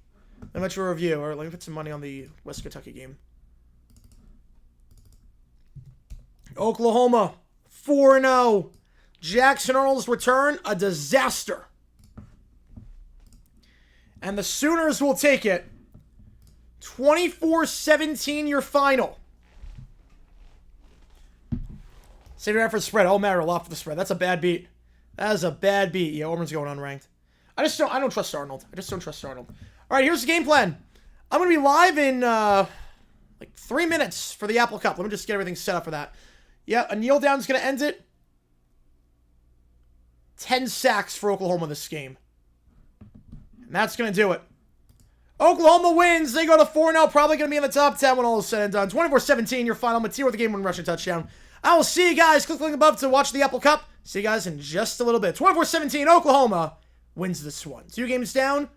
that much of a review. Or let me put some money on the West Kentucky game. Oklahoma, 4-0. Jackson Arnold's return, a disaster. And the Sooners will take it. 24-17 your final. Save your effort spread. Oh, matter a lot for the spread. That's a bad beat. That is a bad beat. Yeah, Auburn's going unranked. I don't trust Arnold. I just don't trust Arnold. All right, here's the game plan. I'm going to be live in like 3 minutes for the Apple Cup. Let me just get everything set up for that. Yeah, a kneel down is going to end it. 10 sacks for Oklahoma this game. And that's going to do it. Oklahoma wins. They go to 4-0. Probably going to be in the top 10 when all is said and done. 24-17, your final. Mateo with the game-winning rushing touchdown. I will see you guys. Click the link above to watch the Apple Cup. See you guys in just a little bit. 24-17, Oklahoma wins this one. 2 games down.